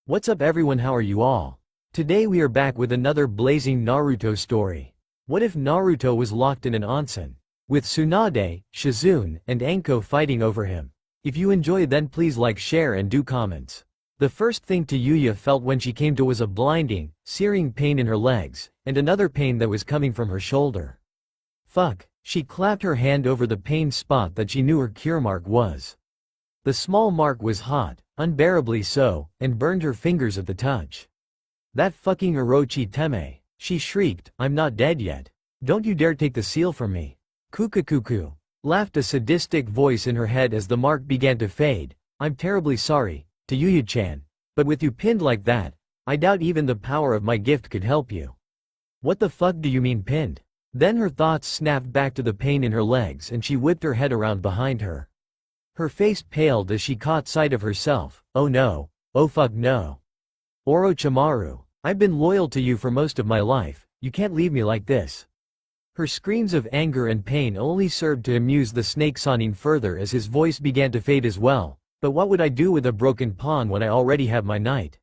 What's up everyone, how are you all? Today we are back with another blazing Naruto story. What if Naruto was locked in an onsen? With Tsunade, Shizune, and Anko fighting over him. If you enjoy then please like, share and do comments. The first thing Tayuya felt when she came to was a blinding, searing pain in her legs, and another pain that was coming from her shoulder. Fuck, she clapped her hand over the pain spot that she knew her cure mark was. The small mark was hot, unbearably so, and burned her fingers at the touch. That fucking Orochi Teme, she shrieked, I'm not dead yet. Don't you dare take the seal from me. Kukakuku, laughed a sadistic voice in her head as the mark began to fade. I'm terribly sorry, Tayuya-chan, but with you pinned like that, I doubt even the power of my gift could help you. What the fuck do you mean pinned? Then her thoughts snapped back to the pain in her legs and she whipped her head around behind her. Her face paled as she caught sight of herself. Oh no, oh fuck no. Orochimaru, I've been loyal to you for most of my life, you can't leave me like this. Her screams of anger and pain only served to amuse the snake Sanin further as his voice began to fade as well. But what would I do with a broken pawn when I already have my knight?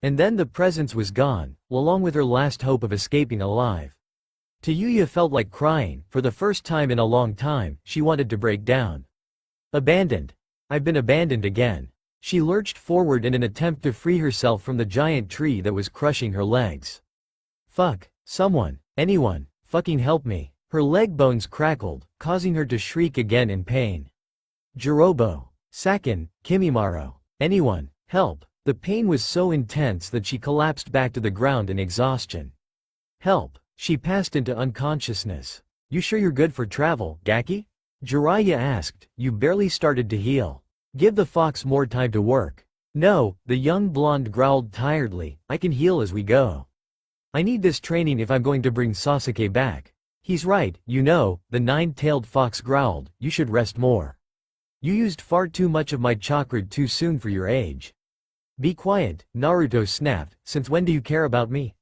And then the presence was gone, along with her last hope of escaping alive. Tayuya felt like crying. For the first time in a long time, she wanted to break down. Abandoned. I've been abandoned again. She lurched forward in an attempt to free herself from the giant tree that was crushing her legs. Fuck, someone, anyone, fucking help me. Her leg bones crackled, causing her to shriek again in pain. Jirobo, Sakin, Kimimaro, anyone, help. The pain was so intense that she collapsed back to the ground in exhaustion. Help, she passed into unconsciousness. You sure you're good for travel, Gaki? Jiraiya asked, you barely started to heal. Give the fox more time to work. No, the young blonde growled tiredly, I can heal as we go. I need this training if I'm going to bring Sasuke back. He's right, you know, the nine-tailed fox growled, you should rest more. You used far too much of my chakra too soon for your age. Be quiet, Naruto snapped, since when do you care about me?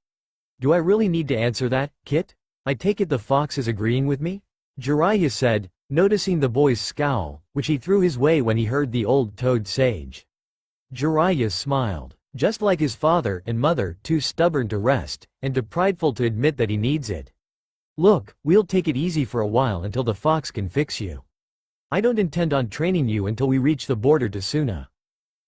Do I really need to answer that, Kit? I take it the fox is agreeing with me? Jiraiya said, noticing the boy's scowl, which he threw his way when he heard the old toad sage. Jiraiya smiled. Just like his father and mother, too stubborn to rest, and too prideful to admit that he needs it. Look, we'll take it easy for a while until the fox can fix you. I don't intend on training you until we reach the border to Suna.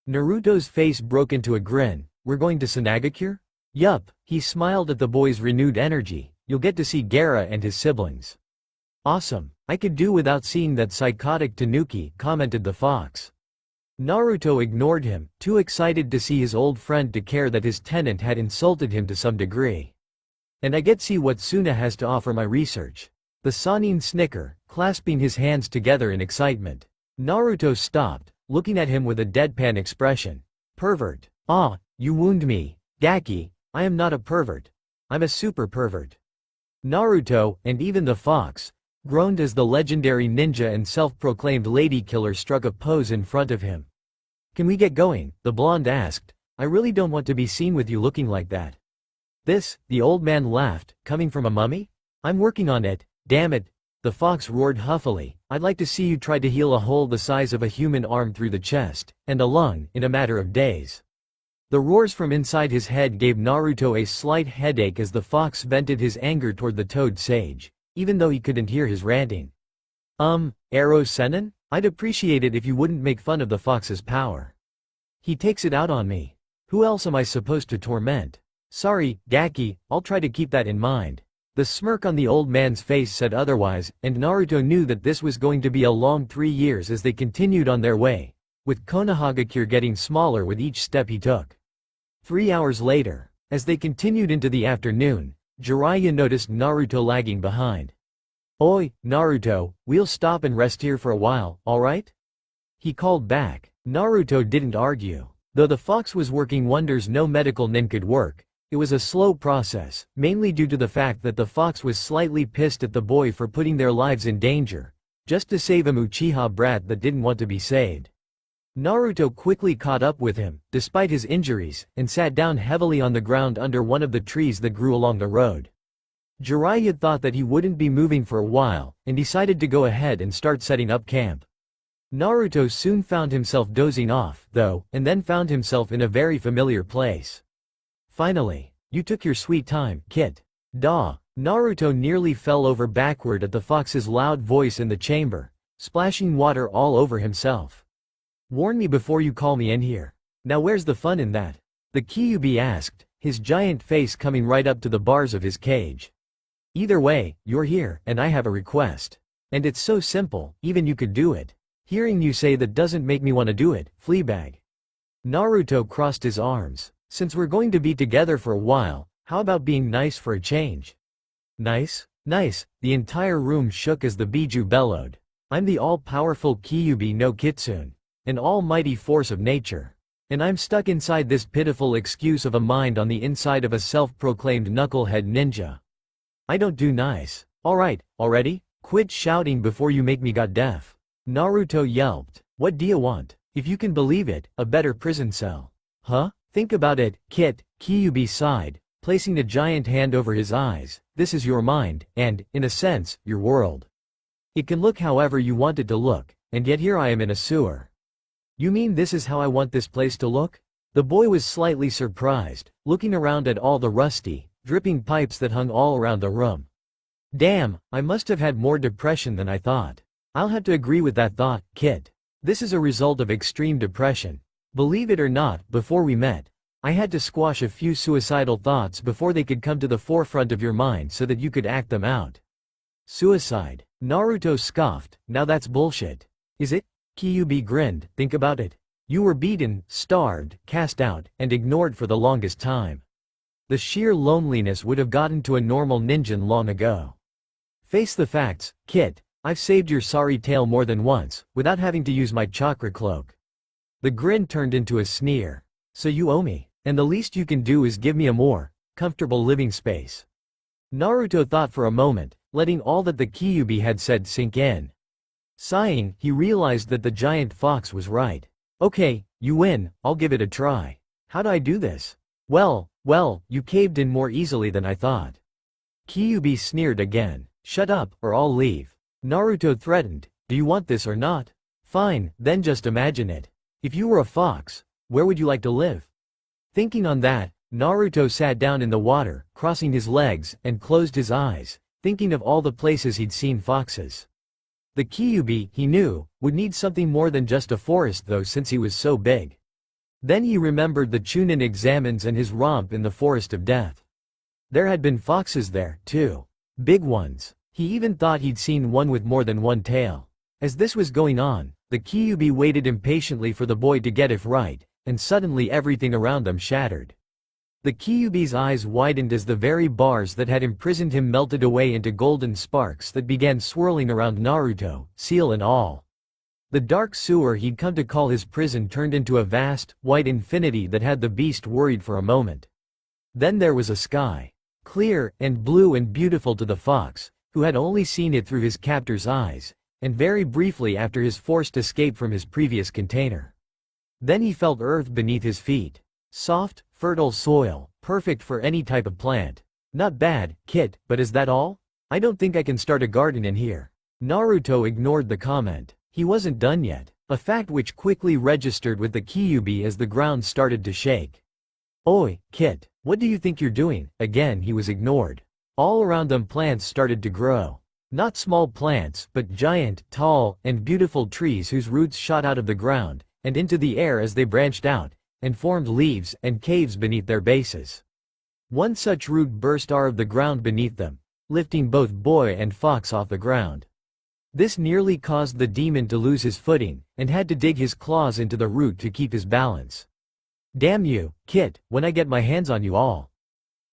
Naruto's face broke into a grin. We're going to Sunagakure? Yup, he smiled at the boy's renewed energy. You'll get to see Gaara and his siblings. Awesome, I could do without seeing that psychotic tanuki, commented the fox. Naruto ignored him, too excited to see his old friend to care that his tenant had insulted him to some degree. And I get see what Suna has to offer my research. The Sanin snickered, clasping his hands together in excitement. Naruto stopped, looking at him with a deadpan expression. Pervert. Ah, you wound me, Gaki, I am not a pervert. I'm a super pervert. Naruto, and even the fox, groaned as the legendary ninja and self-proclaimed lady killer struck a pose in front of him. Can we get going? The blonde asked. I really don't want to be seen with you looking like that. This, the old man laughed, coming from a mummy? I'm working on it, damn it. The fox roared huffily. I'd like to see you try to heal a hole the size of a human arm through the chest, and a lung, in a matter of days. The roars from inside his head gave Naruto a slight headache as the fox vented his anger toward the toad sage, even though he couldn't hear his ranting. Arrow Sennin? I'd appreciate it if you wouldn't make fun of the fox's power. He takes it out on me. Who else am I supposed to torment? Sorry, Gaki, I'll try to keep that in mind. The smirk on the old man's face said otherwise, and Naruto knew that this was going to be a long 3 years as they continued on their way, with Konohagakure getting smaller with each step he took. 3 hours later, as they continued into the afternoon, Jiraiya noticed Naruto lagging behind. Oi, Naruto, we'll stop and rest here for a while, alright? He called back. Naruto didn't argue. Though the fox was working wonders no medical nin could work, it was a slow process, mainly due to the fact that the fox was slightly pissed at the boy for putting their lives in danger, just to save a Uchiha brat that didn't want to be saved. Naruto quickly caught up with him, despite his injuries, and sat down heavily on the ground under one of the trees that grew along the road. Jiraiya thought that he wouldn't be moving for a while, and decided to go ahead and start setting up camp. Naruto soon found himself dozing off, though, and then found himself in a very familiar place. Finally, you took your sweet time, Kit. Duh. Naruto nearly fell over backward at the fox's loud voice in the chamber, splashing water all over himself. Warn me before you call me in here. Now where's the fun in that? The Kyuubi asked, his giant face coming right up to the bars of his cage. Either way, you're here, and I have a request. And it's so simple, even you could do it. Hearing you say that doesn't make me want to do it, Fleabag. Naruto crossed his arms. Since we're going to be together for a while, how about being nice for a change? Nice? Nice. The entire room shook as the Biju bellowed. I'm the all-powerful Kyuubi no Kitsune, an almighty force of nature. And I'm stuck inside this pitiful excuse of a mind on the inside of a self-proclaimed knucklehead ninja. I don't do nice. Alright, already? Quit shouting before you make me got deaf. Naruto yelped. What do you want? If you can believe it, a better prison cell. Huh? Think about it, Kit. Kyuubi sighed, placing a giant hand over his eyes. This is your mind, and, in a sense, your world. It can look however you want it to look, and yet here I am in a sewer. You mean this is how I want this place to look? The boy was slightly surprised, looking around at all the rusty, dripping pipes that hung all around the room. Damn, I must have had more depression than I thought. I'll have to agree with that thought, Kit. This is a result of extreme depression. Believe it or not, before we met, I had to squash a few suicidal thoughts before they could come to the forefront of your mind so that you could act them out. Suicide. Naruto scoffed. Now that's bullshit. Is it? Kyuubi grinned. Think about it. You were beaten, starved, cast out, and ignored for the longest time. The sheer loneliness would have gotten to a normal ninja long ago. Face the facts, Kit. I've saved your sorry tale more than once, without having to use my chakra cloak. The grin turned into a sneer. So you owe me, and the least you can do is give me a more comfortable living space. Naruto thought for a moment, letting all that the Kyuubi had said sink in. Sighing, he realized that the giant fox was right. Okay, you win, I'll give it a try. How do I do this? Well, you caved in more easily than I thought. Kyuubi sneered again. Shut up, or I'll leave. Naruto threatened. Do you want this or not? Fine, then just imagine it. If you were a fox, where would you like to live? Thinking on that, Naruto sat down in the water, crossing his legs, and closed his eyes, thinking of all the places he'd seen foxes. The Kyuubi, he knew, would need something more than just a forest though since he was so big. Then he remembered the Chunin examines and his romp in the Forest of Death. There had been foxes there, too. Big ones. He even thought he'd seen one with more than one tail. As this was going on, the Kyuubi waited impatiently for the boy to get it right, and suddenly everything around them shattered. The Kyuubi's eyes widened as the very bars that had imprisoned him melted away into golden sparks that began swirling around Naruto, seal and all. The dark sewer he'd come to call his prison turned into a vast, white infinity that had the beast worried for a moment. Then there was a sky. Clear, and blue and beautiful to the fox, who had only seen it through his captor's eyes, and very briefly after his forced escape from his previous container. Then he felt earth beneath his feet. Soft, fertile soil, perfect for any type of plant. Not bad, Kit, but is that all? I don't think I can start a garden in here. Naruto ignored the comment. He wasn't done yet, a fact which quickly registered with the Kyuubi as the ground started to shake. Oi, Kit, what do you think you're doing? Again he was ignored. All around them plants started to grow. Not small plants, but giant, tall, and beautiful trees whose roots shot out of the ground, and into the air as they branched out, and formed leaves and caves beneath their bases. One such root burst out of the ground beneath them, lifting both boy and fox off the ground. This nearly caused the demon to lose his footing, and had to dig his claws into the root to keep his balance. Damn you, Kit, when I get my hands on you all.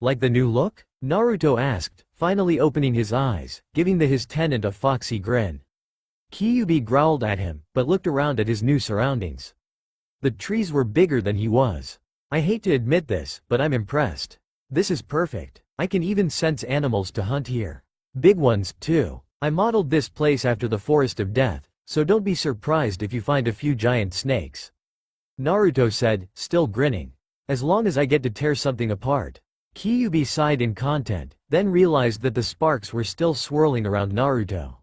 Like the new look? Naruto asked, finally opening his eyes, giving his tenant a foxy grin. Kyuubi growled at him, but looked around at his new surroundings. The trees were bigger than he was. I hate to admit this, but I'm impressed. This is perfect. I can even sense animals to hunt here. Big ones, too. I modeled this place after the Forest of Death, so don't be surprised if you find a few giant snakes. Naruto said, still grinning. As long as I get to tear something apart. Kyuubi sighed in content, then realized that the sparks were still swirling around Naruto.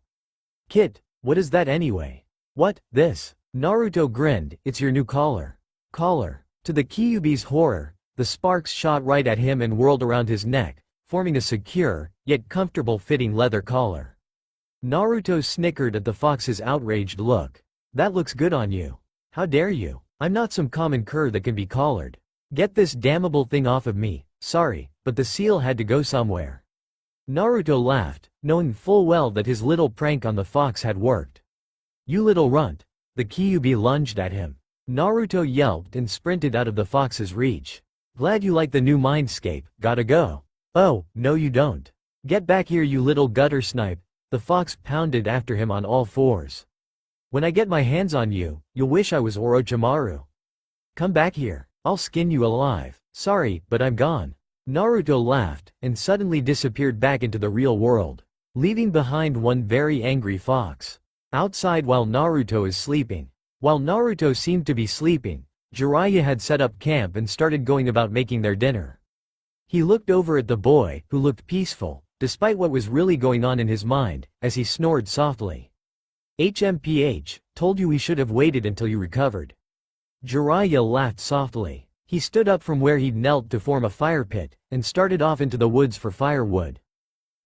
Kit, what is that anyway? What, this? Naruto grinned, it's your new collar. Collar. To the Kyuubi's horror, the sparks shot right at him and whirled around his neck, forming a secure, yet comfortable-fitting leather collar. Naruto snickered at the fox's outraged look. That looks good on you. How dare you? I'm not some common cur that can be collared. Get this damnable thing off of me. Sorry, but the seal had to go somewhere. Naruto laughed, knowing full well that his little prank on the fox had worked. You little runt. The Kyuubi lunged at him. Naruto yelped and sprinted out of the fox's reach. Glad you like the new mindscape, gotta go. Oh, no you don't. Get back here you little gutter snipe. The fox pounded after him on all fours. When I get my hands on you, you'll wish I was Orochimaru. Come back here, I'll skin you alive. Sorry, but I'm gone. Naruto laughed, and suddenly disappeared back into the real world, leaving behind one very angry fox. Outside while Naruto is sleeping. While Naruto seemed to be sleeping, Jiraiya had set up camp and started going about making their dinner. He looked over at the boy, who looked peaceful, despite what was really going on in his mind, as he snored softly. HMPH, told you we should have waited until you recovered. Jiraiya laughed softly. He stood up from where he'd knelt to form a fire pit, and started off into the woods for firewood.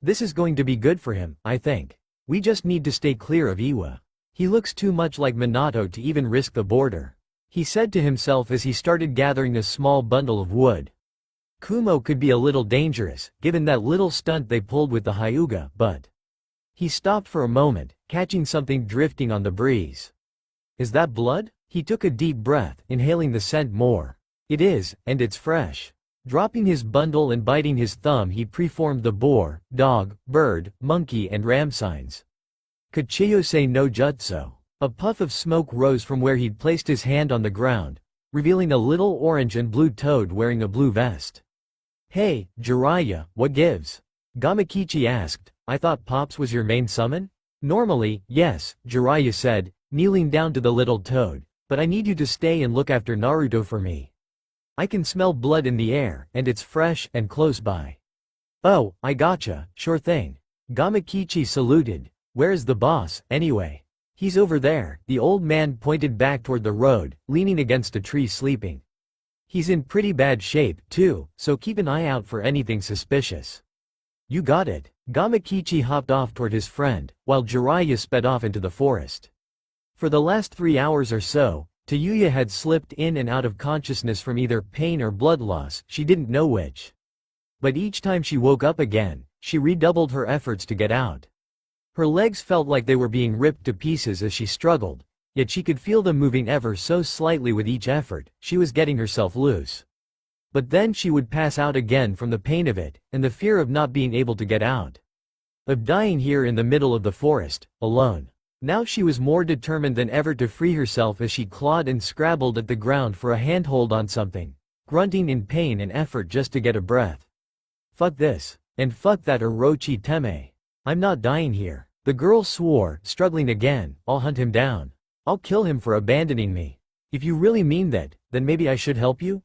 This is going to be good for him, I think. We just need to stay clear of Iwa. He looks too much like Minato to even risk the border. He said to himself as he started gathering a small bundle of wood. Kumo could be a little dangerous, given that little stunt they pulled with the Hyuga, but... He stopped for a moment, catching something drifting on the breeze. Is that blood? He took a deep breath, inhaling the scent more. It is, and it's fresh. Dropping his bundle and biting his thumb he preformed the boar, dog, bird, monkey and ram signs. Kachiyose no jutsu. A puff of smoke rose from where he'd placed his hand on the ground, revealing a little orange and blue toad wearing a blue vest. Hey, Jiraiya, what gives? Gamakichi asked. I thought Pops was your main summon? Normally, yes, Jiraiya said, kneeling down to the little toad, but I need you to stay and look after Naruto for me. I can smell blood in the air, and it's fresh and close by. Oh, I gotcha, sure thing. Gamakichi saluted. Where is the boss, anyway? He's over there. The old man pointed back toward the road, leaning against a tree sleeping. He's in pretty bad shape, too, so keep an eye out for anything suspicious. You got it. Gamakichi hopped off toward his friend, while Jiraiya sped off into the forest. For the last 3 hours or so, Tayuya had slipped in and out of consciousness from either pain or blood loss, she didn't know which. But each time she woke up again, she redoubled her efforts to get out. Her legs felt like they were being ripped to pieces as she struggled, yet she could feel them moving ever so slightly with each effort. She was getting herself loose. But then she would pass out again from the pain of it, and the fear of not being able to get out. Of dying here in the middle of the forest, alone. Now she was more determined than ever to free herself as she clawed and scrabbled at the ground for a handhold on something, grunting in pain and effort just to get a breath. Fuck this. And fuck that Orochi Teme. I'm not dying here. The girl swore, struggling again. I'll hunt him down. I'll kill him for abandoning me. If you really mean that, then maybe I should help you?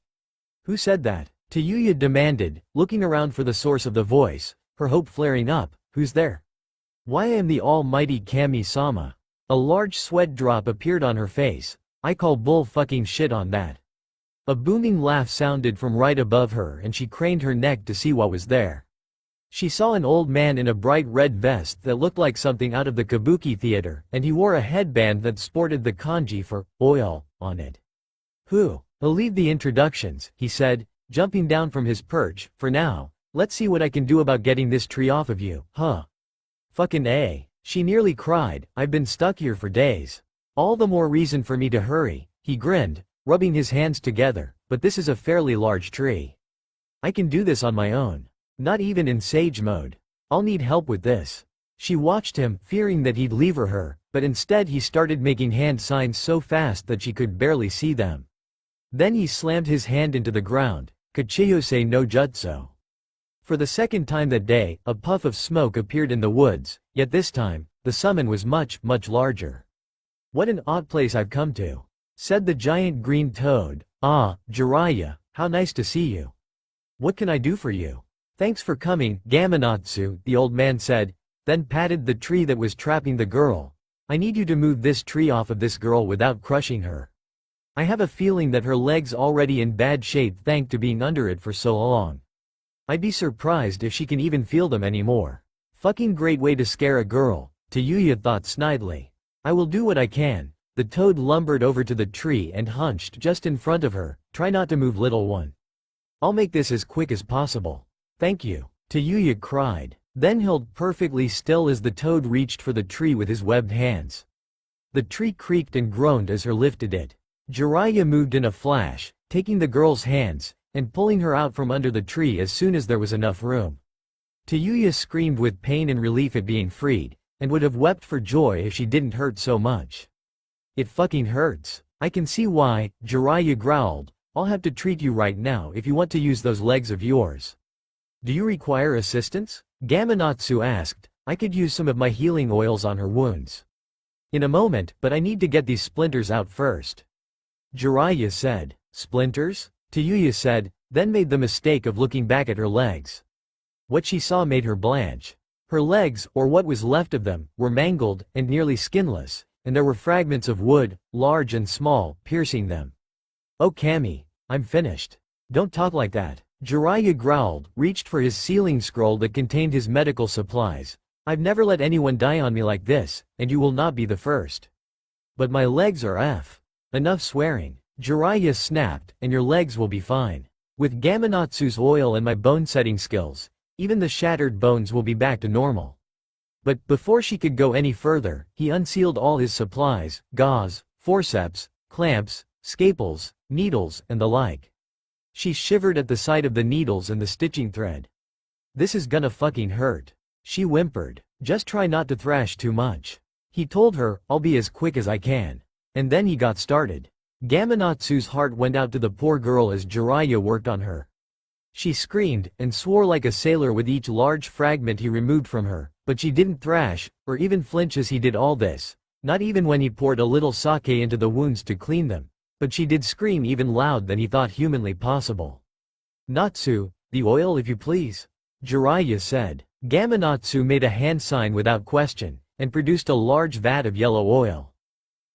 Who said that? Tayuya demanded, looking around for the source of the voice, her hope flaring up. Who's there? Why am the almighty Kami-sama. A large sweat drop appeared on her face. I call bull fucking shit on that. A booming laugh sounded from right above her and she craned her neck to see what was there. She saw an old man in a bright red vest that looked like something out of the kabuki theater, and he wore a headband that sported the kanji for oil on it. Who? I'll leave the introductions, he said, jumping down from his perch. For now, let's see what I can do about getting this tree off of you, huh? Fucking A. She nearly cried. I've been stuck here for days. All the more reason for me to hurry, he grinned, rubbing his hands together, but this is a fairly large tree. I can do this on my own. Not even in sage mode. I'll need help with this. She watched him, fearing that he'd leave her, but instead he started making hand signs so fast that she could barely see them. Then he slammed his hand into the ground. Kachiyose no jutsu. For the second time that day, a puff of smoke appeared in the woods, yet this time, the summon was much, much larger. What an odd place I've come to, said the giant green toad. Ah, Jiraiya, how nice to see you. What can I do for you? Thanks for coming, Gamanatsu, the old man said, then patted the tree that was trapping the girl. I need you to move this tree off of this girl without crushing her. I have a feeling that her leg's already in bad shape thanks to being under it for so long. I'd be surprised if she can even feel them anymore. Fucking great way to scare a girl, Tayuya thought snidely. I will do what I can. The toad lumbered over to the tree and hunched just in front of her. Try not to move, little one. I'll make this as quick as possible. Thank you, Tayuya cried, then held perfectly still as the toad reached for the tree with his webbed hands. The tree creaked and groaned as her lifted it. Jiraiya moved in a flash, taking the girl's hands, and pulling her out from under the tree as soon as there was enough room. Tayuya screamed with pain and relief at being freed, and would have wept for joy if she didn't hurt so much. It fucking hurts. I can see why, Jiraiya growled. I'll have to treat you right now if you want to use those legs of yours. Do you require assistance? Gamanatsu asked. I could use some of my healing oils on her wounds. In a moment, but I need to get these splinters out first. Jiraiya said. Splinters? Tayuya said, then made the mistake of looking back at her legs. What she saw made her blanch. Her legs, or what was left of them, were mangled and nearly skinless, and there were fragments of wood, large and small, piercing them. Oh Kami, I'm finished. Don't talk like that. Jiraiya growled, reached for his sealing scroll that contained his medical supplies. I've never let anyone die on me like this, and you will not be the first. But my legs are F. Enough swearing. Jiraiya snapped, and your legs will be fine. With Gamanatsu's oil and my bone-setting skills, even the shattered bones will be back to normal. But before she could go any further, he unsealed all his supplies, gauze, forceps, clamps, scalpels, needles, and the like. She shivered at the sight of the needles and the stitching thread. This is gonna fucking hurt. She whimpered. Just try not to thrash too much. He told her, I'll be as quick as I can. And then he got started. Gamanatsu's heart went out to the poor girl as Jiraiya worked on her. She screamed, and swore like a sailor with each large fragment he removed from her, but she didn't thrash, or even flinch as he did all this, not even when he poured a little sake into the wounds to clean them. But she did scream even loud than he thought humanly possible. Natsu, the oil if you please. Jiraiya said. Gamanatsu made a hand sign without question, and produced a large vat of yellow oil.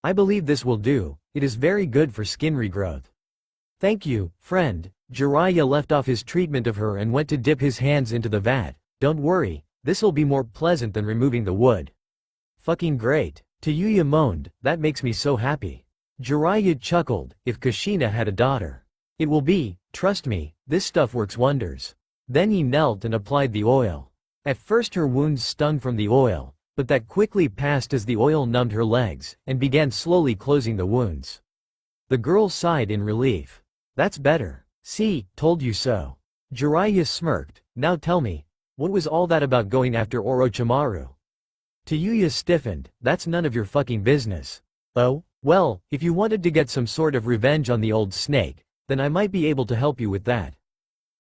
I believe this will do, it is very good for skin regrowth. Thank you, friend. Jiraiya left off his treatment of her and went to dip his hands into the vat. Don't worry, this'll be more pleasant than removing the wood. Fucking great. Tayuya moaned, that makes me so happy. Jiraiya chuckled, if Kushina had a daughter. It will be, trust me, this stuff works wonders. Then he knelt and applied the oil. At first her wounds stung from the oil, but that quickly passed as the oil numbed her legs, and began slowly closing the wounds. The girl sighed in relief. That's better. See, told you so. Jiraiya smirked. Now tell me, what was all that about going after Orochimaru? Tayuya stiffened. That's none of your fucking business. Oh? Well, if you wanted to get some sort of revenge on the old snake, then I might be able to help you with that.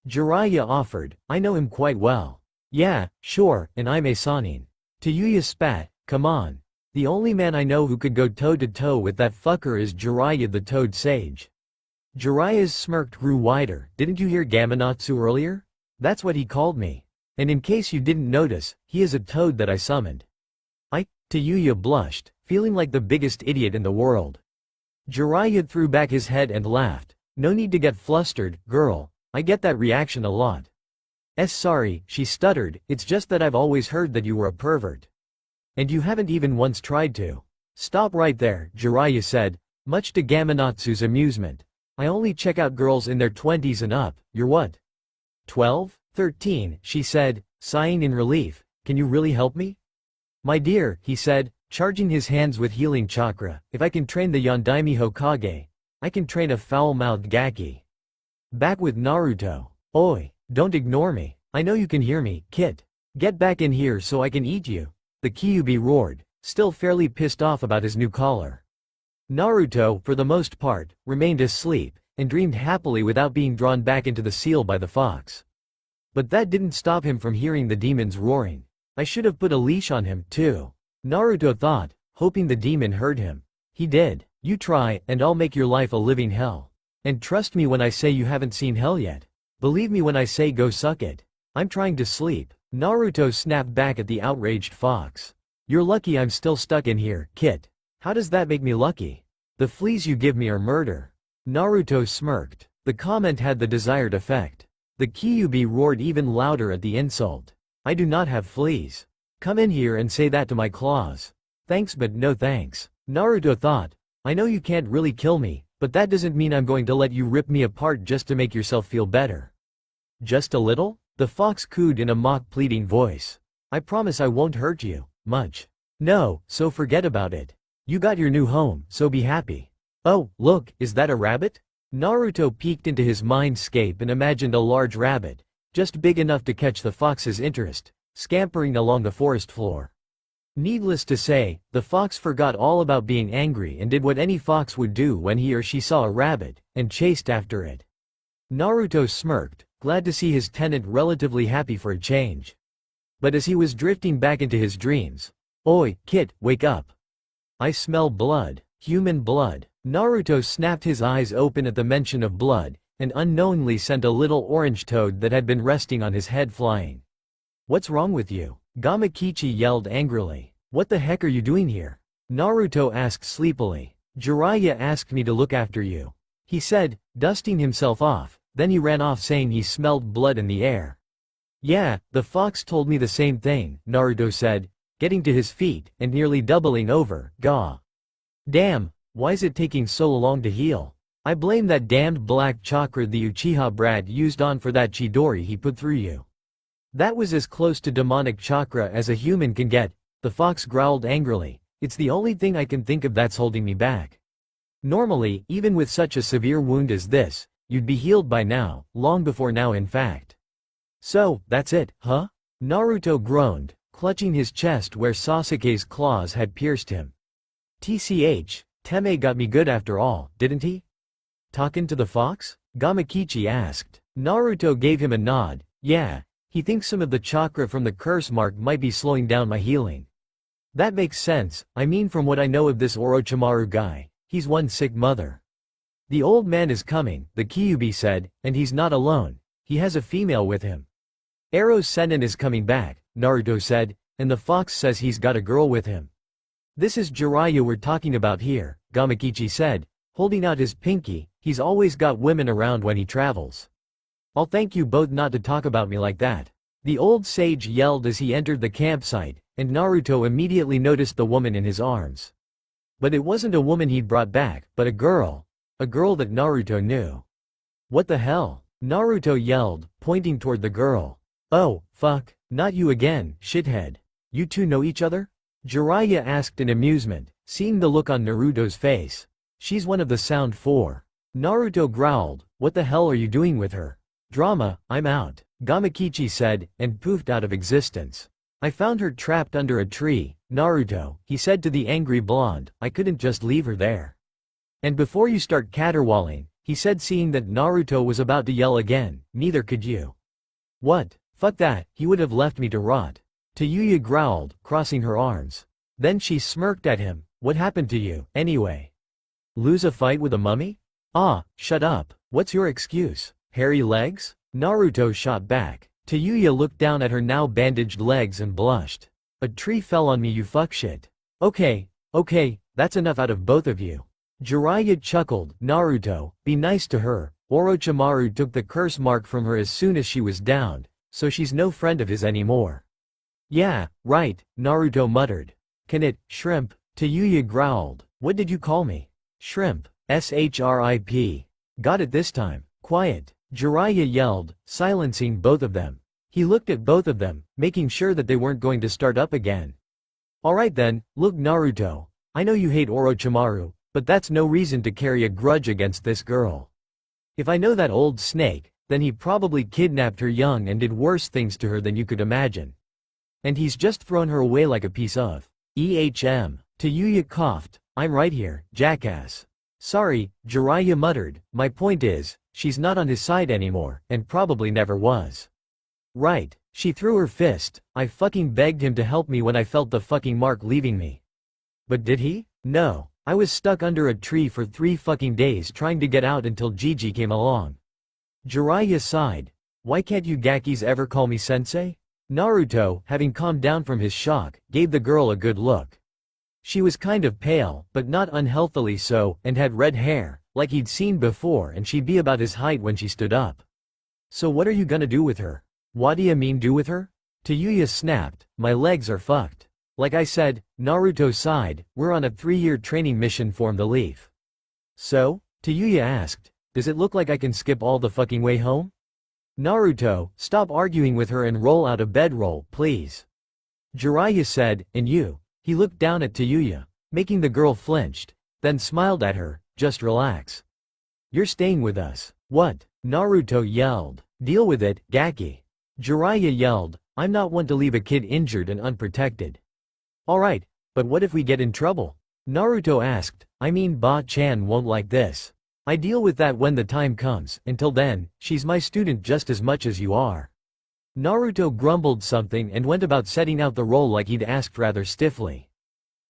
Jiraiya offered. I know him quite well. Yeah, sure, and I'm a Sanin. Tayuya spat. Come on. The only man I know who could go toe-to-toe with that fucker is Jiraiya the Toad Sage. Jiraiya's smirk grew wider. Didn't you hear Gamanatsu earlier? That's what he called me. And in case you didn't notice, he is a toad that I summoned. Tayuya blushed, feeling like the biggest idiot in the world. Jiraiya threw back his head and laughed. No need to get flustered, girl. I get that reaction a lot. Sorry, she stuttered, it's just that I've always heard that you were a pervert. And you haven't even once tried to. Stop right there, Jiraiya said, much to Gamanatsu's amusement. I only check out girls in their 20s and up. You're what? 12? 13, she said, sighing in relief. Can you really help me? My dear, he said, charging his hands with healing chakra, if I can train the Yondaime Hokage, I can train a foul-mouthed Gaki. Back with Naruto. Oi, don't ignore me. I know you can hear me, Kit. Get back in here so I can eat you. The Kyuubi roared, still fairly pissed off about his new collar. Naruto, for the most part, remained asleep, and dreamed happily without being drawn back into the seal by the fox. But that didn't stop him from hearing the demons roaring. I should have put a leash on him, too. Naruto thought, hoping the demon heard him. He did. You try, and I'll make your life a living hell. And trust me when I say you haven't seen hell yet. Believe me when I say go suck it. I'm trying to sleep. Naruto snapped back at the outraged fox. You're lucky I'm still stuck in here, Kit. How does that make me lucky? The fleas you give me are murder. Naruto smirked. The comment had the desired effect. The Kyuubi roared even louder at the insult. I do not have fleas. Come in here and say that to my claws. Thanks but no thanks. Naruto thought. I know you can't really kill me, but that doesn't mean I'm going to let you rip me apart just to make yourself feel better. Just a little? The fox cooed in a mock pleading voice. I promise I won't hurt you much. No, so forget about it. You got your new home, so be happy. Oh, look, is that a rabbit? Naruto peeked into his mindscape and imagined a large rabbit, just big enough to catch the fox's interest, scampering along the forest floor. Needless to say, the fox forgot all about being angry and did what any fox would do when he or she saw a rabbit, and chased after it. Naruto smirked, glad to see his tenant relatively happy for a change. But as he was drifting back into his dreams, Oi, Kit, wake up. I smell blood, human blood. Naruto snapped his eyes open at the mention of blood, and unknowingly sent a little orange toad that had been resting on his head flying. What's wrong with you? Gamakichi yelled angrily. What the heck are you doing here? Naruto asked sleepily. Jiraiya asked me to look after you, he said, dusting himself off, then he ran off saying he smelled blood in the air. Yeah, the fox told me the same thing, Naruto said, getting to his feet and nearly doubling over. Gah. Damn, why is it taking so long to heal? I blame that damned black chakra the Uchiha brat used on for that Chidori he put through you. That was as close to demonic chakra as a human can get, the fox growled angrily. It's the only thing I can think of that's holding me back. Normally, even with such a severe wound as this, you'd be healed by now, long before now in fact. So, that's it, huh? Naruto groaned, clutching his chest where Sasuke's claws had pierced him. TCH, Teme got me good after all, didn't he? Talkin' to the fox? Gamakichi asked. Naruto gave him a nod. Yeah, he thinks some of the chakra from the curse mark might be slowing down my healing. That makes sense, I mean from what I know of this Orochimaru guy, he's one sick mother. The old man is coming, the Kyuubi said, and he's not alone, he has a female with him. Eros Sennin is coming back, Naruto said, and the fox says he's got a girl with him. This is Jiraiya we're talking about here, Gamakichi said, holding out his pinky. He's always got women around when he travels. I'll thank you both not to talk about me like that. The old sage yelled as he entered the campsite, and Naruto immediately noticed the woman in his arms. But it wasn't a woman he'd brought back, but a girl that Naruto knew. What the hell? Naruto yelled, pointing toward the girl. Oh, fuck, not you again, shithead. You two know each other? Jiraiya asked in amusement, seeing the look on Naruto's face. She's one of the Sound Four. Naruto growled, what the hell are you doing with her? Drama, I'm out, Gamakichi said, and poofed out of existence. I found her trapped under a tree, Naruto, he said to the angry blonde, I couldn't just leave her there. And before you start caterwauling, he said seeing that Naruto was about to yell again, neither could you. What? Fuck that, he would have left me to rot. Tayuya growled, crossing her arms. Then she smirked at him, what happened to you, anyway? Lose a fight with a mummy? Ah, shut up, what's your excuse? Hairy legs? Naruto shot back. Tayuya looked down at her now bandaged legs and blushed. A tree fell on me you fuckshit. Okay, that's enough out of both of you. Jiraiya chuckled, Naruto, be nice to her, Orochimaru took the curse mark from her as soon as she was downed, so she's no friend of his anymore. Yeah, right, Naruto muttered. Can it, shrimp? Tayuya growled. What did you call me? Shrimp. SHRIP. Got it this time. Quiet. Jiraiya yelled, silencing both of them. He looked at both of them, making sure that they weren't going to start up again. Alright then, look Naruto, I know you hate Orochimaru, but that's no reason to carry a grudge against this girl. If I know that old snake, then he probably kidnapped her young and did worse things to her than you could imagine. And he's just thrown her away like a piece of Tayuya coughed, I'm right here, jackass. Sorry, Jiraiya muttered, my point is, she's not on his side anymore, and probably never was. Right, she threw her fist, I fucking begged him to help me when I felt the fucking mark leaving me. But did he? No, I was stuck under a tree for 3 fucking days trying to get out until Gigi came along. Jiraiya sighed, why can't you Gakis ever call me sensei? Naruto, having calmed down from his shock, gave the girl a good look. She was kind of pale, but not unhealthily so, and had red hair, like he'd seen before, and she'd be about his height when she stood up. So what are you gonna do with her? What do you mean do with her? Tayuya snapped, my legs are fucked. Like I said, Naruto sighed, we're on a 3-year training mission for the leaf. So? Tayuya asked, does it look like I can skip all the fucking way home? Naruto, stop arguing with her and roll out a bedroll, please. Jiraiya said, and you? He looked down at Tayuya, making the girl flinched, then smiled at her, just relax. You're staying with us. What? Naruto yelled. Deal with it, Gaki. Jiraiya yelled, I'm not one to leave a kid injured and unprotected. Alright, but what if we get in trouble? Naruto asked, I mean Ba-chan won't like this. I deal with that when the time comes, until then, she's my student just as much as you are. Naruto grumbled something and went about setting out the roll like he'd asked rather stiffly.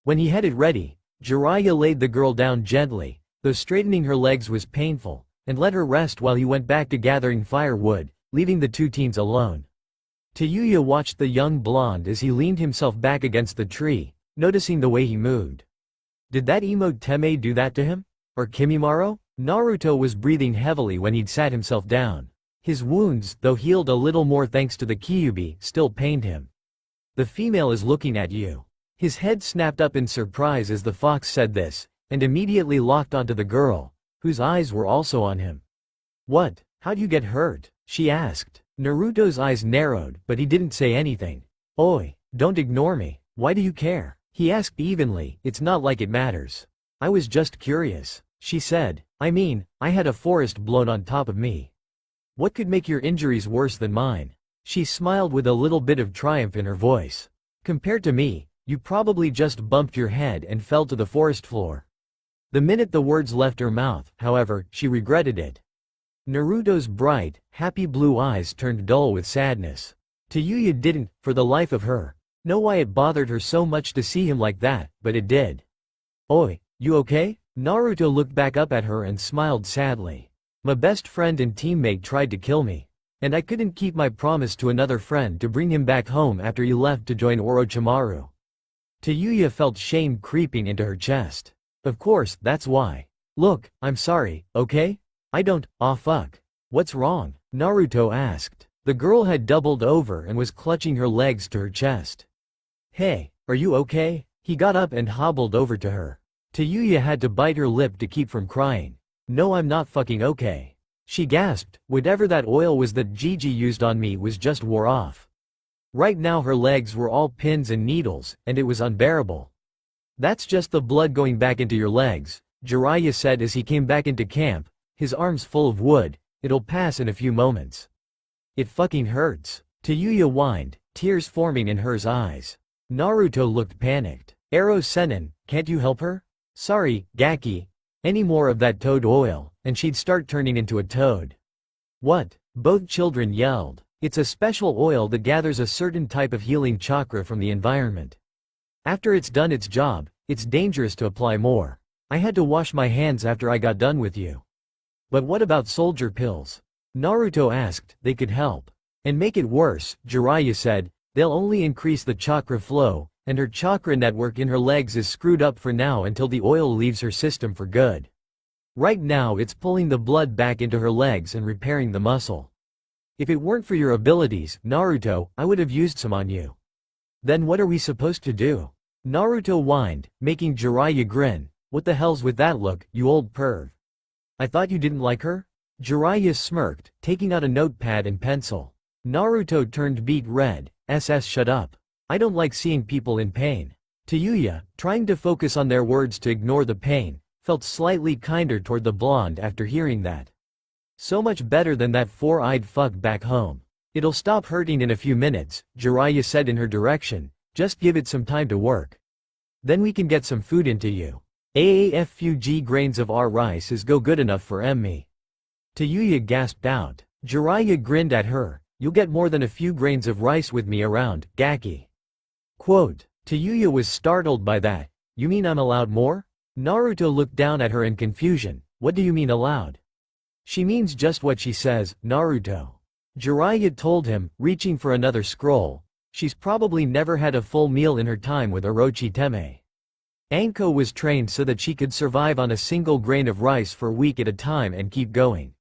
When he had it ready, Jiraiya laid the girl down gently, though straightening her legs was painful, and let her rest while he went back to gathering firewood, leaving the two teens alone. Tayuya watched the young blonde as he leaned himself back against the tree, noticing the way he moved. Did that emo Teme do that to him? Or Kimimaro? Naruto was breathing heavily when he'd sat himself down. His wounds, though healed a little more thanks to the Kyuubi, still pained him. The female is looking at you. His head snapped up in surprise as the fox said this, and immediately locked onto the girl, whose eyes were also on him. What? How'd you get hurt? She asked. Naruto's eyes narrowed, but he didn't say anything. Oi, don't ignore me. Why do you care? He asked evenly, it's not like it matters. I was just curious. She said, I mean, I had a forest blown on top of me. What could make your injuries worse than mine? She smiled with a little bit of triumph in her voice. Compared to me, you probably just bumped your head and fell to the forest floor. The minute the words left her mouth, however, she regretted it. Naruto's bright, happy blue eyes turned dull with sadness. Tayuya didn't, for the life of her, know why it bothered her so much to see him like that, but it did. Oi, you okay? Naruto looked back up at her and smiled sadly. My best friend and teammate tried to kill me. And I couldn't keep my promise to another friend to bring him back home after he left to join Orochimaru. Tayuya felt shame creeping into her chest. Of course, that's why. Look, I'm sorry, okay? I don't, aw fuck. What's wrong? Naruto asked. The girl had doubled over and was clutching her legs to her chest. Hey, are you okay? He got up and hobbled over to her. Tayuya had to bite her lip to keep from crying. No, I'm not fucking okay. She gasped, whatever that oil was that Gigi used on me was just wore off. Right now her legs were all pins and needles, and it was unbearable. That's just the blood going back into your legs, Jiraiya said as he came back into camp, his arms full of wood. It'll pass in a few moments. It fucking hurts. Tayuya whined, tears forming in her eyes. Naruto looked panicked. Ero Sennin, can't you help her? Sorry, Gaki. Any more of that toad oil, and she'd start turning into a toad. What? Both children yelled. It's a special oil that gathers a certain type of healing chakra from the environment. After it's done its job, it's dangerous to apply more. I had to wash my hands after I got done with you. But what about soldier pills? Naruto asked. They could help. And make it worse, Jiraiya said, they'll only increase the chakra flow, and her chakra network in her legs is screwed up for now until the oil leaves her system for good. Right now it's pulling the blood back into her legs and repairing the muscle. If it weren't for your abilities, Naruto, I would have used some on you. Then what are we supposed to do? Naruto whined, making Jiraiya grin. What the hell's with that look, you old perv? I thought you didn't like her? Jiraiya smirked, taking out a notepad and pencil. Naruto turned beet red. Shut up. I don't like seeing people in pain. Tayuya, trying to focus on their words to ignore the pain, felt slightly kinder toward the blonde after hearing that. So much better than that four-eyed fuck back home. It'll stop hurting in a few minutes, Jiraiya said in her direction, just give it some time to work. Then we can get some food into you. A few grains of our rice is go good enough for me. Tayuya gasped out. Jiraiya grinned at her, you'll get more than a few grains of rice with me around, Gaki. Quote. Tayuya was startled by that. You mean I'm allowed more? Naruto looked down at her in confusion. What do you mean allowed? She means just what she says, Naruto. Jiraiya told him, reaching for another scroll. She's probably never had a full meal in her time with Orochi Teme. Anko was trained so that she could survive on a single grain of rice for a week at a time and keep going.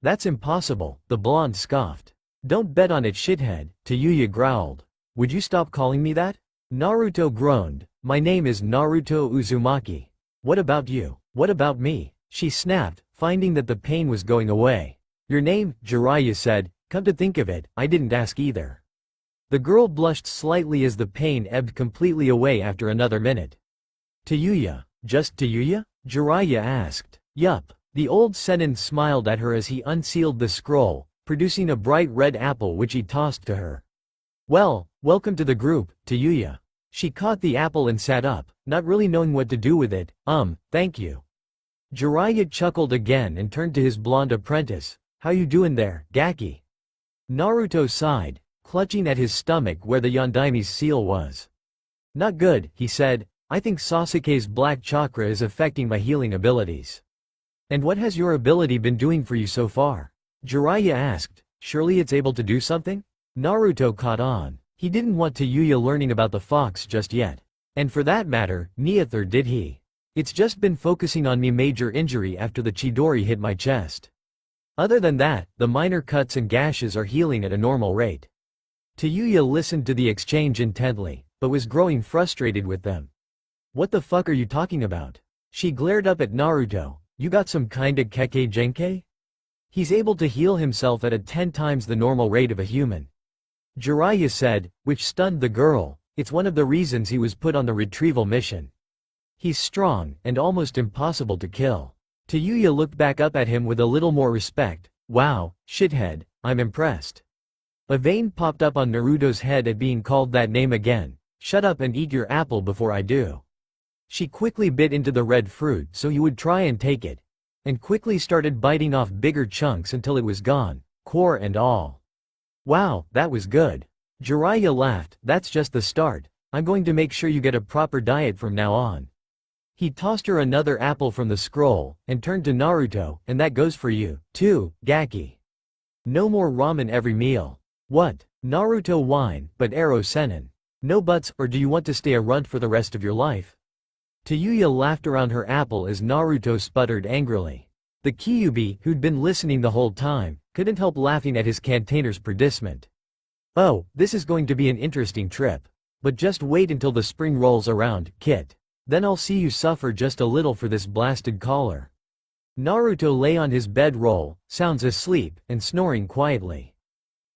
That's impossible, the blonde scoffed. Don't bet on it, shithead, Tayuya growled. Would you stop calling me that? Naruto groaned. My name is Naruto Uzumaki. What about you? What about me? She snapped, finding that the pain was going away. Your name, Jiraiya said. Come to think of it, I didn't ask either. The girl blushed slightly as the pain ebbed completely away after another minute. Tayuya, just Tayuya? Jiraiya asked. Yup. The old senin smiled at her as he unsealed the scroll, producing a bright red apple which he tossed to her. Well, welcome to the group, Tayuya. She caught the apple and sat up, not really knowing what to do with it. Thank you. Jiraiya chuckled again and turned to his blonde apprentice. How you doing there, Gaki? Naruto sighed, clutching at his stomach where the Yondaime's seal was. Not good, he said. I think Sasuke's black chakra is affecting my healing abilities. And what has your ability been doing for you so far? Jiraiya asked. Surely it's able to do something? Naruto caught on. He didn't want Tayuya learning about the fox just yet. And for that matter, neither did he. It's just been focusing on me major injury after the Chidori hit my chest. Other than that, the minor cuts and gashes are healing at a normal rate. Tayuya listened to the exchange intently, but was growing frustrated with them. What the fuck are you talking about? She glared up at Naruto. You got some kinda keke genkai? He's able to heal himself at a 10 times the normal rate of a human. Jiraiya said, which stunned the girl. It's one of the reasons he was put on the retrieval mission. He's strong, and almost impossible to kill. Tayuya looked back up at him with a little more respect. Wow, shithead, I'm impressed. A vein popped up on Naruto's head at being called that name again. Shut up and eat your apple before I do. She quickly bit into the red fruit so he would try and take it, and quickly started biting off bigger chunks until it was gone, core and all. Wow, that was good. Jiraiya laughed. That's just the start. I'm going to make sure you get a proper diet from now on. He tossed her another apple from the scroll, and turned to Naruto, and that goes for you, too, Gaki. No more ramen every meal. What? Naruto whined, but arrow senin. No buts, or do you want to stay a runt for the rest of your life? Tayuya laughed around her apple as Naruto sputtered angrily. The Kyuubi, who'd been listening the whole time, couldn't help laughing at his cantainer's predicament. Oh, this is going to be an interesting trip. But just wait until the spring rolls around, Kit. Then I'll see you suffer just a little for this blasted collar. Naruto lay on his bedroll, sounds asleep, and snoring quietly.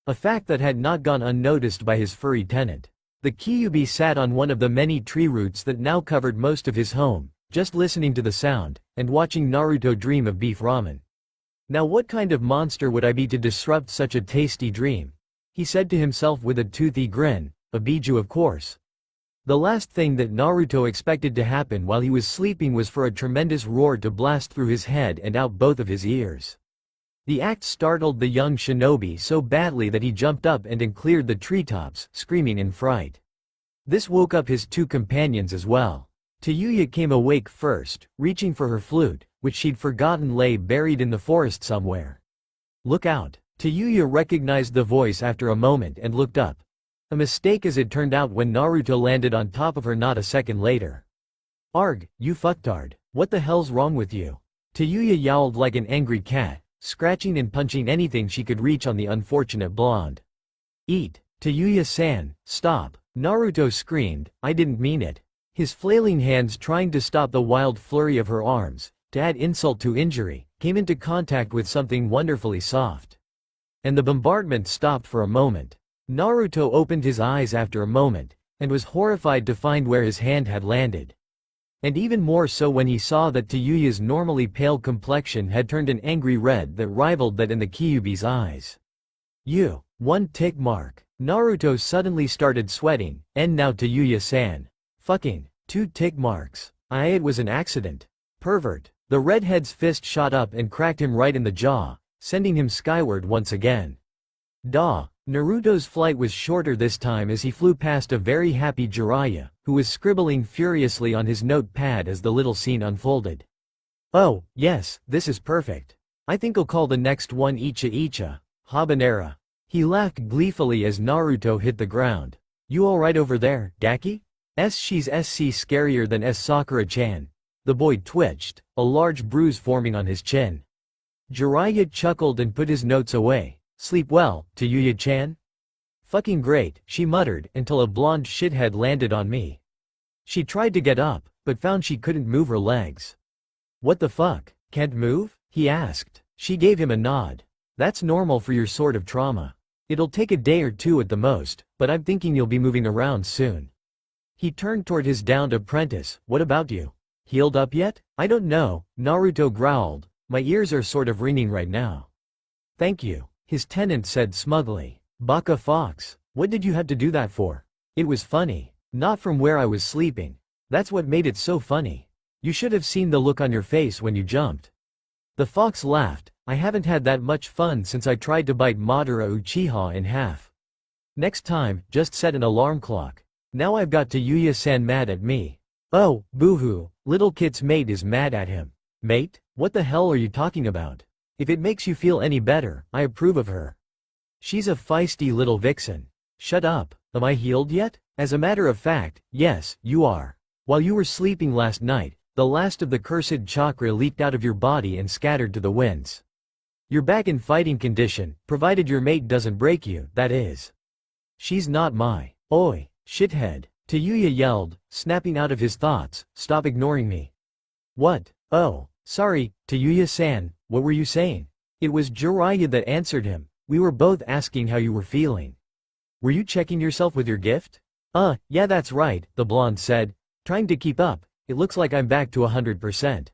A fact that had not gone unnoticed by his furry tenant. The Kyuubi sat on one of the many tree roots that now covered most of his home, just listening to the sound, and watching Naruto dream of beef ramen. Now what kind of monster would I be to disrupt such a tasty dream? He said to himself with a toothy grin. A Biju, of course. The last thing that Naruto expected to happen while he was sleeping was for a tremendous roar to blast through his head and out both of his ears. The act startled the young shinobi so badly that he jumped up and cleared the treetops, screaming in fright. This woke up his two companions as well. Tayuya came awake first, reaching for her flute, which she'd forgotten lay buried in the forest somewhere. Look out! Tayuya recognized the voice after a moment and looked up. A mistake as it turned out when Naruto landed on top of her not a second later. Arg, you fucktard, what the hell's wrong with you? Tayuya yowled like an angry cat, scratching and punching anything she could reach on the unfortunate blonde. Eat, Tayuya-san, stop, Naruto screamed, I didn't mean it. His flailing hands trying to stop the wild flurry of her arms, to add insult to injury, came into contact with something wonderfully soft. And the bombardment stopped for a moment. Naruto opened his eyes after a moment, and was horrified to find where his hand had landed. And even more so when he saw that Tayuya's normally pale complexion had turned an angry red that rivaled that in the Kyuubi's eyes. You. One tick mark. Naruto suddenly started sweating, and now Tayuya-san. Fucking. 2 tick marks. It was an accident. Pervert. The redhead's fist shot up and cracked him right in the jaw, sending him skyward once again. Duh. Naruto's flight was shorter this time as he flew past a very happy Jiraiya, who was scribbling furiously on his notepad as the little scene unfolded. Oh, yes, this is perfect. I think I'll call the next one Icha Icha, Habanera. He laughed gleefully as Naruto hit the ground. You alright over there, Gaki? She's scarier than Sakura-chan. The boy twitched, a large bruise forming on his chin. Jiraiya chuckled and put his notes away. Sleep well, Tayuya-chan? Fucking great, she muttered, until a blonde shithead landed on me. She tried to get up, but found she couldn't move her legs. What the fuck, can't move? He asked. She gave him a nod. That's normal for your sort of trauma. It'll take a day or two at the most, but I'm thinking you'll be moving around soon. He turned toward his downed apprentice. What about you? Healed up yet? I don't know, Naruto growled. My ears are sort of ringing right now. Thank you, his tenant said smugly. Baka fox, what did you have to do that for? It was funny. Not from where I was sleeping. That's what made it so funny. You should have seen the look on your face when you jumped. The fox laughed. I haven't had that much fun since I tried to bite Madara Uchiha in half. Next time, just set an alarm clock. Now I've got Tayuya-san mad at me. Oh, boo-hoo, little Kit's mate is mad at him. Mate? What the hell are you talking about? If it makes you feel any better, I approve of her. She's a feisty little vixen. Shut up, am I healed yet? As a matter of fact, yes, you are. While you were sleeping last night, the last of the cursed chakra leaked out of your body and scattered to the winds. You're back in fighting condition, provided your mate doesn't break you, that is. She's not my. Oi, shithead, Tayuya yelled, snapping out of his thoughts, stop ignoring me. What? Oh, sorry, Tayuya-san, what were you saying? It was Jiraiya that answered him. We were both asking how you were feeling. Were you checking yourself with your gift? Yeah that's right, the blonde said, trying to keep up. It looks like I'm back to 100%.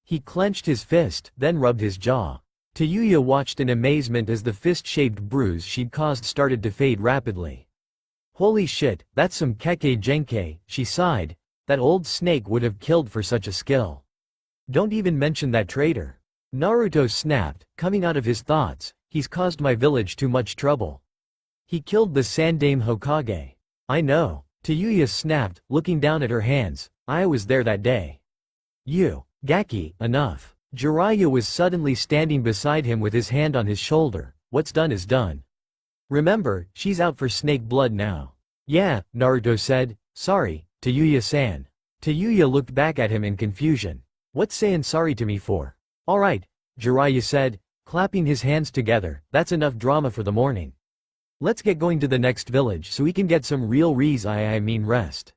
He clenched his fist, then rubbed his jaw. Tayuya watched in amazement as the fist-shaped bruise she'd caused started to fade rapidly. Holy shit, that's some keke genkai, she sighed. That old snake would have killed for such a skill. Don't even mention that traitor. Naruto snapped, coming out of his thoughts. He's caused my village too much trouble. He killed the Sandaime Hokage. I know. Tayuya snapped, looking down at her hands. I was there that day. You. Gaki, enough. Jiraiya was suddenly standing beside him with his hand on his shoulder. What's done is done. Remember, she's out for snake blood now. Yeah, Naruto said. Sorry, Tayuya-san. Tayuya looked back at him in confusion. What's saying sorry to me for? Alright, Jiraiya said, clapping his hands together. That's enough drama for the morning. Let's get going to the next village so we can get some real rest.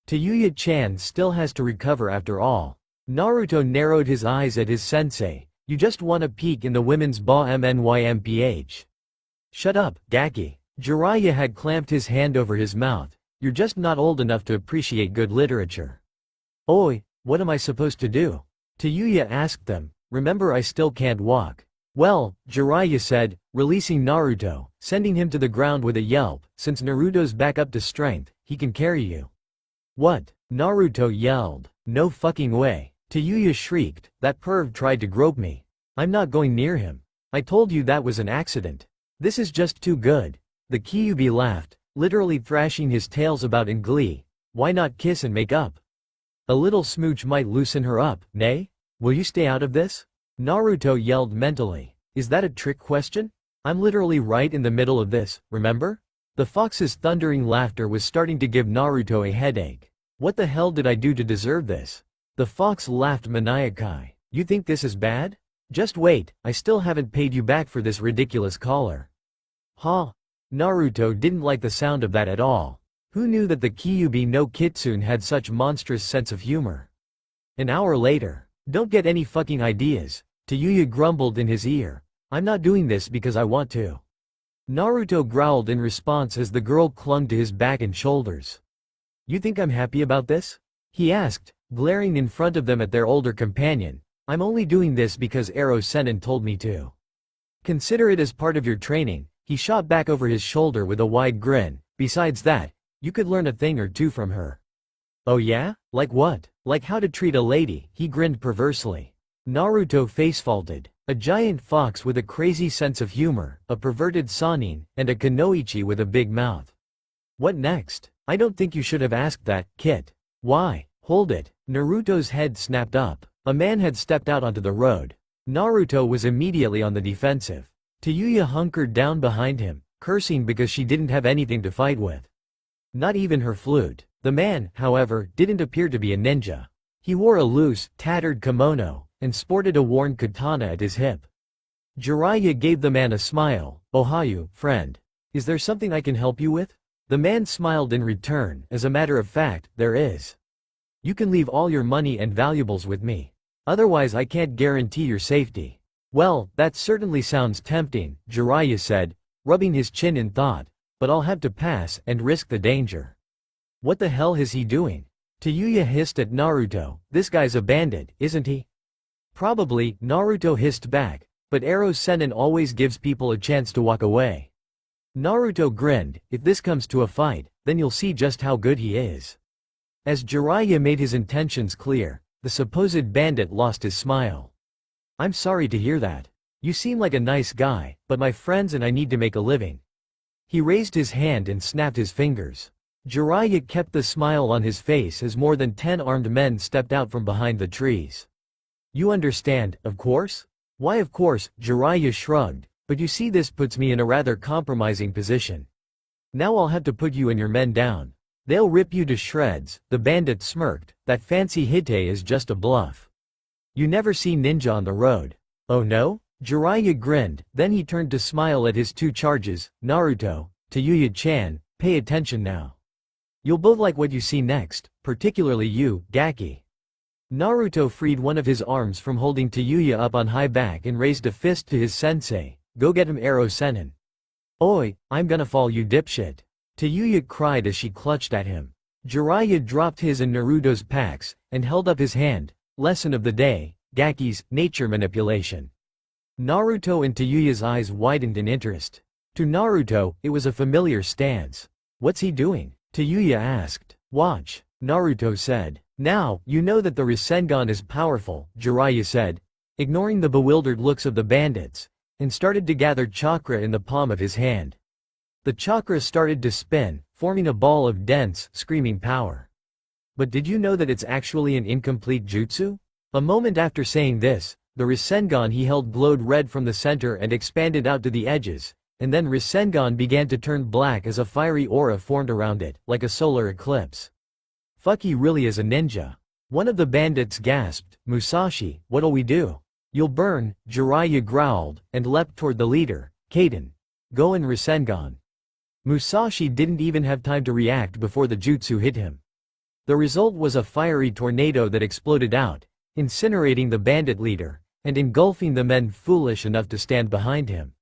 Tayuya-chan still has to recover after all. Naruto narrowed his eyes at his sensei. You just want a peek in the women's MNYMPH. Shut up, Gaki. Jiraiya had clamped his hand over his mouth. You're just not old enough to appreciate good literature. Oi, what am I supposed to do? Tayuya asked them. Remember I still can't walk. Well, Jiraiya said, releasing Naruto, sending him to the ground with a yelp. Since Naruto's back up to strength, he can carry you. What? Naruto yelled. No fucking way. Tayuya shrieked. That perv tried to grope me. I'm not going near him. I told you that was an accident. This is just too good. The Kyuubi laughed, literally thrashing his tails about in glee. Why not kiss and make up? A little smooch might loosen her up, nay? Will you stay out of this? Naruto yelled mentally. Is that a trick question? I'm literally right in the middle of this, remember? The fox's thundering laughter was starting to give Naruto a headache. What the hell did I do to deserve this? The fox laughed maniacally. You think this is bad? Just wait, I still haven't paid you back for this ridiculous collar. Huh? Naruto didn't like the sound of that at all. Who knew that the Kyuubi no Kitsune had such monstrous sense of humor? An hour later. Don't get any fucking ideas. Tayuya grumbled in his ear. I'm not doing this because I want to. Naruto growled in response as the girl clung to his back and shoulders. You think I'm happy about this? He asked, glaring in front of them at their older companion. I'm only doing this because Ero Sennin told me to. Consider it as part of your training. He shot back over his shoulder with a wide grin. Besides that, you could learn a thing or two from her. Oh yeah? Like what? Like how to treat a lady, he grinned perversely. Naruto face-faulted. A giant fox with a crazy sense of humor, a perverted Sannin, and a Kunoichi with a big mouth. What next? I don't think you should have asked that, Kit. Why? Hold it. Naruto's head snapped up. A man had stepped out onto the road. Naruto was immediately on the defensive. Tayuya hunkered down behind him, cursing because she didn't have anything to fight with. Not even her flute. The man, however, didn't appear to be a ninja. He wore a loose, tattered kimono, and sported a worn katana at his hip. Jiraiya gave the man a smile. "Ohayo, friend. Is there something I can help you with?" The man smiled in return. "As a matter of fact, there is. You can leave all your money and valuables with me. Otherwise I can't guarantee your safety." "Well, that certainly sounds tempting," Jiraiya said, rubbing his chin in thought, "but I'll have to pass and risk the danger." "What the hell is he doing?" Tayuya hissed at Naruto. "This guy's a bandit, isn't he?" "Probably," Naruto hissed back, "but Arrow Sennin always gives people a chance to walk away." Naruto grinned. "If this comes to a fight, then you'll see just how good he is." As Jiraiya made his intentions clear, the supposed bandit lost his smile. "I'm sorry to hear that. You seem like a nice guy, but my friends and I need to make a living." He raised his hand and snapped his fingers. Jiraiya kept the smile on his face as more than 10 armed men stepped out from behind the trees. "You understand, of course?" "Why of course," Jiraiya shrugged, "but you see this puts me in a rather compromising position. Now I'll have to put you and your men down. They'll rip you to shreds." The bandit smirked. "That fancy hite is just a bluff. You never see ninja on the road." "Oh no?" Jiraiya grinned, then he turned to smile at his two charges. "Naruto, Tayuya-chan, pay attention now. You'll both like what you see next, particularly you, Gaki." Naruto freed one of his arms from holding Tayuya up on high back and raised a fist to his sensei. "Go get him, Arrow Sennin." "Oi, I'm gonna fall, you dipshit," Tayuya cried as she clutched at him. Jiraiya dropped his and Naruto's packs, and held up his hand. Lesson of the day, Gaki's nature manipulation. Naruto and Tayuya's eyes widened in interest. To Naruto, it was a familiar stance. "What's he doing?" Tayuya asked. "Watch," Naruto said. "Now, you know that the Rasengan is powerful," Jiraiya said, ignoring the bewildered looks of the bandits, and started to gather chakra in the palm of his hand. The chakra started to spin, forming a ball of dense, screaming power. "But did you know that it's actually an incomplete jutsu?" A moment after saying this, the Rasengan he held glowed red from the center and expanded out to the edges, and then Rasengan began to turn black as a fiery aura formed around it, like a solar eclipse. "Fuck, he really is a ninja." One of the bandits gasped. "Musashi, what'll we do?" "You'll burn," Jiraiya growled, and leapt toward the leader. "Kaden. Go and Rasengan." Musashi didn't even have time to react before the jutsu hit him. The result was a fiery tornado that exploded out, incinerating the bandit leader, and engulfing the men foolish enough to stand behind him.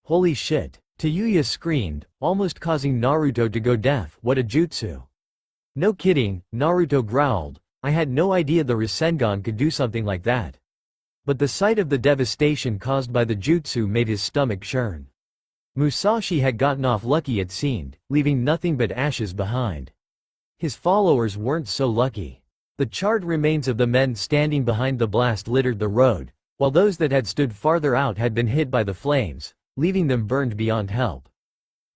"Holy shit," Tayuya screamed, almost causing Naruto to go deaf. "What a jutsu." "No kidding," Naruto growled, "I had no idea the Rasengan could do something like that." But the sight of the devastation caused by the jutsu made his stomach churn. Musashi had gotten off lucky, it seemed, leaving nothing but ashes behind. His followers weren't so lucky. The charred remains of the men standing behind the blast littered the road, while those that had stood farther out had been hit by the flames, leaving them burned beyond help.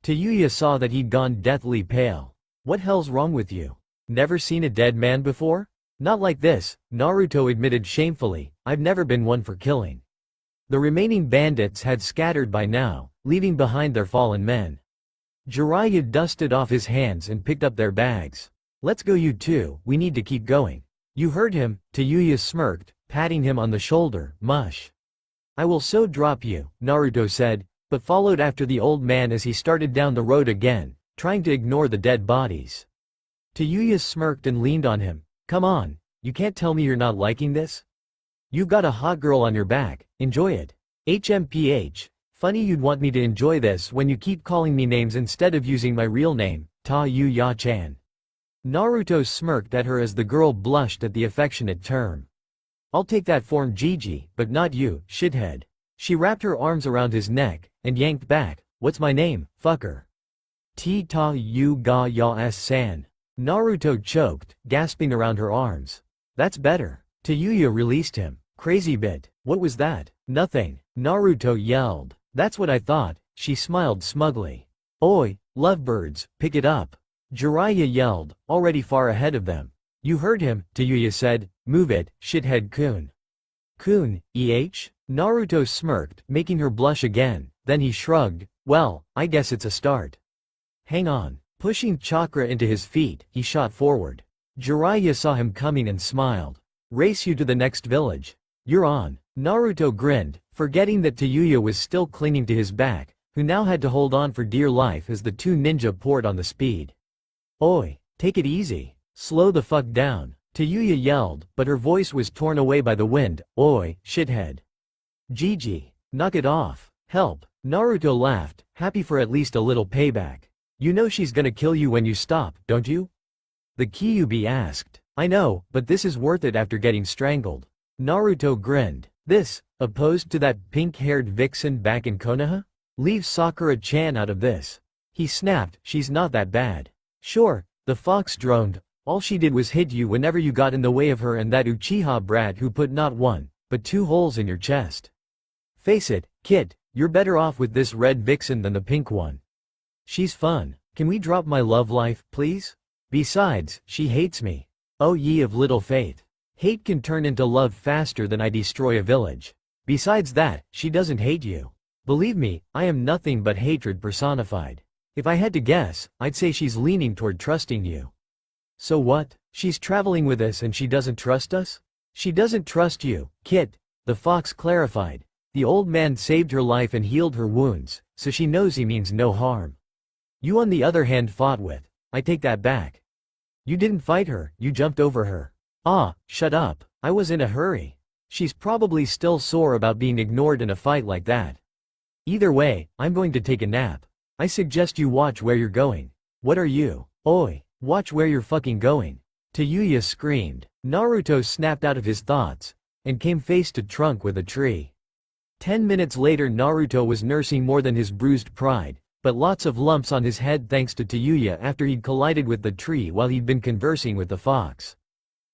Tayuya saw that he'd gone deathly pale. "What hell's wrong with you? Never seen a dead man before?" "Not like this," Naruto admitted shamefully, "I've never been one for killing." The remaining bandits had scattered by now, leaving behind their fallen men. Jiraiya dusted off his hands and picked up their bags. "Let's go, you two, we need to keep going." "You heard him," Tayuya smirked, patting him on the shoulder. "Mush. I will so drop you," Naruto said, but followed after the old man as he started down the road again, trying to ignore the dead bodies. Tayuya smirked and leaned on him. "Come on, you can't tell me you're not liking this? You've got a hot girl on your back, enjoy it." "HMPH. Funny you'd want me to enjoy this when you keep calling me names instead of using my real name, Ta-Yu-Ya-chan." Naruto smirked at her as the girl blushed at the affectionate term. "I'll take that form, Gigi, but not you, shithead." She wrapped her arms around his neck, and yanked back. "What's my name, fucker?" "T-Ta-Yu-Ga-Ya-S-san." Naruto choked, gasping around her arms. "That's better." Tayuya released him. "Crazy bit. What was that?" "Nothing," Naruto yelled. "That's what I thought." She smiled smugly. "Oi, lovebirds, pick it up." Jiraiya yelled, already far ahead of them. "You heard him," Tayuya said. "Move it, shithead-kun." "Kun, Naruto smirked, making her blush again, then he shrugged. "Well, I guess it's a start." "Hang on." Pushing chakra into his feet, he shot forward. Jiraiya saw him coming and smiled. Race you to the next village. You're on. Naruto grinned, forgetting that Tayuya was still clinging to his back, who now had to hold on for dear life as the two ninja poured on the speed. Oi, take it easy. Slow the fuck down. Tayuya yelled, but her voice was torn away by the wind. Oi, shithead. Gigi. Knock it off. Help. Naruto laughed, happy for at least a little payback. You know she's gonna kill you when you stop, don't you? The Kyuubi asked. I know, but this is worth it after getting strangled. Naruto grinned. This, opposed to that pink-haired vixen back in Konoha? Leave Sakura-chan out of this. He snapped, she's not that bad. Sure, the fox droned, all she did was hit you whenever you got in the way of her and that Uchiha brat who put not one, but two holes in your chest. Face it, kid, you're better off with this red vixen than the pink one. She's fun. Can we drop my love life, please? Besides, she hates me. Oh ye of little faith. Hate can turn into love faster than I destroy a village. Besides that, she doesn't hate you. Believe me, I am nothing but hatred personified. If I had to guess, I'd say she's leaning toward trusting you. So what? She's traveling with us and she doesn't trust us? She doesn't trust you, kid, the fox clarified. The old man saved her life and healed her wounds, so she knows he means no harm. You on the other hand fought with. I take that back. You didn't fight her, you jumped over her. Ah, shut up, I was in a hurry. She's probably still sore about being ignored in a fight like that. Either way, I'm going to take a nap. I suggest you watch where you're going. What are you? Oi, watch where you're fucking going. Tayuya screamed. Naruto snapped out of his thoughts, and came face to trunk with a tree. 10 minutes later Naruto was nursing more than his bruised pride, but lots of lumps on his head thanks to Tayuya after he'd collided with the tree while he'd been conversing with the fox.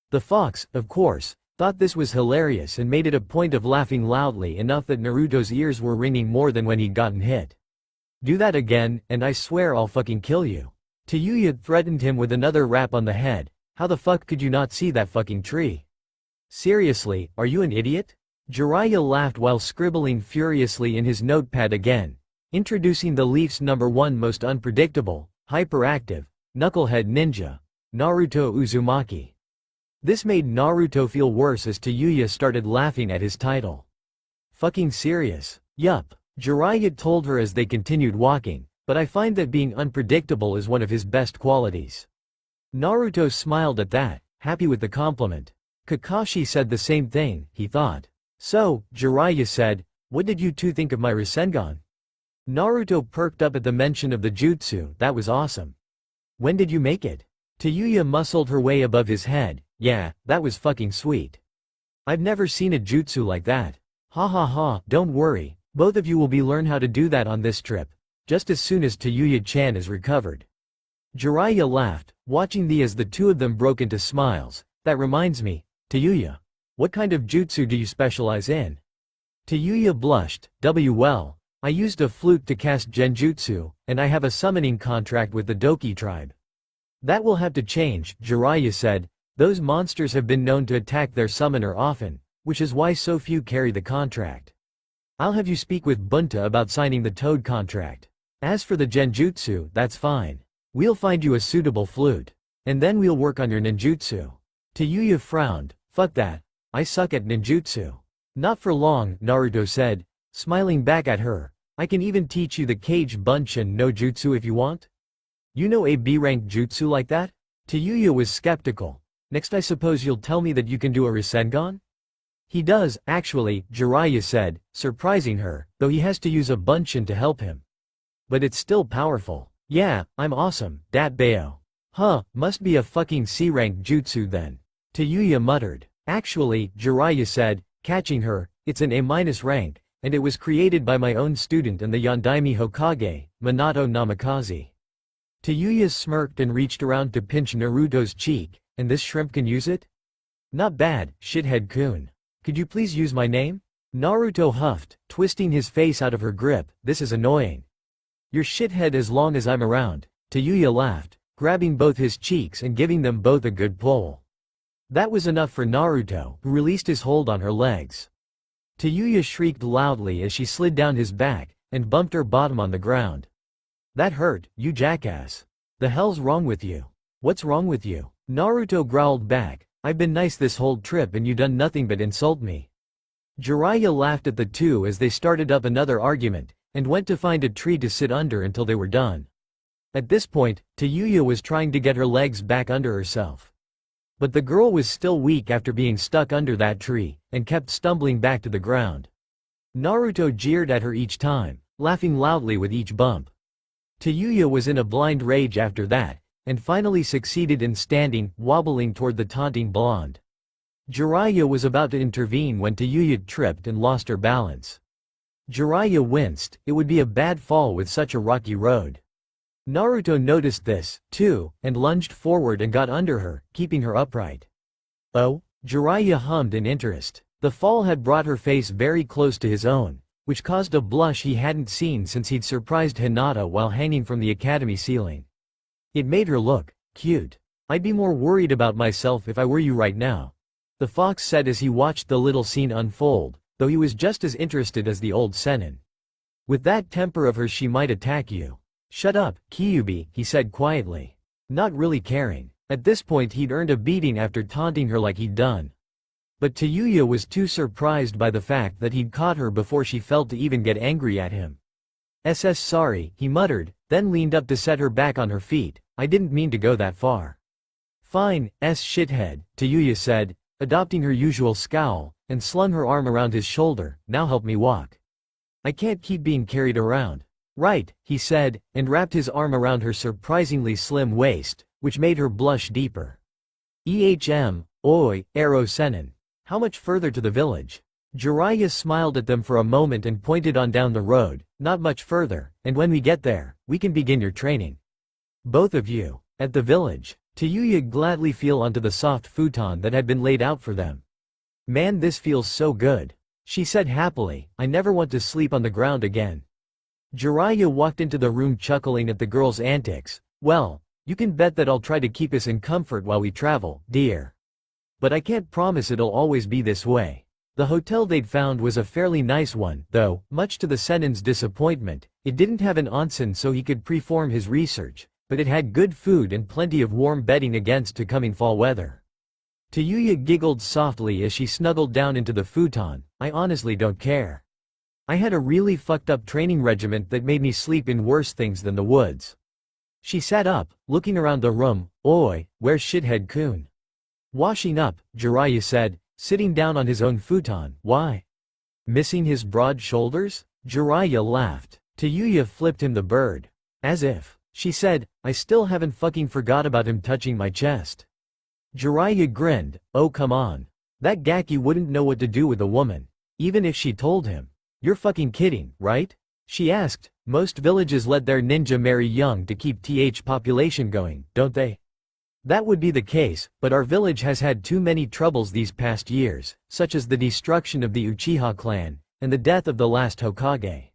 The fox, of course, thought this was hilarious and made it a point of laughing loudly enough that Naruto's ears were ringing more than when he'd gotten hit. Do that again, and I swear I'll fucking kill you. Tayuya threatened him with another rap on the head. How the fuck could you not see that fucking tree? Seriously, are you an idiot? Jiraiya laughed while scribbling furiously in his notepad again, introducing the Leaf's #1 most unpredictable, hyperactive, knucklehead ninja, Naruto Uzumaki. This made Naruto feel worse as Tayuya started laughing at his title. Fucking serious? Yup, Jiraiya told her as they continued walking, but I find that being unpredictable is one of his best qualities. Naruto smiled at that, happy with the compliment. Kakashi said the same thing, he thought. So, Jiraiya said, what did you two think of my Rasengan? Naruto perked up at the mention of the jutsu. That was awesome. When did you make it? Tayuya muscled her way above his head. Yeah, that was fucking sweet. I've never seen a jutsu like that. Ha ha ha, don't worry, both of you will be learn how to do that on this trip, just as soon as Tayuya-chan is recovered. Jiraiya laughed, watching as the two of them broke into smiles. That reminds me, Tayuya, what kind of jutsu do you specialize in? Tayuya blushed. Well, I used a flute to cast genjutsu, and I have a summoning contract with the Doki tribe. That will have to change, Jiraiya said. Those monsters have been known to attack their summoner often, which is why so few carry the contract. I'll have you speak with Bunta about signing the Toad contract. As for the genjutsu, that's fine. We'll find you a suitable flute. And then we'll work on your ninjutsu. Tayuya frowned. Fuck that. I suck at ninjutsu. Not for long, Naruto said, smiling back at her. I can even teach you the Kage Bunshin no jutsu if you want. You know a B-rank jutsu like that? Tayuya was skeptical. Next I suppose you'll tell me that you can do a Rasengan? He does, actually, Jiraiya said, surprising her, though he has to use a Bunshin to help him. But it's still powerful. Yeah, I'm awesome, dat bayo. Huh, must be a fucking C-rank jutsu then. Tayuya muttered. Actually, Jiraiya said, catching her, it's an A- rank, and it was created by my own student and the Yondaime Hokage, Minato Namikaze. Tayuya smirked and reached around to pinch Naruto's cheek. And this shrimp can use it? Not bad, shithead-kun. Could you please use my name? Naruto huffed, twisting his face out of her grip. This is annoying. You're shithead as long as I'm around. Tayuya laughed, grabbing both his cheeks and giving them both a good pull. That was enough for Naruto, who released his hold on her legs. Tayuya shrieked loudly as she slid down his back, and bumped her bottom on the ground. That hurt, you jackass. The hell's wrong with you? What's wrong with you? Naruto growled back. I've been nice this whole trip and you done nothing but insult me. Jiraiya laughed at the two as they started up another argument, and went to find a tree to sit under until they were done. At this point, Tayuya was trying to get her legs back under herself. But the girl was still weak after being stuck under that tree, and kept stumbling back to the ground. Naruto jeered at her each time, laughing loudly with each bump. Tayuya was in a blind rage after that, and finally succeeded in standing, wobbling toward the taunting blonde. Jiraiya was about to intervene when Tayuya tripped and lost her balance. Jiraiya winced. It would be a bad fall with such a rocky road. Naruto noticed this, too, and lunged forward and got under her, keeping her upright. Oh? Jiraiya hummed in interest. The fall had brought her face very close to his own, which caused a blush he hadn't seen since he'd surprised Hinata while hanging from the academy ceiling. It made her look cute. I'd be more worried about myself if I were you right now, the fox said as he watched the little scene unfold, though he was just as interested as the old senin. With that temper of hers she might attack you. Shut up, Kyuubi, he said quietly. Not really caring. At this point he'd earned a beating after taunting her like he'd done. But Tayuya was too surprised by the fact that he'd caught her before she felt to even get angry at him. Sorry, he muttered, then leaned up to set her back on her feet. I didn't mean to go that far. Fine, shithead, Tayuya said, adopting her usual scowl, and slung her arm around his shoulder. Now help me walk. I can't keep being carried around. Right, he said, and wrapped his arm around her surprisingly slim waist, which made her blush deeper. Oi, Arrow Senin. How much further to the village? Jiraiya smiled at them for a moment and pointed on down the road. Not much further, and when we get there, we can begin your training. Both of you. At the village. Tayuya gladly fell onto the soft futon that had been laid out for them. Man, this feels so good, she said happily. I never want to sleep on the ground again. Jiraiya walked into the room chuckling at the girl's antics. Well, you can bet that I'll try to keep us in comfort while we travel, dear. But I can't promise it'll always be this way. The hotel they'd found was a fairly nice one, though, much to the senin's disappointment, it didn't have an onsen so he could perform his research, but it had good food and plenty of warm bedding against the coming fall weather. Tayuya giggled softly as she snuggled down into the futon. I honestly don't care. I had a really fucked up training regiment that made me sleep in worse things than the woods. She sat up, looking around the room. Oi, where's shithead Kun? Washing up, Jiraiya said, sitting down on his own futon. Why? Missing his broad shoulders? Jiraiya laughed. Tayuya flipped him the bird. As if. She said, I still haven't fucking forgot about him touching my chest. Jiraiya grinned. Oh come on. That Gaki wouldn't know what to do with a woman, even if she told him. You're fucking kidding, right? She asked. Most villages let their ninja marry young to keep th population going, don't they? That would be the case, but our village has had too many troubles these past years, such as the destruction of the Uchiha clan, and the death of the last Hokage.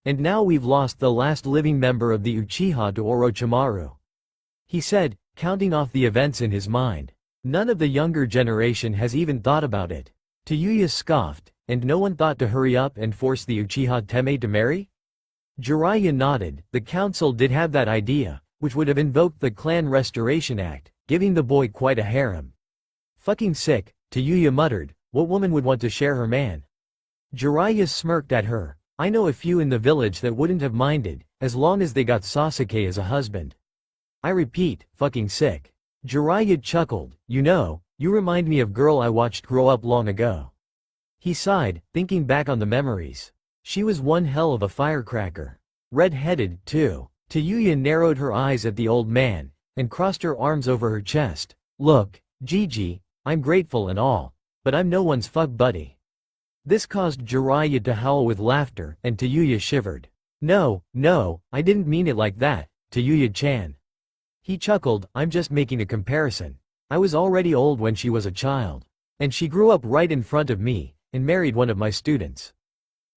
And now we've lost the last living member of the Uchiha to Orochimaru. He said, counting off the events in his mind. None of the younger generation has even thought about it. Tayuya scoffed, and no one thought to hurry up and force the Uchiha Teme to marry? Jiraiya nodded. The council did have that idea, which would have invoked the Clan Restoration Act, giving the boy quite a harem. Fucking sick, Tayuya muttered. What woman would want to share her man? Jiraiya smirked at her. I know a few in the village that wouldn't have minded, as long as they got Sasuke as a husband. I repeat, fucking sick. Jiraiya chuckled. You know, you remind me of girl I watched grow up long ago. He sighed, thinking back on the memories. She was one hell of a firecracker. Red-headed, too. Tayuya narrowed her eyes at the old man, and crossed her arms over her chest. Look, Gigi, I'm grateful and all, but I'm no one's fuck buddy. This caused Jiraiya to howl with laughter, and Tayuya shivered. No, I didn't mean it like that, Tayuya-chan. He chuckled. I'm just making a comparison. I was already old when she was a child. And she grew up right in front of me, and married one of my students.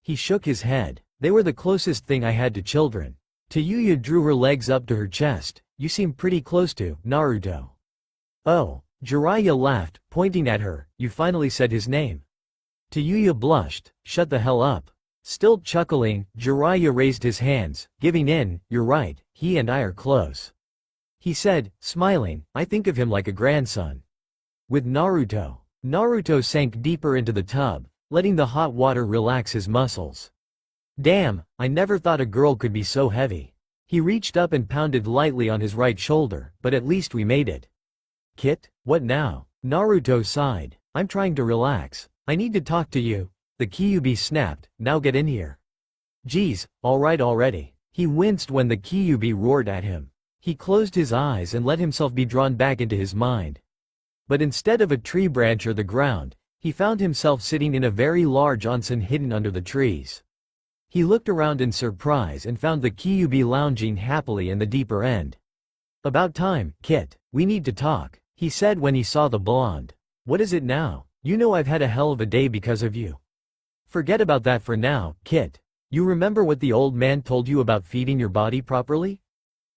He shook his head. They were the closest thing I had to children. Tayuya drew her legs up to her chest. You seem pretty close to Naruto. Oh, Jiraiya laughed, pointing at her. You finally said his name. Tayuya blushed. Shut the hell up. Still chuckling, Jiraiya raised his hands, giving in. You're right, he and I are close. he said, smiling. I think of him like a grandson. With Naruto. Naruto sank deeper into the tub, letting the hot water relax his muscles. Damn, I never thought a girl could be so heavy. He reached up and pounded lightly on his right shoulder, but at least we made it. Kit, what now? Naruto sighed. I'm trying to relax. I need to talk to you. The Kyuubi snapped, now get in here. Geez, alright already. He winced when the Kyuubi roared at him. He closed his eyes and let himself be drawn back into his mind. But instead of a tree branch or the ground, he found himself sitting in a very large onsen hidden under the trees. He looked around in surprise and found the Kyuubi lounging happily in the deeper end. About time, Kit. We need to talk, he said when he saw the blonde. What is it now? You know I've had a hell of a day because of you. Forget about that for now, Kit. You remember what the old man told you about feeding your body properly?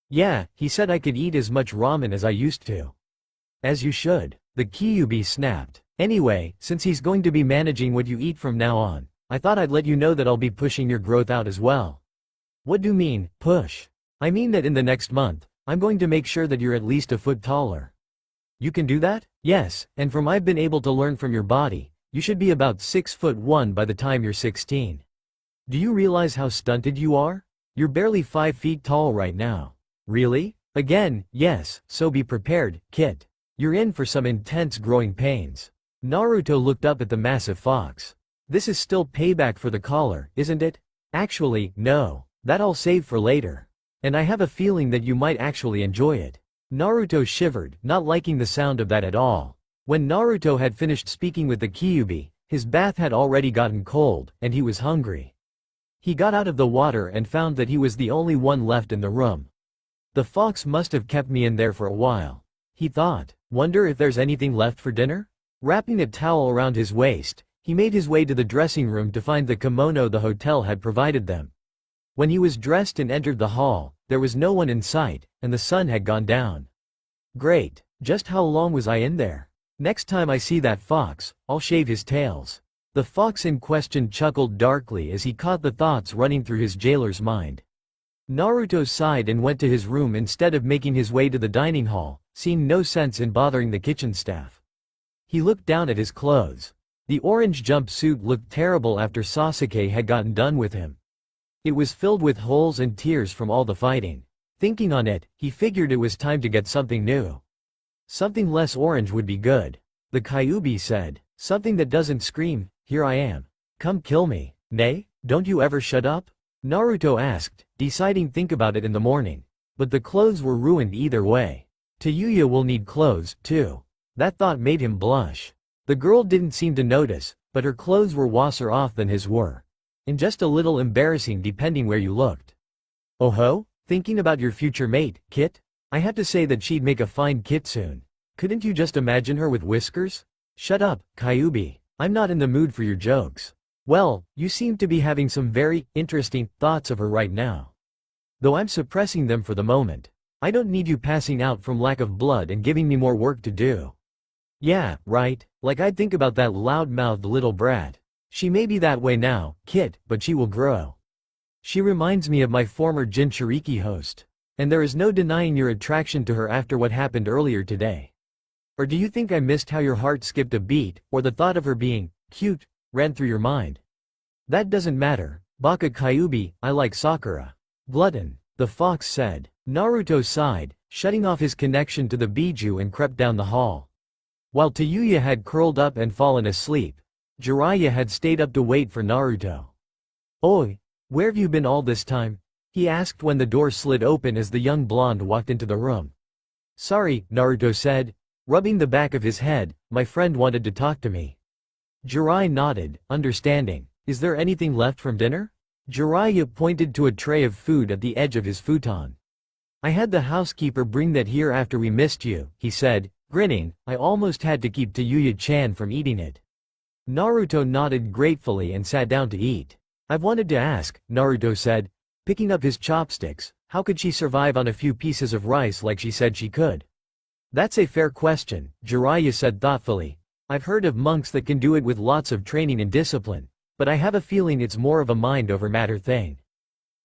Yeah, he said I could eat as much ramen as I used to. As you should. The Kyuubi snapped. Anyway, since he's going to be managing what you eat from now on, I thought I'd let you know that I'll be pushing your growth out as well. What do you mean, push? I mean that in the next month, I'm going to make sure that you're at least a foot taller. You can do that? Yes, and from I've been able to learn from your body, you should be about 6'1" by the time you're 16. Do you realize how stunted you are? You're barely 5 feet tall right now. Really? Again, yes, so be prepared, Kit. You're in for some intense growing pains. Naruto looked up at the massive fox. This is still payback for the collar, isn't it? Actually, no. That I'll save for later. And I have a feeling that you might actually enjoy it. Naruto shivered, not liking the sound of that at all. When Naruto had finished speaking with the Kyuubi, his bath had already gotten cold, and he was hungry. He got out of the water and found that he was the only one left in the room. The fox must have kept me in there for a while. He thought, wonder if there's anything left for dinner? Wrapping a towel around his waist, he made his way to the dressing room to find the kimono the hotel had provided them. When he was dressed and entered the hall, there was no one in sight, and the sun had gone down. Great, just how long was I in there? Next time I see that fox, I'll shave his tails. The fox in question chuckled darkly as he caught the thoughts running through his jailer's mind. Naruto sighed and went to his room instead of making his way to the dining hall, seeing no sense in bothering the kitchen staff. He looked down at his clothes. The orange jumpsuit looked terrible after Sasuke had gotten done with him. It was filled with holes and tears from all the fighting. Thinking on it, he figured it was time to get something new. Something less orange would be good. The Kyuubi said, something that doesn't scream, here I am. Come kill me. Nay, don't you ever shut up? Naruto asked, deciding think about it in the morning. But the clothes were ruined either way. Tayuya will need clothes, too. That thought made him blush. The girl didn't seem to notice, but her clothes were worse off than his were. And just a little embarrassing depending where you looked. Oh ho? Thinking about your future mate, Kit? I have to say that she'd make a fine kitsune. Couldn't you just imagine her with whiskers? Shut up, Kyuubi. I'm not in the mood for your jokes. Well, you seem to be having some very interesting thoughts of her right now. Though I'm suppressing them for the moment. I don't need you passing out from lack of blood and giving me more work to do. Yeah, right, like I'd think about that loud-mouthed little brat. She may be that way now, Kit, but she will grow. She reminds me of my former Jinchuriki host. And there is no denying your attraction to her after what happened earlier today. Or do you think I missed how your heart skipped a beat, or the thought of her being cute ran through your mind? That doesn't matter, Baka Kyuubi, I like Sakura. Glutton, the fox said. Naruto sighed, shutting off his connection to the Biju and crept down the hall. While Tayuya had curled up and fallen asleep, Jiraiya had stayed up to wait for Naruto. Oi, where have you been all this time? He asked when the door slid open as the young blonde walked into the room. Sorry, Naruto said, rubbing the back of his head, my friend wanted to talk to me. Jiraiya nodded, understanding. Is there anything left from dinner? Jiraiya pointed to a tray of food at the edge of his futon. I had the housekeeper bring that here after we missed you, he said, grinning. I almost had to keep Tayuya-chan from eating it. Naruto nodded gratefully and sat down to eat. I've wanted to ask, Naruto said, picking up his chopsticks, how could she survive on a few pieces of rice like she said she could? That's a fair question, Jiraiya said thoughtfully. I've heard of monks that can do it with lots of training and discipline, but I have a feeling it's more of a mind over matter thing.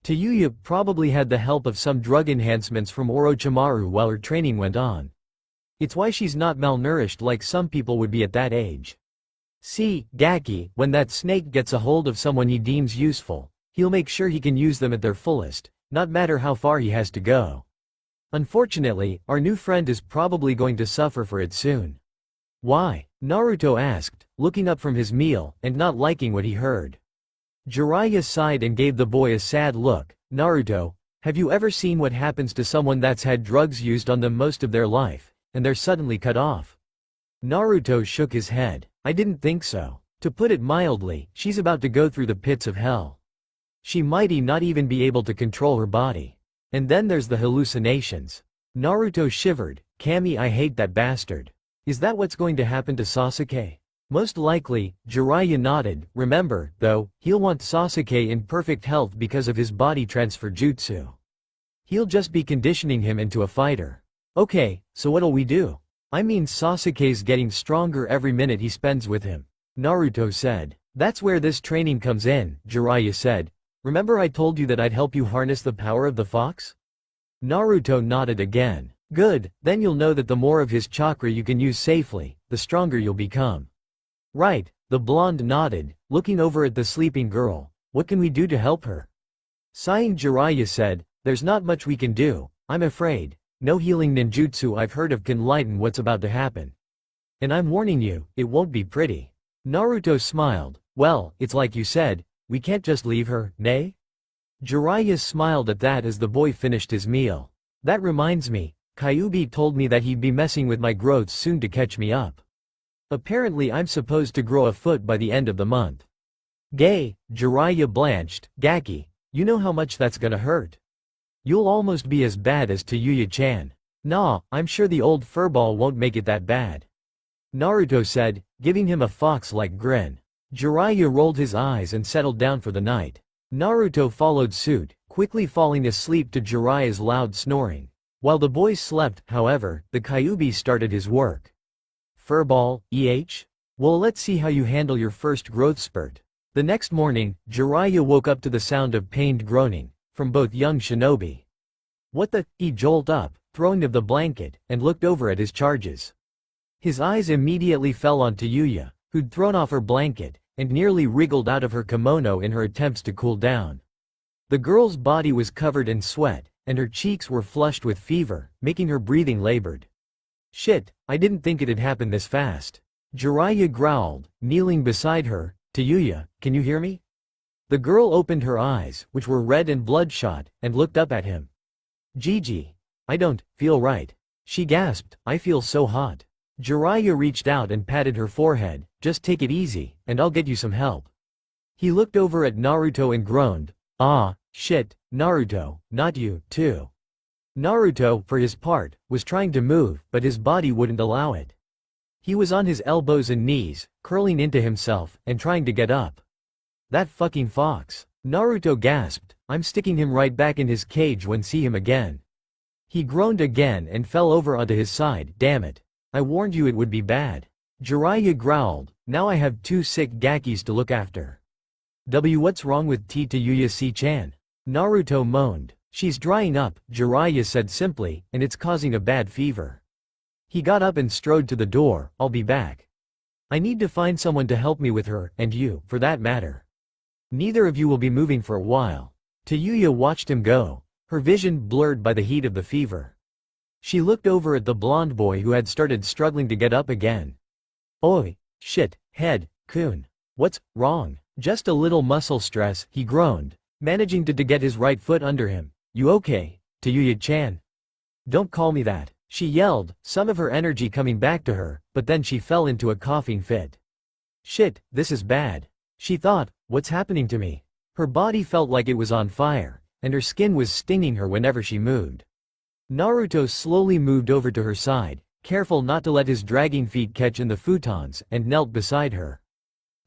Tayuya probably had the help of some drug enhancements from Orochimaru while her training went on. It's why she's not malnourished like some people would be at that age. See, Gaki, when that snake gets a hold of someone he deems useful, he'll make sure he can use them at their fullest, not matter how far he has to go. Unfortunately, our new friend is probably going to suffer for it soon. Why? Naruto asked, looking up from his meal and not liking what he heard. Jiraiya sighed and gave the boy a sad look. Naruto, have you ever seen what happens to someone that's had drugs used on them most of their life, and they're suddenly cut off? Naruto shook his head. I didn't think so. To put it mildly, she's about to go through the pits of hell. She might not even be able to control her body. And then there's the hallucinations. Naruto shivered. Kami, I hate that bastard. Is that what's going to happen to Sasuke? Most likely, Jiraiya nodded. Remember, though, he'll want Sasuke in perfect health because of his body transfer jutsu. He'll just be conditioning him into a fighter. Okay, so what'll we do? I mean, Sasuke's getting stronger every minute he spends with him. Naruto said. That's where this training comes in, Jiraiya said. Remember I told you that I'd help you harness the power of the fox? Naruto nodded again. Good, then you'll know that the more of his chakra you can use safely, the stronger you'll become. Right, the blonde nodded, looking over at the sleeping girl. What can we do to help her? Sighing, Jiraiya said, there's not much we can do, I'm afraid. No healing ninjutsu I've heard of can lighten what's about to happen. And I'm warning you, it won't be pretty. Naruto smiled. Well, it's like you said, we can't just leave her, nay? Jiraiya smiled at that as the boy finished his meal. That reminds me, Kyuubi told me that he'd be messing with my growth soon to catch me up. Apparently I'm supposed to grow a foot by the end of the month. Gay, Jiraiya blanched. Gaki, you know how much that's gonna hurt. You'll almost be as bad as Tayuya-chan. Nah, I'm sure the old furball won't make it that bad. Naruto said, giving him a fox-like grin. Jiraiya rolled his eyes and settled down for the night. Naruto followed suit, quickly falling asleep to Jiraiya's loud snoring. While the boys slept, however, the Kyuubi started his work. Furball, Well, let's see how you handle your first growth spurt. The next morning, Jiraiya woke up to the sound of pained groaning from both young shinobi. What the? He jolted up, throwing of the blanket, and looked over at his charges. His eyes immediately fell on Tayuya, who'd thrown off her blanket, and nearly wriggled out of her kimono in her attempts to cool down. The girl's body was covered in sweat, and her cheeks were flushed with fever, making her breathing labored. Shit, I didn't think it'd happen this fast. Jiraiya growled, kneeling beside her. Tayuya, can you hear me? The girl opened her eyes, which were red and bloodshot, and looked up at him. Gigi. I don't feel right. She gasped, I feel so hot. Jiraiya reached out and patted her forehead. Just take it easy, and I'll get you some help. He looked over at Naruto and groaned. Ah, shit, Naruto, not you, too. Naruto, for his part, was trying to move, but his body wouldn't allow it. He was on his elbows and knees, curling into himself, and trying to get up. That fucking fox. Naruto gasped. I'm sticking him right back in his cage when see him again. He groaned again and fell over onto his side. Damn it. I warned you it would be bad. Jiraiya growled. Now I have 2 sick Gakis to look after. What's wrong with Tayuya-chan? Naruto moaned. She's drying up, Jiraiya said simply, and it's causing a bad fever. He got up and strode to the door. I'll be back. I need to find someone to help me with her, and you, for that matter. Neither of you will be moving for a while. Tayuya watched him go, her vision blurred by the heat of the fever. She looked over at the blonde boy who had started struggling to get up again. Oi, shit, head, kun. What's wrong? Just a little muscle stress, he groaned, managing to get his right foot under him. You okay, Tayuya-chan? Don't call me that, she yelled, some of her energy coming back to her, but then she fell into a coughing fit. Shit, this is bad. She thought, what's happening to me? Her body felt like it was on fire, and her skin was stinging her whenever she moved. Naruto slowly moved over to her side, careful not to let his dragging feet catch in the futons, and knelt beside her.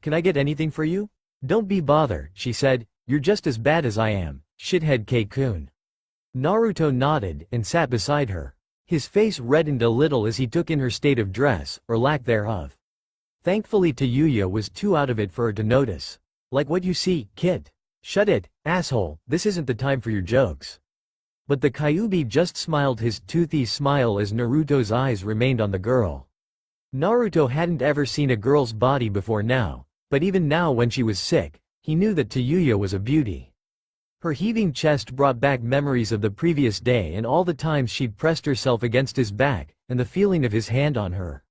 Can I get anything for you? Don't be bothered, she said, you're just as bad as I am, shithead K-kun. Naruto nodded and sat beside her. His face reddened a little as he took in her state of dress, or lack thereof. Thankfully Tayuya was too out of it for her to notice. Like what you see, kid. Shut it, asshole, this isn't the time for your jokes. But the Kyuubi just smiled his toothy smile as Naruto's eyes remained on the girl. Naruto hadn't ever seen a girl's body before now, but even now when she was sick, he knew that Tayuya was a beauty. Her heaving chest brought back memories of the previous day and all the times she'd pressed herself against his back, and the feeling of his hand on her.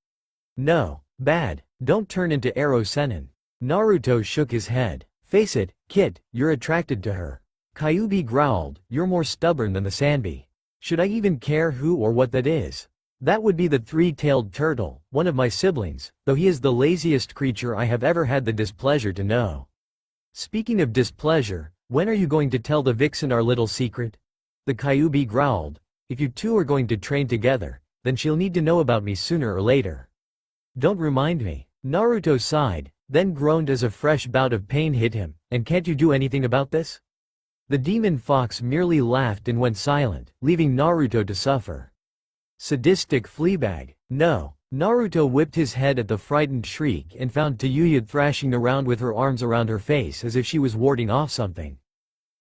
No, bad, don't turn into Ero Sennin. Naruto shook his head. Face it, kid, you're attracted to her. Kyuubi growled, you're more stubborn than the Sanbi. Should I even care who or what that is? That would be the three-tailed turtle, one of my siblings, though he is the laziest creature I have ever had the displeasure to know. Speaking of displeasure, when are you going to tell the vixen our little secret? The Kyuubi growled, if you two are going to train together, then she'll need to know about me sooner or later. Don't remind me. Naruto sighed, then groaned as a fresh bout of pain hit him, and can't you do anything about this? The demon fox merely laughed and went silent, leaving Naruto to suffer. Sadistic fleabag. No. Naruto whipped his head at the frightened shriek and found Tayuya thrashing around with her arms around her face as if she was warding off something.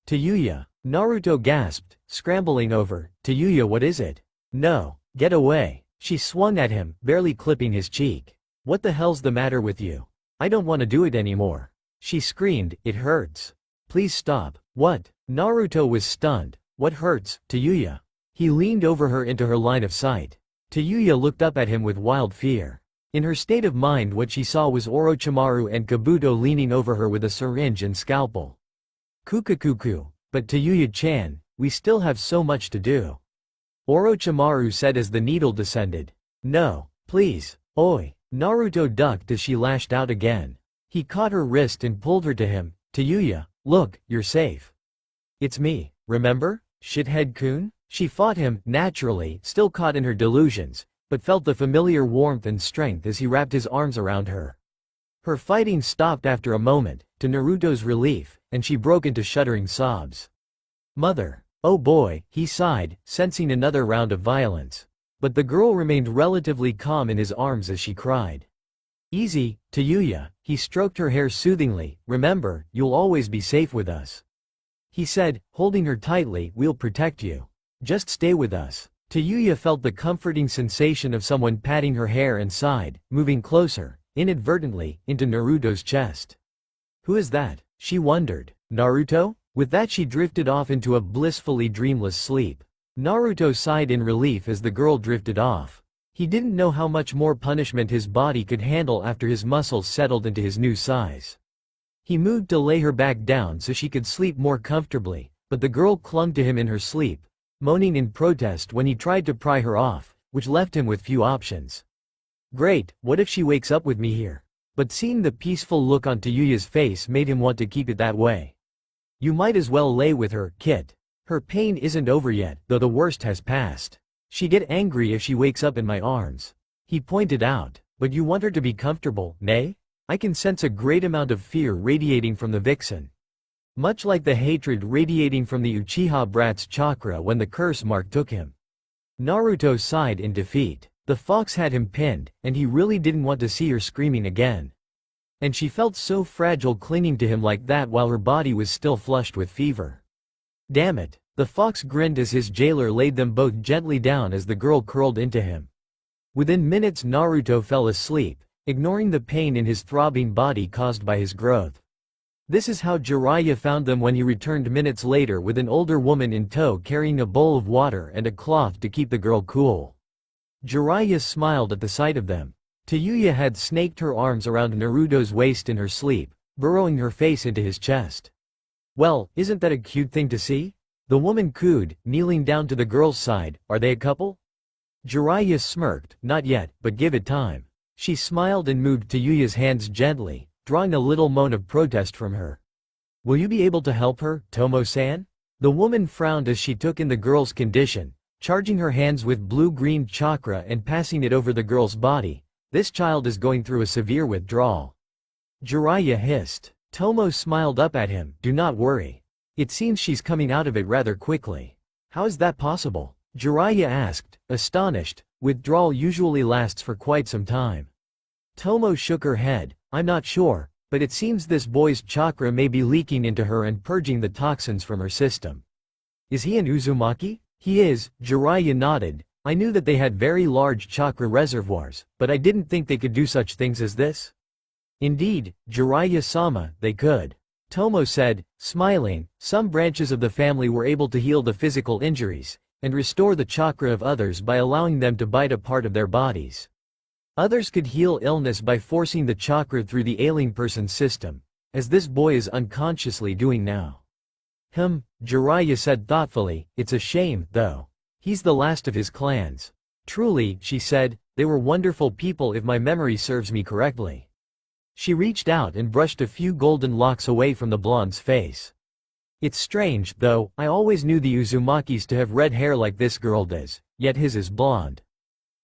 Tayuya. Naruto gasped, scrambling over. Tayuya, what is it? No. Get away. She swung at him, barely clipping his cheek. What the hell's the matter with you? I don't want to do it anymore. She screamed, it hurts. Please stop. What? Naruto was stunned. What hurts, Tayuya? He leaned over her into her line of sight. Tayuya looked up at him with wild fear. In her state of mind what she saw was Orochimaru and Kabuto leaning over her with a syringe and scalpel. Kukakuku, but Tayuya-chan, we still have so much to do. Orochimaru said as the needle descended. No, please, oi. Naruto ducked as she lashed out again. He caught her wrist and pulled her to him. Tayuya, look, you're safe. It's me, remember? Shithead-kun? She fought him, naturally, still caught in her delusions, but felt the familiar warmth and strength as he wrapped his arms around her. Her fighting stopped after a moment, to Naruto's relief, and she broke into shuddering sobs. Mother. Oh boy, he sighed, sensing another round of violence. But the girl remained relatively calm in his arms as she cried. Easy, Tayuya, he stroked her hair soothingly, remember, you'll always be safe with us. He said, holding her tightly, we'll protect you. Just stay with us. Tayuya felt the comforting sensation of someone patting her hair and sighed, moving closer, inadvertently, into Naruto's chest. Who is that? She wondered. Naruto? With that she drifted off into a blissfully dreamless sleep. Naruto sighed in relief as the girl drifted off. He didn't know how much more punishment his body could handle after his muscles settled into his new size. He moved to lay her back down so she could sleep more comfortably, but the girl clung to him in her sleep, moaning in protest when he tried to pry her off, which left him with few options. Great, what if she wakes up with me here? But seeing the peaceful look on Tayuya's face made him want to keep it that way. You might as well lay with her, Kit. Her pain isn't over yet, though the worst has passed. She'd get angry if she wakes up in my arms. He pointed out, but you want her to be comfortable, nay? I can sense a great amount of fear radiating from the vixen. Much like the hatred radiating from the Uchiha brat's chakra when the curse mark took him. Naruto sighed in defeat. The fox had him pinned, and he really didn't want to see her screaming again. And she felt so fragile clinging to him like that while her body was still flushed with fever. Damn it, the fox grinned as his jailer laid them both gently down as the girl curled into him. Within minutes Naruto fell asleep, ignoring the pain in his throbbing body caused by his growth. This is how Jiraiya found them when he returned minutes later with an older woman in tow carrying a bowl of water and a cloth to keep the girl cool. Jiraiya smiled at the sight of them. Tayuya had snaked her arms around Naruto's waist in her sleep, burrowing her face into his chest. Well, isn't that a cute thing to see? The woman cooed, kneeling down to the girl's side. Are they a couple? Jiraiya smirked, not yet, but give it time. She smiled and moved Tayuya's hands gently, drawing a little moan of protest from her. Will you be able to help her, Tomo-san? The woman frowned as she took in the girl's condition, charging her hands with blue-green chakra and passing it over the girl's body. This child is going through a severe withdrawal. Jiraiya hissed. Tomo smiled up at him. Do not worry. It seems she's coming out of it rather quickly. How is that possible? Jiraiya asked, astonished. Withdrawal usually lasts for quite some time. Tomo shook her head. I'm not sure, But it seems this boy's chakra may be leaking into her and purging the toxins from her system. Is he an Uzumaki? He is, Jiraiya nodded. I knew that they had very large chakra reservoirs, but I didn't think they could do such things as this. Indeed, Jiraiya-sama, they could. Tomo said, smiling. Some branches of the family were able to heal the physical injuries, and restore the chakra of others by allowing them to bite a part of their bodies. Others could heal illness by forcing the chakra through the ailing person's system, as this boy is unconsciously doing now. Jiraiya said thoughtfully, it's a shame, though. He's the last of his clans. Truly, she said, they were wonderful people if my memory serves me correctly. She reached out and brushed a few golden locks away from the blonde's face. It's strange, though, I always knew the Uzumakis to have red hair like this girl does, yet his is blonde.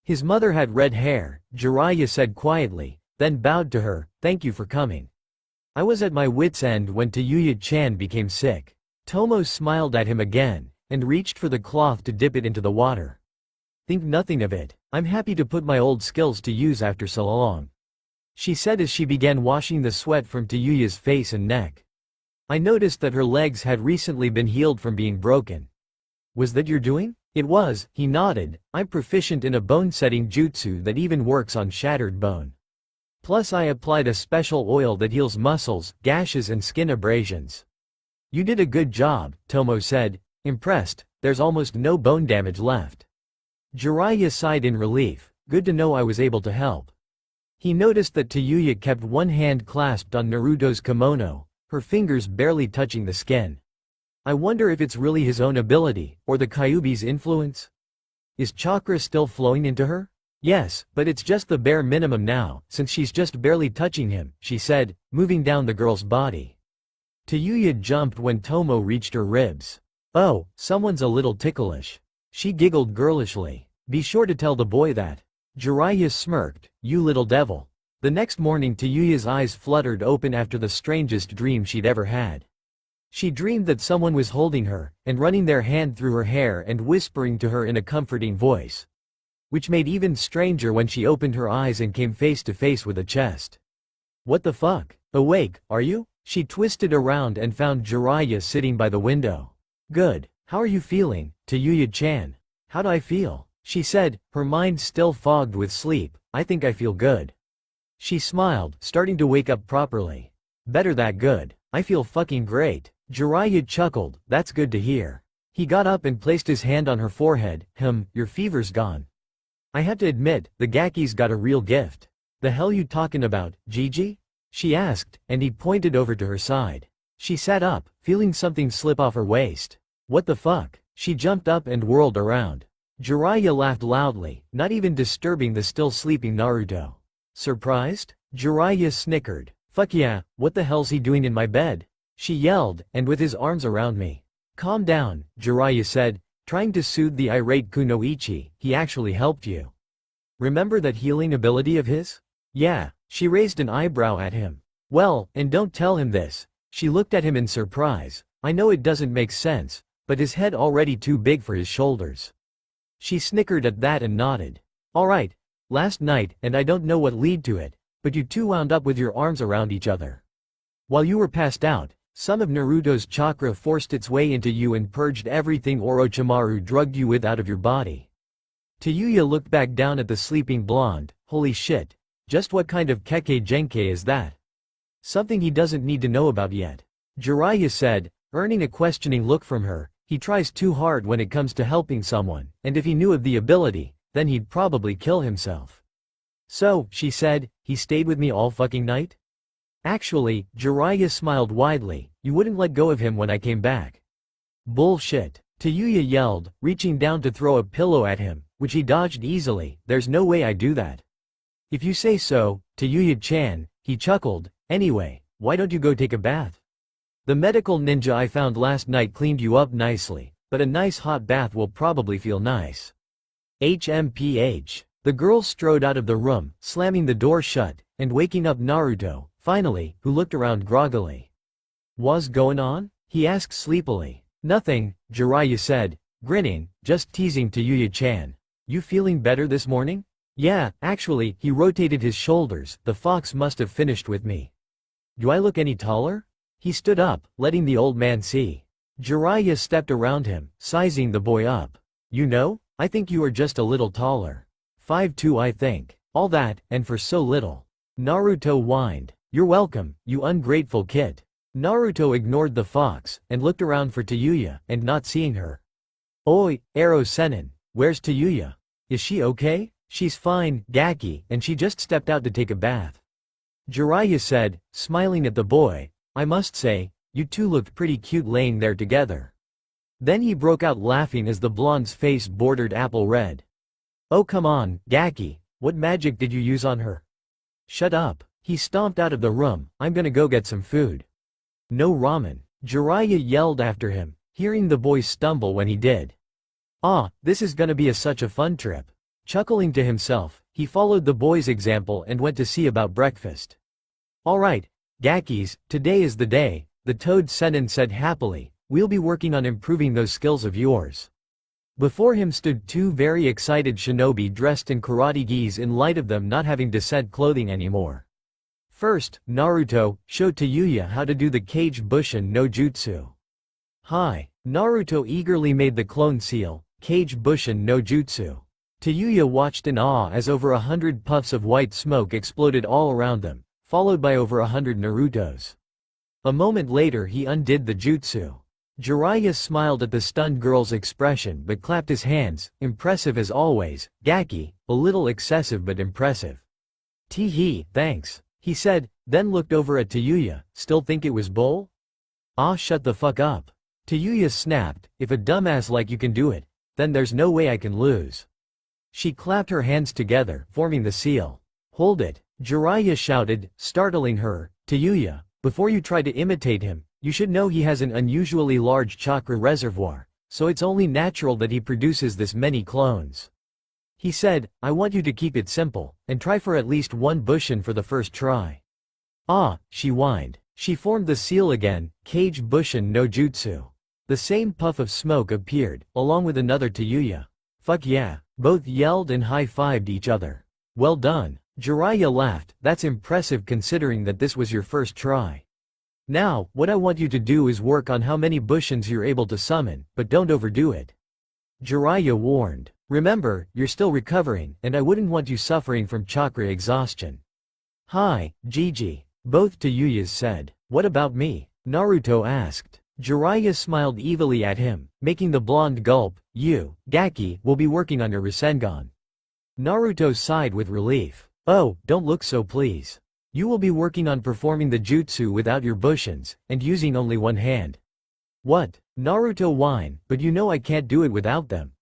His mother had red hair, Jiraiya said quietly, then bowed to her, thank you for coming. I was at my wit's end when Tayuya-chan became sick. Tomo smiled at him again, and reached for the cloth to dip it into the water. Think nothing of it, I'm happy to put my old skills to use after so long. She said as she began washing the sweat from Tayuya's face and neck. I noticed that her legs had recently been healed from being broken. Was that your doing? It was, he nodded. I'm proficient in a bone-setting jutsu that even works on shattered bone. Plus I applied a special oil that heals muscles, gashes and skin abrasions. You did a good job, Tomo said, impressed. There's almost no bone damage left. Jiraiya sighed in relief. Good to know I was able to help. He noticed that Tayuya kept one hand clasped on Naruto's kimono, her fingers barely touching the skin. I wonder if it's really his own ability, or the Kyuubi's influence? Is chakra still flowing into her? Yes, but it's just the bare minimum now, since she's just barely touching him, she said, moving down the girl's body. Tayuya jumped when Tomo reached her ribs. Oh, someone's a little ticklish. She giggled girlishly. Be sure to tell the boy that. Jiraiya smirked, you little devil. The next morning Tayuya's eyes fluttered open after the strangest dream she'd ever had. She dreamed that someone was holding her, and running their hand through her hair and whispering to her in a comforting voice. Which made even stranger when she opened her eyes and came face to face with a chest. What the fuck? Awake, are you? She twisted around and found Jiraiya sitting by the window. Good. How are you feeling, Tayuya-chan? How do I feel? She said, her mind still fogged with sleep. I think I feel good. She smiled, starting to wake up properly. Better that good. I feel fucking great. Jiraiya chuckled, that's good to hear. He got up and placed his hand on her forehead. Your fever's gone. I have to admit, the Gaki's got a real gift. The hell you talking about, Gigi? She asked, and he pointed over to her side. She sat up, feeling something slip off her waist. What the fuck? She jumped up and whirled around. Jiraiya laughed loudly, not even disturbing the still sleeping Naruto. Surprised? Jiraiya snickered. Fuck yeah, what the hell's he doing in my bed? She yelled, and with his arms around me. Calm down, Jiraiya said, trying to soothe the irate Kunoichi, he actually helped you. Remember that healing ability of his? Yeah, she raised an eyebrow at him. Well, and don't tell him this. She looked at him in surprise. I know it doesn't make sense, but his head already too big for his shoulders. She snickered at that and nodded. Alright, last night, and I don't know what led to it, but you two wound up with your arms around each other. While you were passed out, some of Naruto's chakra forced its way into you and purged everything Orochimaru drugged you with out of your body. Tayuya looked back down at the sleeping blonde. Holy shit. Just what kind of keke genkai is that? Something he doesn't need to know about yet. Jiraiya said, earning a questioning look from her. He tries too hard when it comes to helping someone, and if he knew of the ability, then he'd probably kill himself. So, she said, he stayed with me all fucking night? Actually, Jiraiya smiled widely, you wouldn't let go of him when I came back. Bullshit. Tayuya yelled, reaching down to throw a pillow at him, which he dodged easily. There's no way I do that. If you say so, Tayuya-chan, he chuckled. Anyway, why don't you go take a bath? The medical ninja I found last night cleaned you up nicely, but a nice hot bath will probably feel nice. HMPH. The girl strode out of the room, slamming the door shut, and waking up Naruto, finally, who looked around groggily. What's going on? He asked sleepily. Nothing, Jiraiya said, grinning, just teasing Tayuya-chan. You feeling better this morning? Yeah, actually, he rotated his shoulders, the fox must have finished with me. Do I look any taller? He stood up, letting the old man see. Jiraiya stepped around him, sizing the boy up. You know, I think you are just a little taller. 5'2" I think. All that, and for so little. Naruto whined. You're welcome, you ungrateful kid. Naruto ignored the fox, and looked around for Tayuya, and not seeing her. Oi, Ero Sennin, where's Tayuya? Is she okay? She's fine, Gaki, and she just stepped out to take a bath. Jiraiya said, smiling at the boy, I must say, you two looked pretty cute laying there together. Then he broke out laughing as the blonde's face bordered apple red. Oh come on, Gaki, what magic did you use on her? Shut up. He stomped out of the room, I'm gonna go get some food. No ramen. Jiraiya yelled after him, hearing the boy stumble when he did. Ah, this is gonna be such a fun trip. Chuckling to himself, he followed the boy's example and went to see about breakfast. Alright, Gakis, today is the day, the Toad Sennin said happily, we'll be working on improving those skills of yours. Before him stood two very excited shinobi dressed in karate gis in light of them not having descent clothing anymore. First, Naruto showed Tayuya how to do the Kage Bushin no Jutsu. Hi. Naruto eagerly made the clone seal, Kage Bushin no Jutsu. Tayuya watched in awe as over 100 puffs of white smoke exploded all around them, followed by over 100 Narutos. A moment later he undid the jutsu. Jiraiya smiled at the stunned girl's expression but clapped his hands, impressive as always, Gaki, a little excessive but impressive. Tee-hee, thanks, he said, then looked over at Tayuya, still think it was bull? Ah shut the fuck up. Tayuya snapped, if a dumbass like you can do it, then there's no way I can lose. She clapped her hands together, forming the seal. Hold it, Jiraiya shouted, startling her, Tayuya, before you try to imitate him, you should know he has an unusually large chakra reservoir, so it's only natural that he produces this many clones. He said, I want you to keep it simple, and try for at least one Bushin for the first try. Ah, she whined. She formed the seal again, Kage Bushin no Jutsu. The same puff of smoke appeared, along with another Tayuya. Fuck yeah, both yelled and high-fived each other. Well done. Jiraiya laughed, that's impressive considering that this was your first try. Now, what I want you to do is work on how many Bushins you're able to summon, but don't overdo it. Jiraiya warned. Remember, you're still recovering, and I wouldn't want you suffering from chakra exhaustion. Hi, Gigi. Both Tayuyas said. What about me? Naruto asked. Jiraiya smiled evilly at him, making the blonde gulp. You, Gaki, will be working on your Rasengan. Naruto sighed with relief. Oh, don't look so please. You will be working on performing the jutsu without your Bushins, and using only one hand. What? Naruto whined, but you know I can't do it without them.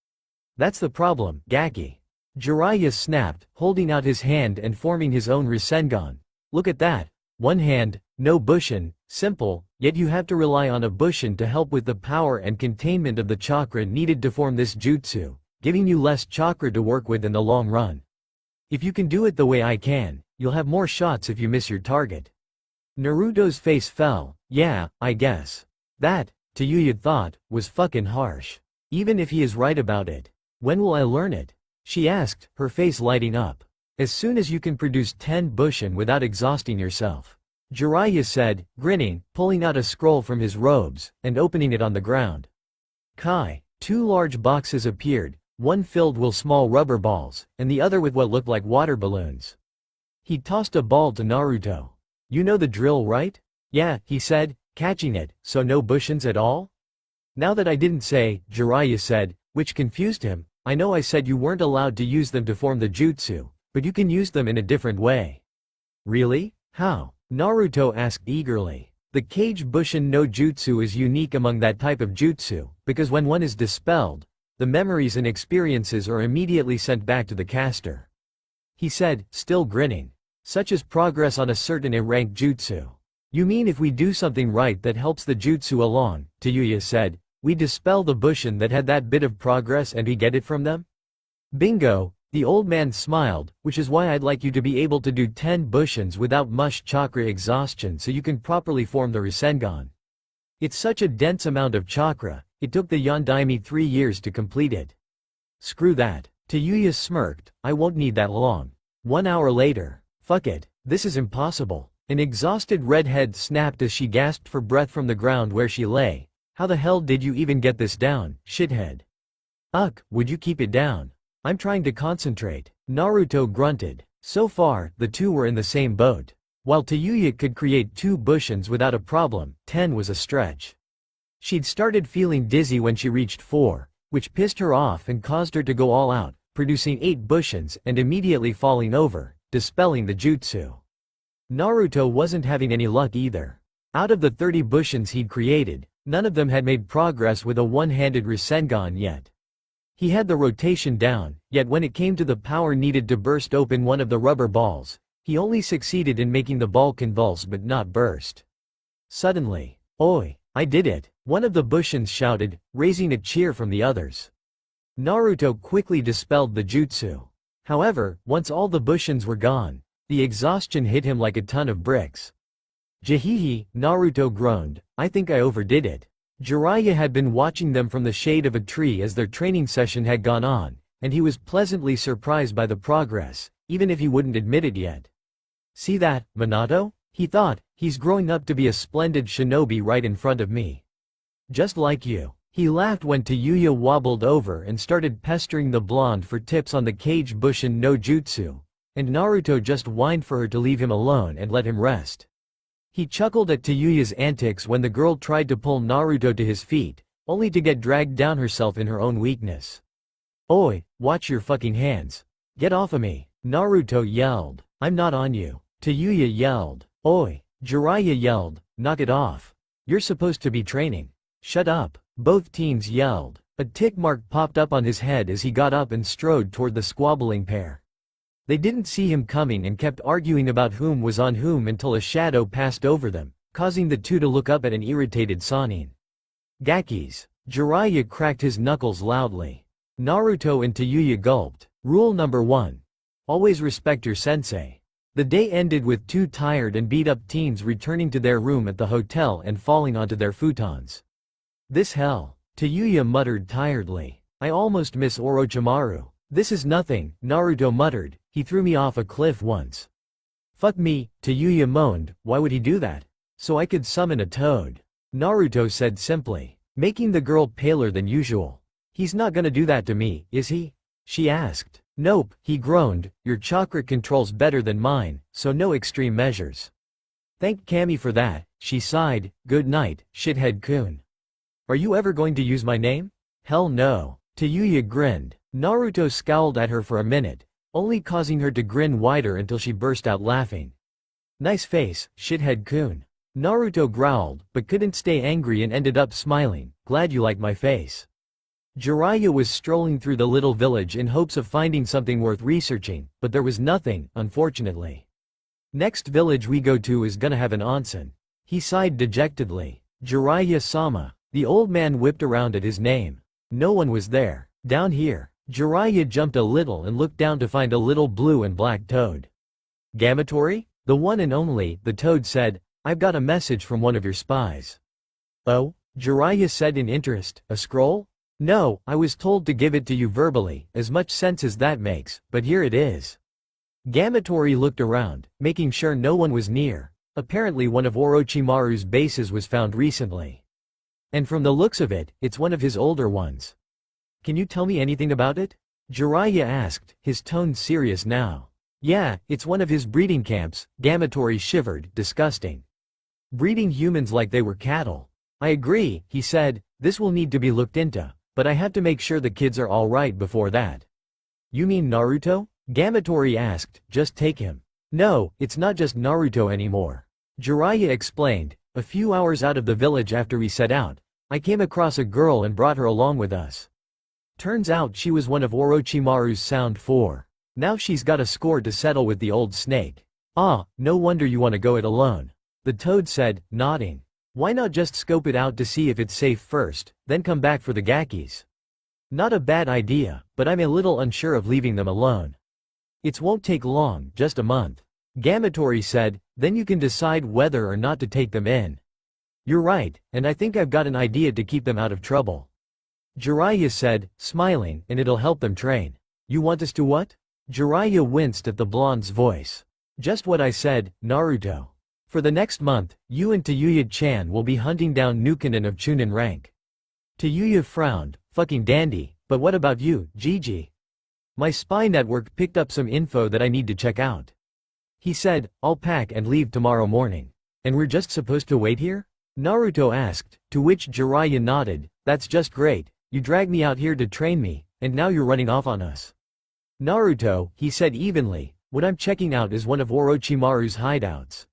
That's the problem, Gaki. Jiraiya snapped, holding out his hand and forming his own Rasengan. Look at that. One hand, no Bushin, simple, yet you have to rely on a Bushin to help with the power and containment of the chakra needed to form this jutsu, giving you less chakra to work with in the long run. If you can do it the way I can, you'll have more shots if you miss your target. Naruto's face fell. Yeah, I guess. That, Tayuya thought, was fucking harsh. Even if he is right about it. When will I learn it? She asked, her face lighting up. As soon as you can produce 10 Bushin without exhausting yourself. Jiraiya said, grinning, pulling out a scroll from his robes, and opening it on the ground. Kai. 2 large boxes appeared, one filled with small rubber balls, and the other with what looked like water balloons. He tossed a ball to Naruto. You know the drill, right? Yeah, he said, catching it, so no Bushins at all? Now that I didn't say, Jiraiya said, which confused him, I know I said you weren't allowed to use them to form the jutsu, but you can use them in a different way. Really? How? Naruto asked eagerly. The Kage Bushin no Jutsu is unique among that type of jutsu, because when one is dispelled, the memories and experiences are immediately sent back to the caster. He said, still grinning. Such as progress on a certain A-ranked jutsu. You mean if we do something right that helps the jutsu along, Tayuya said, we dispel the Bushin that had that bit of progress and we get it from them? Bingo, the old man smiled, which is why I'd like you to be able to do 10 Bushins without much chakra exhaustion so you can properly form the Rasengan. It's such a dense amount of chakra, it took the Yondaime 3 years to complete it. Screw that. Tayuya smirked, I won't need that long. 1 hour later. Fuck it, this is impossible. An exhausted redhead snapped as she gasped for breath from the ground where she lay. How the hell did you even get this down, shithead? Would you keep it down? I'm trying to concentrate. Naruto grunted. So far, the two were in the same boat. While Tayuya could create 2 bushins without a problem, 10 was a stretch. She'd started feeling dizzy when she reached 4, which pissed her off and caused her to go all out, producing 8 bushins and immediately falling over, dispelling the jutsu. Naruto wasn't having any luck either. Out of the 30 bushins he'd created, none of them had made progress with a one-handed Rasengan yet. He had the rotation down, yet when it came to the power needed to burst open one of the rubber balls, he only succeeded in making the ball convulse but not burst. Suddenly, "Oi, I did it!" one of the bushins shouted, raising a cheer from the others. Naruto quickly dispelled the jutsu. However, once all the bushins were gone, the exhaustion hit him like a ton of bricks. "Jihihi," Naruto groaned, "I think I overdid it." Jiraiya had been watching them from the shade of a tree as their training session had gone on, and he was pleasantly surprised by the progress, even if he wouldn't admit it yet. "See that, Minato?" he thought, "he's growing up to be a splendid shinobi right in front of me. Just like you." He laughed when Tayuya wobbled over and started pestering the blonde for tips on the Kage Bushin no Jutsu, and Naruto just whined for her to leave him alone and let him rest. He chuckled at Tayuya's antics when the girl tried to pull Naruto to his feet, only to get dragged down herself in her own weakness. "Oi, watch your fucking hands. Get off of me," Naruto yelled. "I'm not on you." Tayuya yelled. "Oi." Jiraiya yelled, "Knock it off. You're supposed to be training." "Shut up." Both teens yelled. A tick mark popped up on his head as he got up and strode toward the squabbling pair. They didn't see him coming and kept arguing about whom was on whom until a shadow passed over them, causing the two to look up at an irritated Sannin. "Gakis." Jiraiya cracked his knuckles loudly. Naruto and Tayuya gulped. Rule number 1. Always respect your sensei. The day ended with 2 tired and beat-up teens returning to their room at the hotel and falling onto their futons. "This hell," Tayuya muttered tiredly. "I almost miss Orochimaru." "This is nothing," Naruto muttered, "he threw me off a cliff once." "Fuck me," Tayuya moaned, "why would he do that?" "So I could summon a toad," Naruto said simply, making the girl paler than usual. "He's not gonna do that to me, is he?" she asked. "Nope," he groaned, "your chakra control's better than mine, so no extreme measures." "Thank Kami for that," she sighed. "Good night, shithead-kun." "Are you ever going to use my name?" "Hell no." Tayuya grinned. Naruto scowled at her for a minute, only causing her to grin wider until she burst out laughing. "Nice face, shithead-kun." Naruto growled, but couldn't stay angry and ended up smiling. "Glad you like my face." Jiraiya was strolling through the little village in hopes of finding something worth researching, but there was nothing, unfortunately. "Next village we go to is gonna have an onsen." He sighed dejectedly. "Jiraiya-sama." The old man whipped around at his name. No one was there. "Down here." Jiraiya jumped a little and looked down to find a little blue and black toad. "Gamatori?" "The one and only," the toad said. "I've got a message from one of your spies." "Oh?" Jiraiya said in interest. "A scroll?" "No, I was told to give it to you verbally, as much sense as that makes, but here it is." Gamatori looked around, making sure no one was near. Apparently one of Orochimaru's bases was found recently. And from the looks of it, it's one of his older ones. "Can you tell me anything about it?" Jiraiya asked, his tone serious now. "Yeah, it's one of his breeding camps." Gamatori shivered. "Disgusting. Breeding humans like they were cattle." "I agree," he said, "this will need to be looked into, but I have to make sure the kids are alright before that." "You mean Naruto?" Gamatori asked. "Just take him." "No, it's not just Naruto anymore." Jiraiya explained. "A few hours out of the village after we set out, I came across a girl and brought her along with us. Turns out she was one of Orochimaru's Sound 4. Now she's got a score to settle with the old snake." "Ah, no wonder you want to go it alone," the toad said, nodding. "Why not just scope it out to see if it's safe first, then come back for the Gakis?" "Not a bad idea, but I'm a little unsure of leaving them alone." "It won't take long, just a month," Gamatori said, "then you can decide whether or not to take them in." "You're right, and I think I've got an idea to keep them out of trouble," Jiraiya said, smiling, "and it'll help them train." "You want us to what?" Jiraiya winced at the blonde's voice. "Just what I said, Naruto." For the next month, you and Tayuya-chan will be hunting down Nukanen of Chunin rank. Tayuya frowned, fucking dandy, but what about you, Gigi? My spy network picked up some info that I need to check out. He said, I'll pack and leave tomorrow morning. And we're just supposed to wait here? Naruto asked, to which Jiraiya nodded, that's just great, you dragged me out here to train me, and now you're running off on us. Naruto, he said evenly, what I'm checking out is one of Orochimaru's hideouts.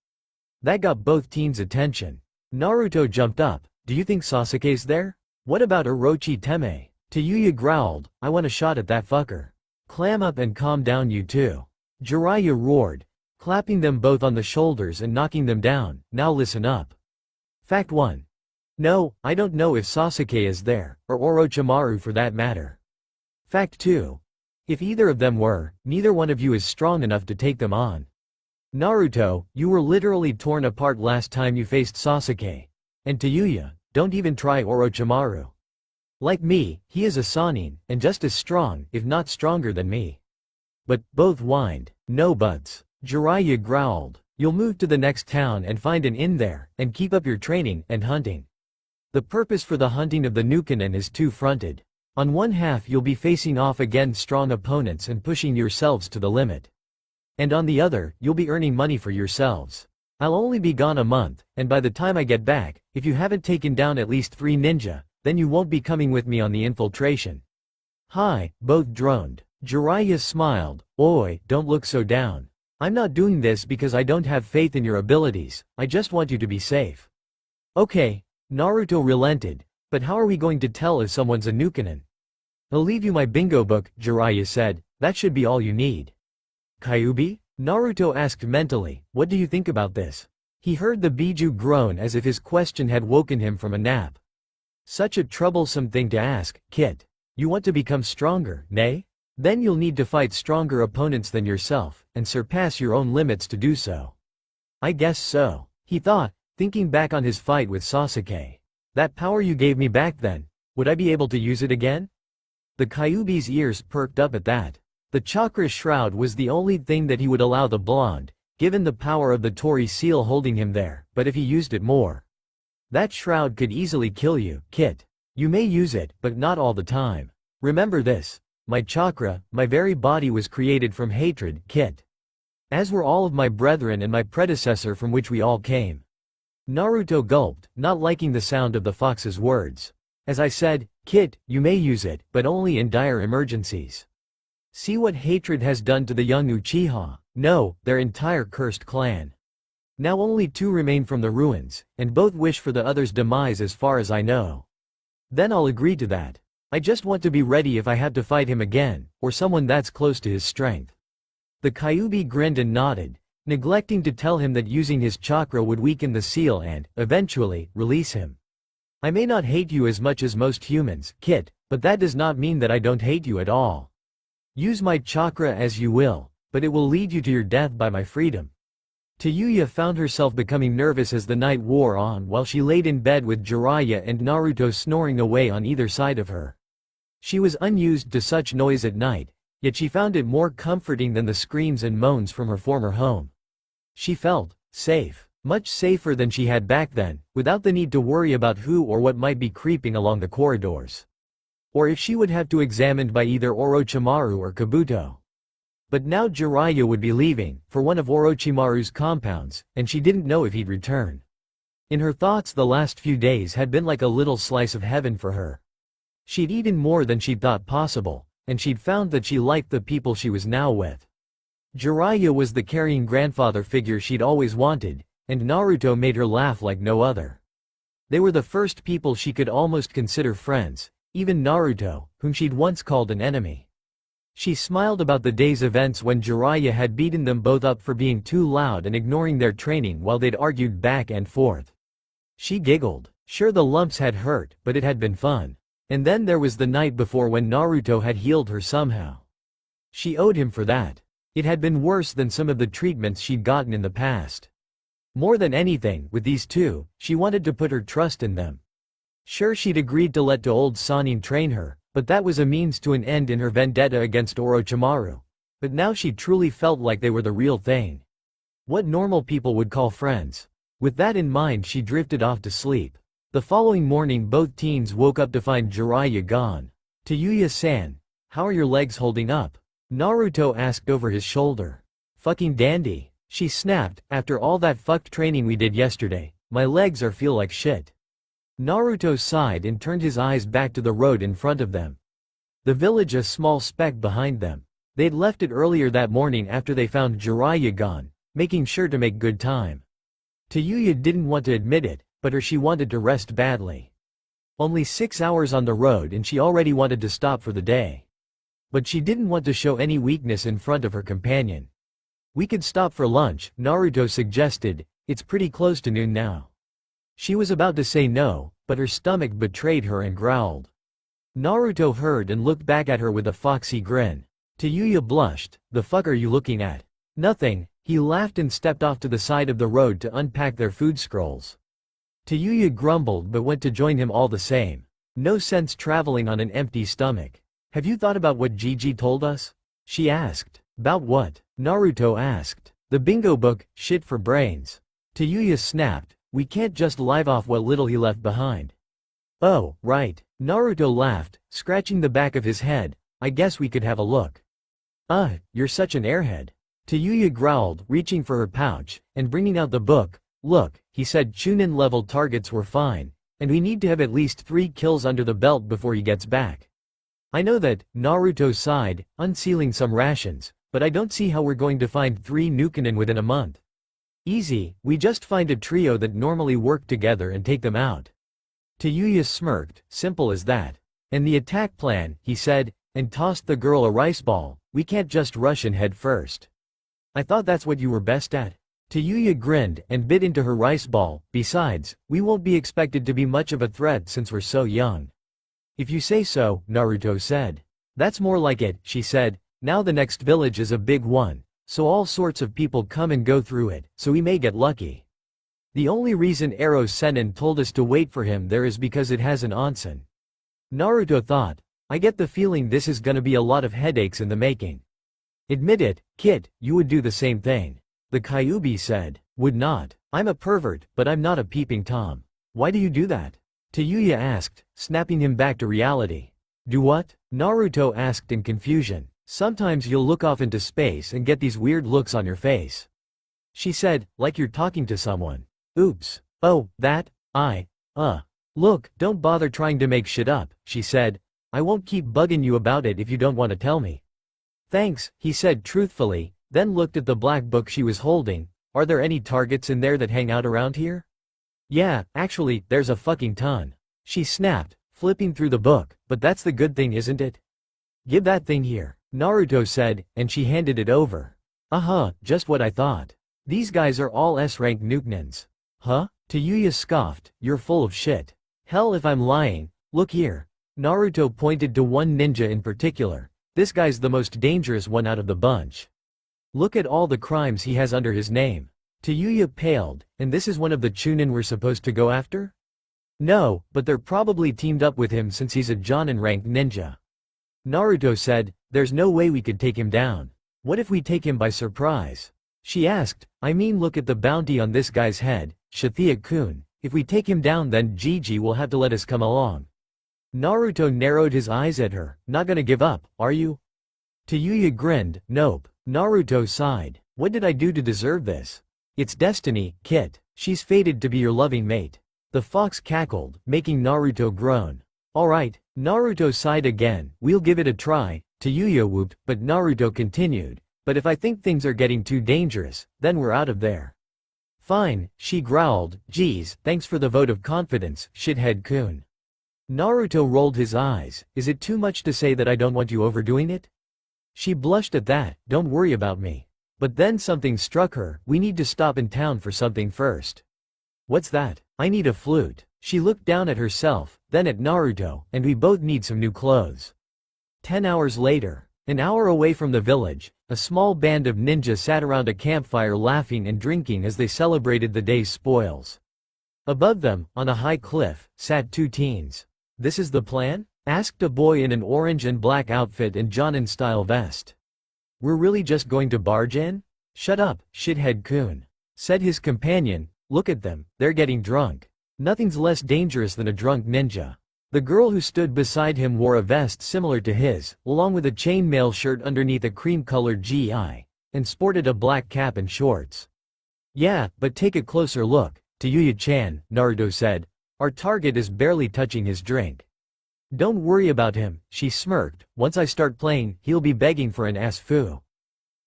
That got both teens' attention. Naruto jumped up, do you think Sasuke's there? What about Orochi Teme? Tayuya growled, I want a shot at that fucker. Clam up and calm down you two. Jiraiya roared, clapping them both on the shoulders and knocking them down, now listen up. Fact 1. No, I don't know if Sasuke is there, or Orochimaru for that matter. Fact 2. If either of them were, neither one of you is strong enough to take them on. Naruto, you were literally torn apart last time you faced Sasuke. And Tayuya, don't even try Orochimaru. Like me, he is a Sannin, and just as strong, if not stronger than me. But, both whined, no buds. Jiraiya growled, you'll move to the next town and find an inn there, and keep up your training and hunting. The purpose for the hunting of the Nukanen is two-fronted. On one half you'll be facing off against strong opponents and pushing yourselves to the limit. And on the other, you'll be earning money for yourselves. I'll only be gone a month, and by the time I get back, if you haven't taken down at least 3 ninja, then you won't be coming with me on the infiltration. Hi, both droned. Jiraiya smiled, oi, don't look so down. I'm not doing this because I don't have faith in your abilities, I just want you to be safe. Okay, Naruto relented, but how are we going to tell if someone's a Nukanen? I'll leave you my bingo book, Jiraiya said, that should be all you need. Kyuubi? Naruto asked mentally, what do you think about this? He heard the Biju groan as if his question had woken him from a nap. Such a troublesome thing to ask, Kit. You want to become stronger, nay? Then you'll need to fight stronger opponents than yourself, and surpass your own limits to do so. I guess so, he thought, thinking back on his fight with Sasuke. That power you gave me back then, would I be able to use it again? The Kyuubi's ears perked up at that. The chakra shroud was the only thing that he would allow the blonde, given the power of the Tori seal holding him there, but if he used it more. That shroud could easily kill you, Kit. You may use it, but not all the time. Remember this. My chakra, my very body was created from hatred, Kit. As were all of my brethren and my predecessor from which we all came. Naruto gulped, not liking the sound of the fox's words. As I said, Kit, you may use it, but only in dire emergencies. See what hatred has done to the young Uchiha, no, their entire cursed clan. Now only 2 remain from the ruins, and both wish for the other's demise as far as I know. Then I'll agree to that. I just want to be ready if I have to fight him again, or someone that's close to his strength. The Kyuubi grinned and nodded, neglecting to tell him that using his chakra would weaken the seal and, eventually, release him. I may not hate you as much as most humans, Kit, but that does not mean that I don't hate you at all. Use my chakra as you will, but it will lead you to your death by my freedom. Tayuya found herself becoming nervous as the night wore on while she laid in bed with Jiraiya and Naruto snoring away on either side of her. She was unused to such noise at night, yet she found it more comforting than the screams and moans from her former home. She felt safe, much safer than she had back then, without the need to worry about who or what might be creeping along the corridors. Or if she would have to examined by either Orochimaru or Kabuto. But now Jiraiya would be leaving, for one of Orochimaru's compounds, and she didn't know if he'd return. In her thoughts the last few days had been like a little slice of heaven for her. She'd eaten more than she'd thought possible, and she'd found that she liked the people she was now with. Jiraiya was the caring grandfather figure she'd always wanted, and Naruto made her laugh like no other. They were the first people she could almost consider friends, even Naruto, whom she'd once called an enemy. She smiled about the day's events when Jiraiya had beaten them both up for being too loud and ignoring their training while they'd argued back and forth. She giggled. Sure, the lumps had hurt, but it had been fun. And then there was the night before when Naruto had healed her somehow. She owed him for that. It had been worse than some of the treatments she'd gotten in the past. More than anything, with these two, she wanted to put her trust in them. Sure, she'd agreed to let old Sannin train her, but that was a means to an end in her vendetta against Orochimaru. But now she truly felt like they were the real thing. What normal people would call friends. With that in mind, she drifted off to sleep. The following morning, both teens woke up to find Jiraiya gone. "Tayuya-san, how are your legs holding up?" Naruto asked over his shoulder. "Fucking dandy," she snapped, "after all that fucked training we did yesterday, my legs feel like shit." Naruto sighed and turned his eyes back to the road in front of them. The village a small speck behind them. They'd left it earlier that morning after they found Jiraiya gone, making sure to make good time. Tayuya didn't want to admit it, but she wanted to rest badly. Only 6 hours on the road and she already wanted to stop for the day. But she didn't want to show any weakness in front of her companion. "We could stop for lunch," Naruto suggested, "it's pretty close to noon now." She was about to say no, but her stomach betrayed her and growled. Naruto heard and looked back at her with a foxy grin. Tayuya blushed. "The fuck are you looking at?" "Nothing," he laughed and stepped off to the side of the road to unpack their food scrolls. Tayuya grumbled but went to join him all the same. No sense traveling on an empty stomach. "Have you thought about what Gigi told us?" she asked. "About what?" Naruto asked. "The bingo book, shit for brains." Tayuya snapped. "We can't just live off what little he left behind." "Oh, right." Naruto laughed, scratching the back of his head. "I guess we could have a look." You're such an airhead." Tayuya growled, reaching for her pouch, and bringing out the book. "Look," he said, "Chunin level targets were fine, and we need to have at least 3 kills under the belt before he gets back." "I know that," Naruto sighed, unsealing some rations, "but I don't see how we're going to find 3 Nukenin within a month." "Easy, we just find a trio that normally work together and take them out." Tayuya smirked. "Simple as that." "And the attack plan," he said, and tossed the girl a rice ball. "We can't just rush in head first." "I thought that's what you were best at." Tayuya grinned and bit into her rice ball. "Besides, we won't be expected to be much of a threat since we're so young." "If you say so," Naruto said. "That's more like it," she said. "Now the next village is a big one, so all sorts of people come and go through it, so we may get lucky. The only reason Eros Sennin told us to wait for him there is because it has an onsen." Naruto thought, "I get the feeling this is gonna be a lot of headaches in the making." "Admit it, Kit, you would do the same thing." The Kyuubi said. "Would not. I'm a pervert, but I'm not a peeping Tom." "Why do you do that?" Tayuya asked, snapping him back to reality. "Do what?" Naruto asked in confusion. "Sometimes you'll look off into space and get these weird looks on your face." She said, "Like you're talking to someone." "Oops. Oh, that? Look, don't bother trying to make shit up," she said. "I won't keep bugging you about it if you don't want to tell me." "Thanks," he said truthfully, then looked at the black book she was holding. "Are there any targets in there that hang out around here?" "Yeah, actually, there's a fucking ton," she snapped, flipping through the book. "But that's the good thing, isn't it?" "Give that thing here," Naruto said, and she handed it over. Just what I thought. These guys are all S-rank Nukenins." "Huh?" Tayuya scoffed. "You're full of shit." "Hell if I'm lying. Look here." Naruto pointed to one ninja in particular. "This guy's the most dangerous one out of the bunch. Look at all the crimes he has under his name." Tayuya paled. "And this is one of the Chunin we're supposed to go after?" "No, but they're probably teamed up with him since he's a Jonin-ranked ninja." Naruto said, "There's no way we could take him down. What if we take him by surprise?" She asked, "I mean, look at the bounty on this guy's head, Shithia-kun. If we take him down then Gigi will have to let us come along." Naruto narrowed his eyes at her. "Not gonna give up, are you?" Tayuya grinned. "Nope." Naruto sighed. "What did I do to deserve this?" "It's destiny, Kit. She's fated to be your loving mate." The fox cackled, making Naruto groan. "Alright." Naruto sighed again. "We'll give it a try." Tayuya whooped, but Naruto continued. "But if I think things are getting too dangerous, then we're out of there." "Fine," she growled. "Geez, thanks for the vote of confidence, shithead-kun." Naruto rolled his eyes. "Is it too much to say that I don't want you overdoing it?" She blushed at that. "Don't worry about me." But then something struck her. "We need to stop in town for something first." "What's that?" "I need a flute." She looked down at herself, then at Naruto, "and we both need some new clothes." 10 hours later. An hour away from the village, a small band of ninja sat around a campfire laughing and drinking as they celebrated the day's spoils. Above them, on a high cliff, sat 2 teens. "This is the plan?" asked a boy in an orange and black outfit and Jonin-style vest. "We're really just going to barge in?" "Shut up, shithead-kun," said his companion. Look at them, they're getting drunk. Nothing's less dangerous than a drunk ninja. The girl who stood beside him wore a vest similar to his, along with a chainmail shirt underneath a cream-colored GI, and sported a black cap and shorts. Yeah, but take a closer look, Tayuya-chan, Naruto said. Our target is barely touching his drink. Don't worry about him, she smirked. Once I start playing, he'll be begging for an ass-fu.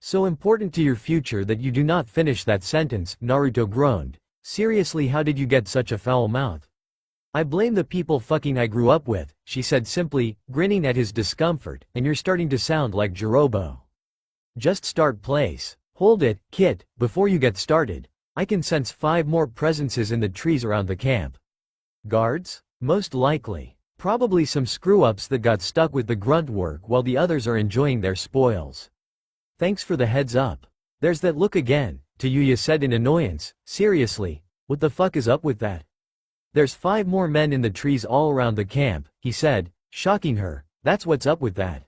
So important to your future that you do not finish that sentence, Naruto groaned. Seriously, how did you get such a foul mouth? I blame the people fucking I grew up with, she said simply, grinning at his discomfort, and you're starting to sound like Jirobo. Just start place. Hold it, Kit, before you get started. I can sense 5 more presences in the trees around the camp. Guards? Most likely. Probably some screw-ups that got stuck with the grunt work while the others are enjoying their spoils. Thanks for the heads up. There's that look again, Tayuya said in annoyance. Seriously, what the fuck is up with that? There's 5 more men in the trees all around the camp, he said, shocking her. That's what's up with that.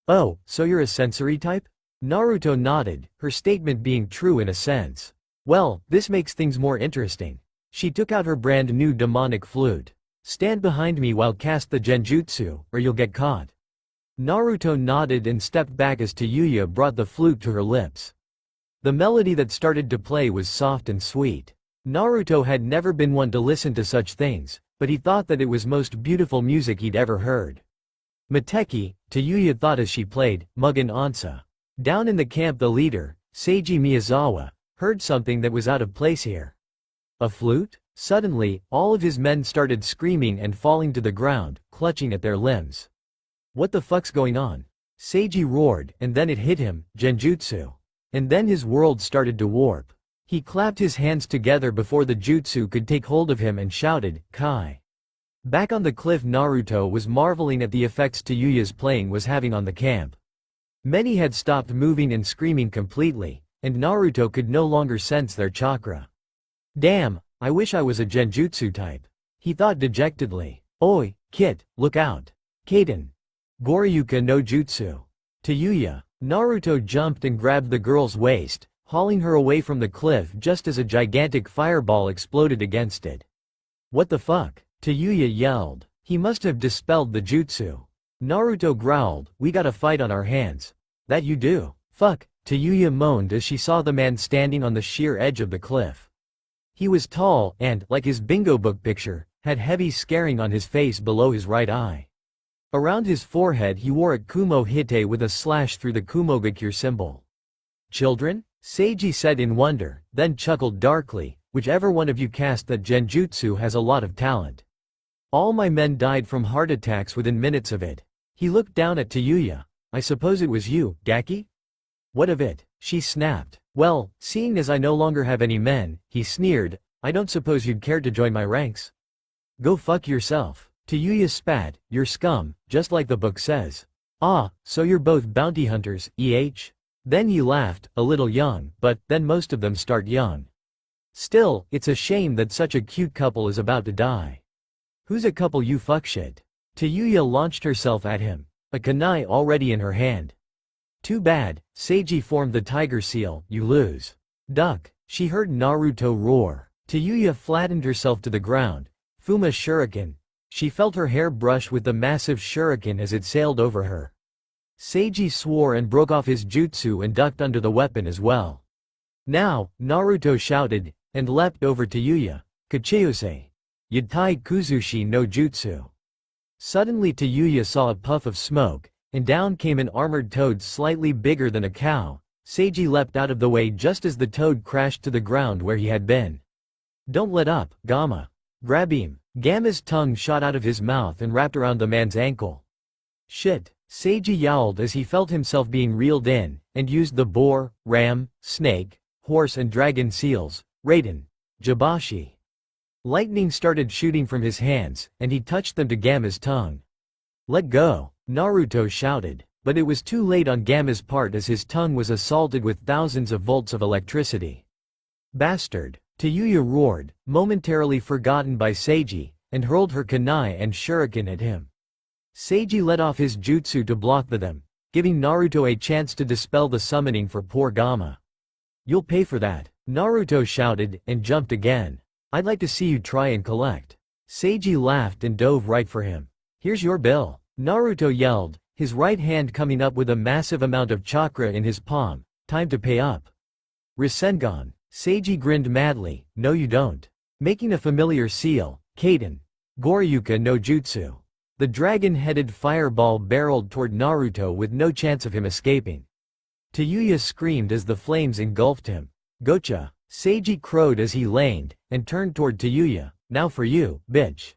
Oh, so you're a sensory type? Naruto nodded, her statement being true in a sense. Well, this makes things more interesting. She took out her brand new demonic flute. Stand behind me while cast the genjutsu, or you'll get caught. Naruto nodded and stepped back as Tayuya brought the flute to her lips. The melody that started to play was soft and sweet. Naruto had never been one to listen to such things, but he thought that it was most beautiful music he'd ever heard. Mateki, Tayuya thought as she played, Mugen Onsen. Down in the camp the leader, Seiji Miyazawa, heard something that was out of place here. A flute? Suddenly, all of his men started screaming and falling to the ground, clutching at their limbs. What the fuck's going on? Seiji roared, and then it hit him, genjutsu. And then his world started to warp. He clapped his hands together before the jutsu could take hold of him and shouted, Kai. Back on the cliff, Naruto was marveling at the effects Tayuya's playing was having on the camp. Many had stopped moving and screaming completely, and Naruto could no longer sense their chakra. Damn, I wish I was a genjutsu type. He thought dejectedly. Oi, Kit, look out. Kaden. Goryuka no jutsu. Tayuya. Naruto jumped and grabbed the girl's waist, hauling her away from the cliff just as a gigantic fireball exploded against it. What the fuck? Tayuya yelled. He must have dispelled the jutsu. Naruto growled, we got a fight on our hands. That you do? Fuck, Tayuya moaned as she saw the man standing on the sheer edge of the cliff. He was tall and, like his bingo book picture, had heavy scarring on his face below his right eye. Around his forehead he wore a Kumo Hite with a slash through the Kumogakure symbol. Children? Seiji said in wonder, then chuckled darkly, whichever one of you cast that genjutsu has a lot of talent. All my men died from heart attacks within minutes of it. He looked down at Tayuya. I suppose it was you, Gaki? What of it? She snapped. Well, seeing as I no longer have any men, he sneered, I don't suppose you'd care to join my ranks? Go fuck yourself. Tayuya spat, you're scum, just like the book says. Ah, so you're both bounty hunters, Then he laughed, a little young, but then most of them start young. Still, it's a shame that such a cute couple is about to die. Who's a couple you fuckshit? Tayuya launched herself at him, a kunai already in her hand. Too bad, Seiji formed the tiger seal, you lose. Duck, she heard Naruto roar. Tayuya flattened herself to the ground. Fuma shuriken. She felt her hair brush with the massive shuriken as it sailed over her. Seiji swore and broke off his jutsu and ducked under the weapon as well. Now, Naruto shouted, and leapt over Tayuya. Kacheuse. Yatai Kuzushi no Jutsu. Suddenly Tayuya saw a puff of smoke, and down came an armored toad slightly bigger than a cow. Seiji leapt out of the way just as the toad crashed to the ground where he had been. Don't let up, Gamma. Grab him. Gamma's tongue shot out of his mouth and wrapped around the man's ankle. Shit. Seiji yowled as he felt himself being reeled in, and used the boar, ram, snake, horse and dragon seals, Raiden, Jabashi. Lightning started shooting from his hands, and he touched them to Gamma's tongue. Let go, Naruto shouted, but it was too late on Gamma's part as his tongue was assaulted with thousands of volts of electricity. Bastard, Tayuya roared, momentarily forgotten by Seiji, and hurled her kunai and shuriken at him. Seiji let off his jutsu to block them, giving Naruto a chance to dispel the summoning for poor Gamma. You'll pay for that. Naruto shouted, and jumped again. I'd like to see you try and collect. Seiji laughed and dove right for him. Here's your bill. Naruto yelled, his right hand coming up with a massive amount of chakra in his palm. Time to pay up. Rasengan. Seiji grinned madly, no you don't. Making a familiar seal, Kaden. Goryuka no Jutsu. The dragon-headed fireball barreled toward Naruto with no chance of him escaping. Tayuya screamed as the flames engulfed him. Gotcha. Seiji crowed as he laned, and turned toward Tayuya. Now for you, bitch.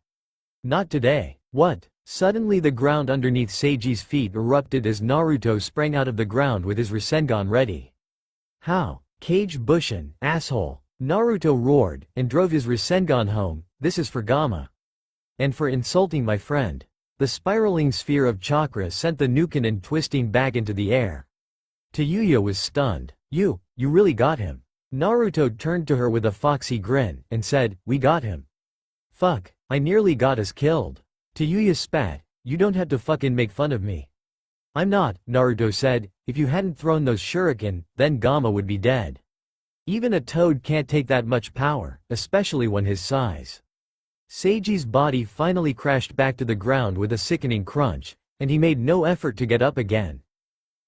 Not today. What? Suddenly the ground underneath Seiji's feet erupted as Naruto sprang out of the ground with his Rasengan ready. How? Kage Bushin, asshole. Naruto roared, and drove his Rasengan home. This is for Gamma. And for insulting my friend. The spiraling sphere of chakra sent the Nukenin twisting back into the air. Tayuya was stunned. You really got him. Naruto turned to her with a foxy grin, and said, we got him. Fuck, I nearly got us killed. Tayuya spat, you don't have to fucking make fun of me. I'm not, Naruto said, if you hadn't thrown those shuriken, then Gamma would be dead. Even a toad can't take that much power, especially one his size. Seiji's body finally crashed back to the ground with a sickening crunch, and he made no effort to get up again.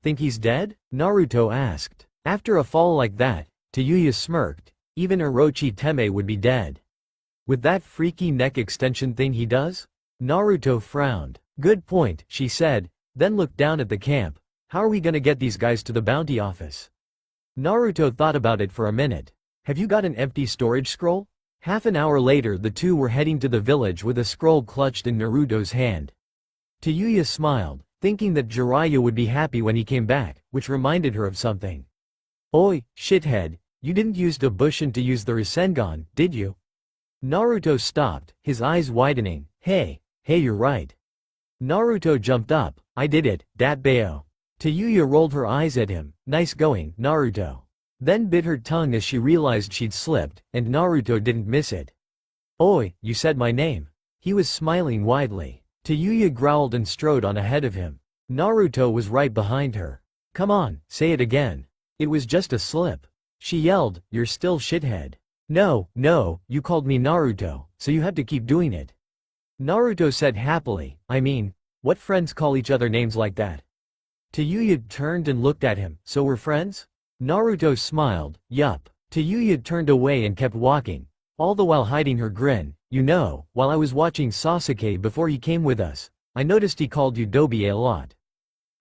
Think he's dead? Naruto asked. After a fall like that, Tayuya smirked, even Orochi Teme would be dead. With that freaky neck extension thing he does? Naruto frowned. Good point, she said, then looked down at the camp. How are we gonna get these guys to the bounty office? Naruto thought about it for a minute. Have you got an empty storage scroll? Half an hour later the two were heading to the village with a scroll clutched in Naruto's hand. Tayuya smiled, thinking that Jiraiya would be happy when he came back, which reminded her of something. Oi, shithead, you didn't use the Bushin to use the Rasengan, did you? Naruto stopped, his eyes widening. Hey, you're right. Naruto jumped up. I did it, dat bayo. Tayuya rolled her eyes at him. Nice going, Naruto. Then bit her tongue as she realized she'd slipped, and Naruto didn't miss it. Oi, you said my name. He was smiling widely. Tayuya growled and strode on ahead of him. Naruto was right behind her. Come on, say it again. It was just a slip. She yelled, you're still shithead. No, you called me Naruto, so you have to keep doing it. Naruto said happily, I mean, what friends call each other names like that? Tayuya turned and looked at him, so we're friends? Naruto smiled, yup. Tayuya turned away and kept walking, all the while hiding her grin. You know, while I was watching Sasuke before he came with us, I noticed he called you Dobi a lot.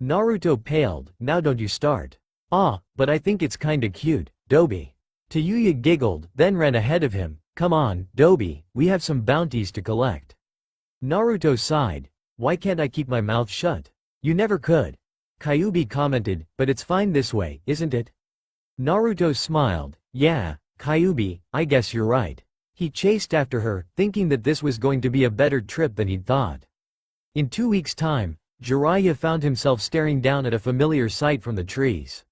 Naruto paled, now don't you start. Ah, but I think it's kinda cute, Dobi. Tayuya giggled, then ran ahead of him. Come on, Dobi, we have some bounties to collect. Naruto sighed. Why can't I keep my mouth shut? You never could. Kyuubi commented, but it's fine this way, isn't it? Naruto smiled. Yeah, Kyuubi, I guess you're right. He chased after her, thinking that this was going to be a better trip than he'd thought. In 2 weeks' time, Jiraiya found himself staring down at a familiar sight from the trees.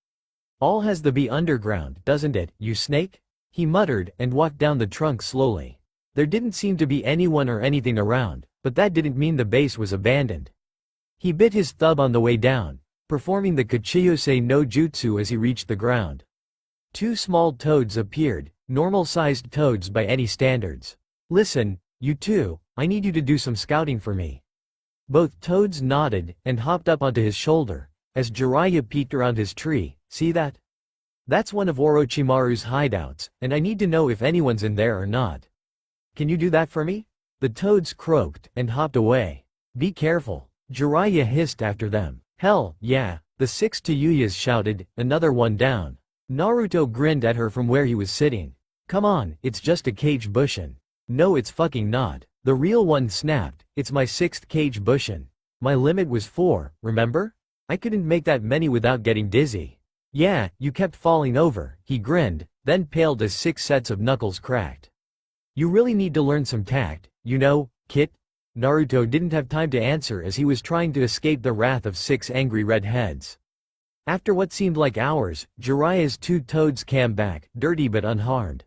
All has to be underground, doesn't it, you snake? He muttered, and walked down the trunk slowly. There didn't seem to be anyone or anything around, but that didn't mean the base was abandoned. He bit his thumb on the way down, performing the Kachiyose no Jutsu as he reached the ground. 2 small toads appeared, normal-sized toads by any standards. Listen, you two, I need you to do some scouting for me. Both toads nodded, and hopped up onto his shoulder, as Jiraiya peeked around his tree. See that? That's one of Orochimaru's hideouts, and I need to know if anyone's in there or not. Can you do that for me? The toads croaked, and hopped away. Be careful. Jiraiya hissed after them. Hell, yeah, the 6 Tayuyas shouted, another one down. Naruto grinned at her from where he was sitting. Come on, it's just a Kage Bushin. No it's fucking not. The real one snapped, it's my 6th Kage Bushin. My limit was 4, remember? I couldn't make that many without getting dizzy. Yeah, you kept falling over, he grinned, then paled as 6 sets of knuckles cracked. You really need to learn some tact, you know, Kit? Naruto didn't have time to answer as he was trying to escape the wrath of 6 angry red heads. After what seemed like hours, Jiraiya's 2 toads came back, dirty but unharmed.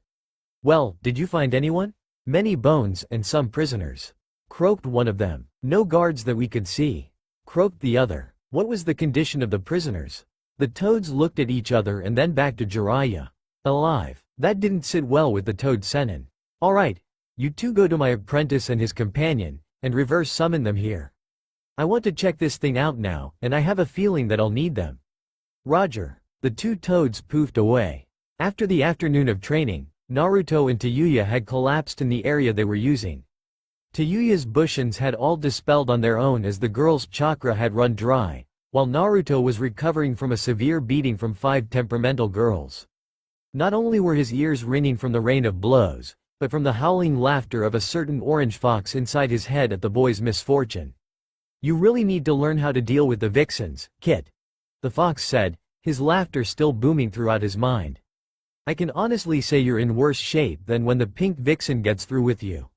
Well, did you find anyone? Many bones and some prisoners. Croaked one of them. No guards that we could see. Croaked the other. What was the condition of the prisoners? The toads looked at each other and then back to Jiraiya. Alive. That didn't sit well with the Toad Sennin. Alright. You two go to my apprentice and his companion, and reverse summon them here. I want to check this thing out now, and I have a feeling that I'll need them. Roger. The two toads poofed away. After the afternoon of training, Naruto and Tayuya had collapsed in the area they were using. Tayuya's bushins had all dispelled on their own as the girl's chakra had run dry, while Naruto was recovering from a severe beating from 5 temperamental girls. Not only were his ears ringing from the rain of blows, but from the howling laughter of a certain orange fox inside his head at the boy's misfortune. You really need to learn how to deal with the vixens, Kit. The fox said, his laughter still booming throughout his mind. I can honestly say you're in worse shape than when the pink vixen gets through with you.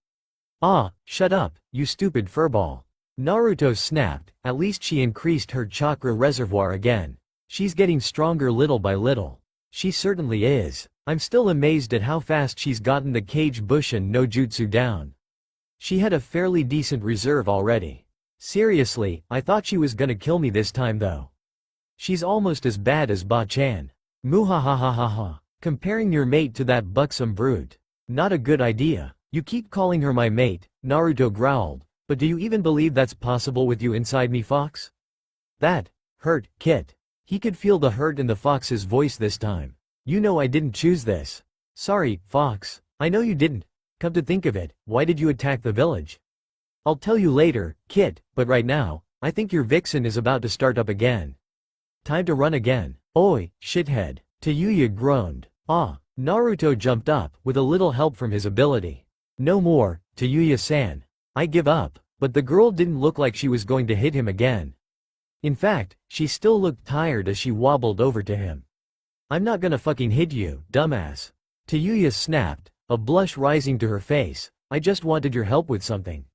Ah, shut up, you stupid furball. Naruto snapped, at least she increased her chakra reservoir again. She's getting stronger little by little. She certainly is. I'm still amazed at how fast she's gotten the Kage Bushin no Jutsu down. She had a fairly decent reserve already. Seriously, I thought she was gonna kill me this time though. She's almost as bad as Ba-chan. Muhahahaha. Comparing your mate to that buxom brute. Not a good idea. You keep calling her my mate, Naruto growled, but do you even believe that's possible with you inside me, fox? That hurt, Kit. He could feel the hurt in the fox's voice this time. You know I didn't choose this. Sorry, fox. I know you didn't. Come to think of it, why did you attack the village? I'll tell you later, Kit, but right now, I think your vixen is about to start up again. Time to run again. Oi, shithead. Tayuya groaned. Ah. Naruto jumped up, with a little help from his ability. No more, Tayuya-san. I give up. But the girl didn't look like she was going to hit him again. In fact, she still looked tired as she wobbled over to him. I'm not gonna fucking hit you, dumbass. Tayuya snapped, a blush rising to her face. I just wanted your help with something.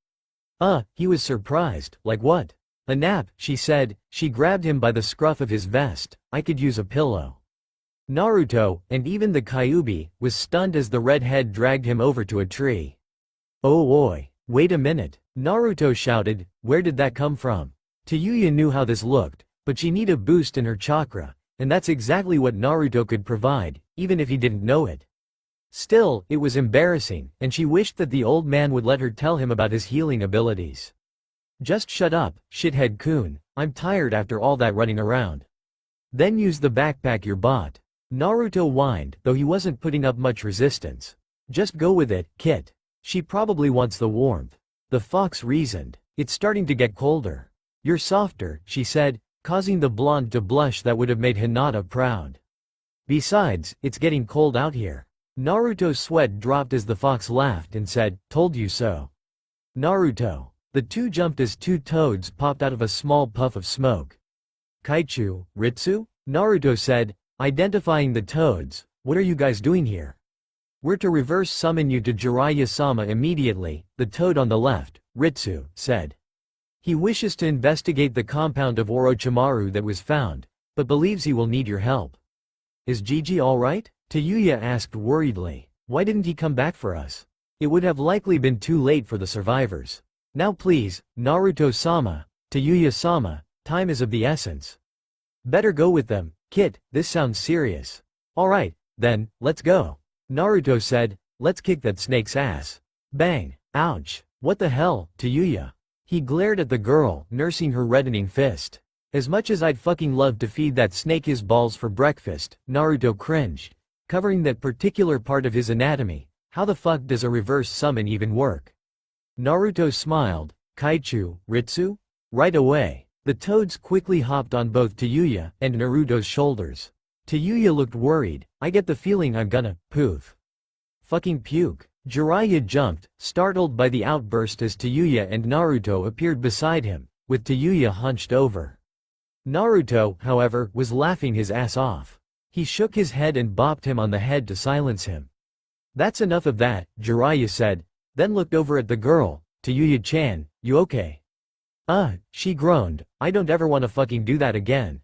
He was surprised. Like what? A nap, she said. She grabbed him by the scruff of his vest. I could use a pillow. Naruto, and even the Kyuubi, was stunned as the redhead dragged him over to a tree. Oh oi, wait a minute, Naruto shouted, where did that come from? Tayuya knew how this looked, but she needed a boost in her chakra, and that's exactly what Naruto could provide, even if he didn't know it. Still, it was embarrassing, and she wished that the old man would let her tell him about his healing abilities. Just shut up, shithead-kun, I'm tired after all that running around. Then use the backpack you bought. Naruto whined, though he wasn't putting up much resistance. Just go with it, Kit. She probably wants the warmth. The fox reasoned. It's starting to get colder. You're softer, she said, causing the blonde to blush that would have made Hinata proud. Besides, it's getting cold out here. Naruto's sweat dropped as the fox laughed and said, told you so. Naruto. The two jumped as two toads popped out of a small puff of smoke. Kaichu, Ritsu? Naruto said, identifying the toads, what are you guys doing here? We're to reverse summon you to Jiraiya-sama immediately, the toad on the left, Ritsu, said. He wishes to investigate the compound of Orochimaru that was found, but believes he will need your help. Is Gigi alright? Tayuya asked worriedly. Why didn't he come back for us? It would have likely been too late for the survivors. Now please, Naruto-sama, Tayuya-sama, time is of the essence. Better go with them, Kit, this sounds serious. Alright, then, let's go. Naruto said, let's kick that snake's ass. Bang. Ouch. What the hell, Tayuya? He glared at the girl, nursing her reddening fist. As much as I'd fucking love to feed that snake his balls for breakfast, Naruto cringed. Covering that particular part of his anatomy, how the fuck does a reverse summon even work? Naruto smiled. Kaichu, Ritsu? Right away. The toads quickly hopped on both Tayuya and Naruto's shoulders. Tayuya looked worried. I get the feeling I'm gonna poof. Fucking puke. Jiraiya jumped, startled by the outburst as Tayuya and Naruto appeared beside him, with Tayuya hunched over. Naruto, however, was laughing his ass off. He shook his head and bopped him on the head to silence him. That's enough of that, Jiraiya said, then looked over at the girl. Tayuya-chan, you okay? She groaned, I don't ever wanna fucking do that again.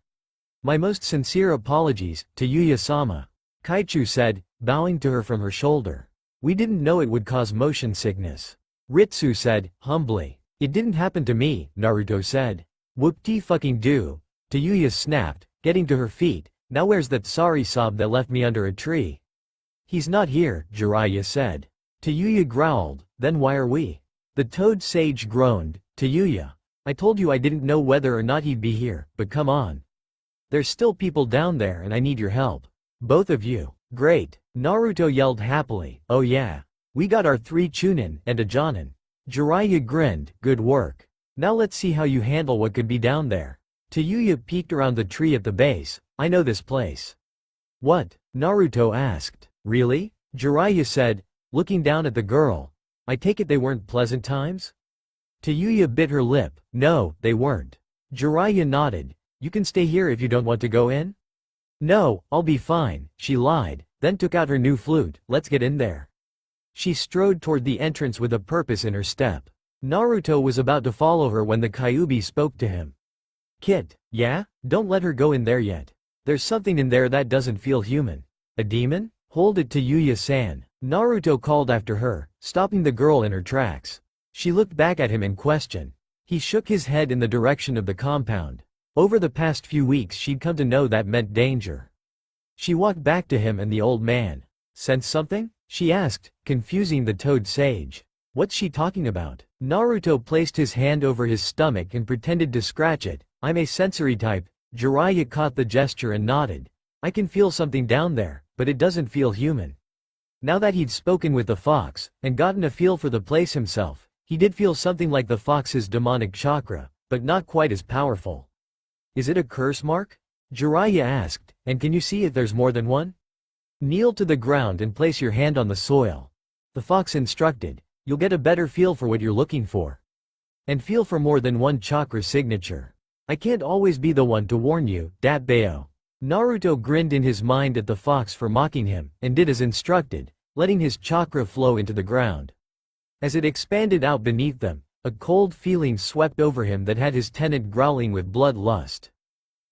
My most sincere apologies, Tayuya-sama. Kaichu said, bowing to her from her shoulder. We didn't know it would cause motion sickness. Ritsu said, humbly. It didn't happen to me, Naruto said. Whoop-de-fucking-do. Tayuya snapped, getting to her feet. Now where's that sorry sob that left me under a tree? He's not here, Jiraiya said. Tayuya growled, then why are we? The toad sage groaned, Tayuya. I told you I didn't know whether or not he'd be here, but come on. There's still people down there and I need your help. Both of you. Great. Naruto yelled happily, oh yeah. We got our 3 Chunin and a Jonin. Jiraiya grinned, good work. Now let's see how you handle what could be down there. Tayuya peeked around the tree at the base. I know this place. What? Naruto asked. Really? Jiraiya said, looking down at the girl. I take it they weren't pleasant times? Tayuya bit her lip. No, they weren't. Jiraiya nodded. You can stay here if you don't want to go in? No, I'll be fine, she lied, then took out her new flute. Let's get in there. She strode toward the entrance with a purpose in her step. Naruto was about to follow her when the Kyuubi spoke to him. Kit, yeah? Don't let her go in there yet. There's something in there that doesn't feel human. A demon? Hold it to Yuya-san. Naruto called after her, stopping the girl in her tracks. She looked back at him in question. He shook his head in the direction of the compound. Over the past few weeks she'd come to know that meant danger. She walked back to him and the old man. Sense something? She asked, confusing the toad sage. What's she talking about? Naruto placed his hand over his stomach and pretended to scratch it. I'm a sensory type. Jiraiya caught the gesture and nodded. I can feel something down there, but it doesn't feel human. Now that he'd spoken with the fox, and gotten a feel for the place himself, he did feel something like the fox's demonic chakra, but not quite as powerful. Is it a curse mark? Jiraiya asked, and can you see if there's more than one? Kneel to the ground and place your hand on the soil. The fox instructed. You'll get a better feel for what you're looking for. And feel for more than one chakra signature. I can't always be the one to warn you, Dat Bayo. Naruto grinned in his mind at the fox for mocking him, and did as instructed, letting his chakra flow into the ground. As it expanded out beneath them, a cold feeling swept over him that had his tenant growling with bloodlust.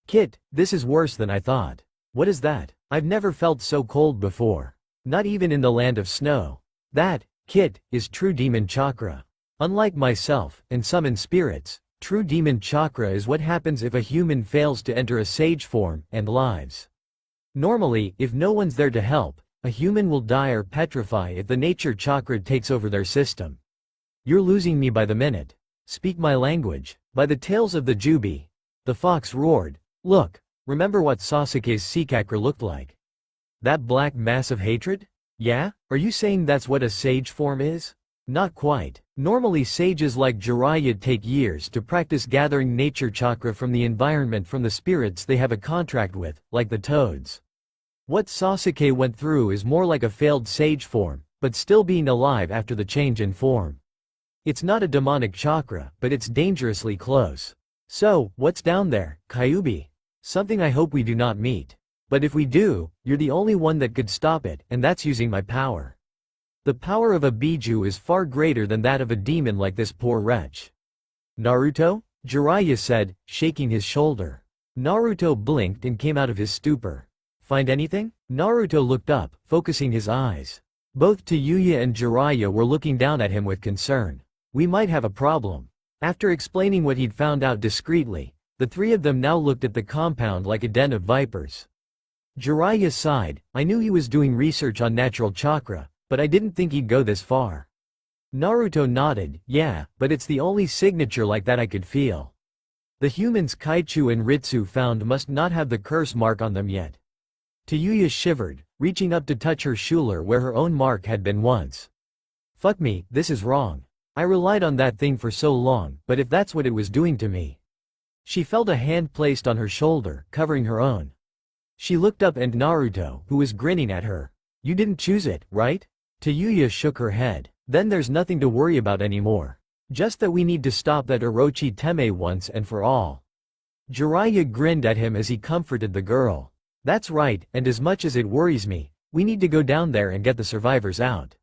Kit, this is worse than I thought. What is that? I've never felt so cold before. Not even in the land of snow. That, Kit, is true demon chakra. Unlike myself, and summon spirits, true demon chakra is what happens if a human fails to enter a sage form and lives. Normally, if no one's there to help, a human will die or petrify if the nature chakra takes over their system. You're losing me by the minute. Speak my language. By the tails of the Jubi. The fox roared. Look, remember what Sasuke's Sekakura looked like? That black mass of hatred? Yeah? Are you saying that's what a sage form is? Not quite. Normally sages like Jiraiya take years to practice gathering nature chakra from the environment from the spirits they have a contract with, like the toads. What Sasuke went through is more like a failed sage form, but still being alive after the change in form. It's not a demonic chakra, but it's dangerously close. So, what's down there, Kyuubi? Something I hope we do not meet. But if we do, you're the only one that could stop it, and that's using my power. The power of a Biju is far greater than that of a demon like this poor wretch. Naruto? Jiraiya said, shaking his shoulder. Naruto blinked and came out of his stupor. Find anything? Naruto looked up, focusing his eyes. Both Tayuya and Jiraiya were looking down at him with concern. We might have a problem. After explaining what he'd found out discreetly, the three of them now looked at the compound like a den of vipers. Jiraiya sighed. I knew he was doing research on natural chakra, but I didn't think he'd go this far. Naruto nodded. Yeah, but it's the only signature like that I could feel. The humans Kaichu and Ritsu found must not have the curse mark on them yet. Tayuya shivered, reaching up to touch her shoulder where her own mark had been once. Fuck me, this is wrong. I relied on that thing for so long, but if that's what it was doing to me. She felt a hand placed on her shoulder, covering her own. She looked up and Naruto, who was grinning at her. You didn't choose it, right? Tayuya shook her head. Then there's nothing to worry about anymore. Just that we need to stop that Orochi Teme once and for all. Jiraiya grinned at him as he comforted the girl. That's right, and as much as it worries me, we need to go down there and get the survivors out.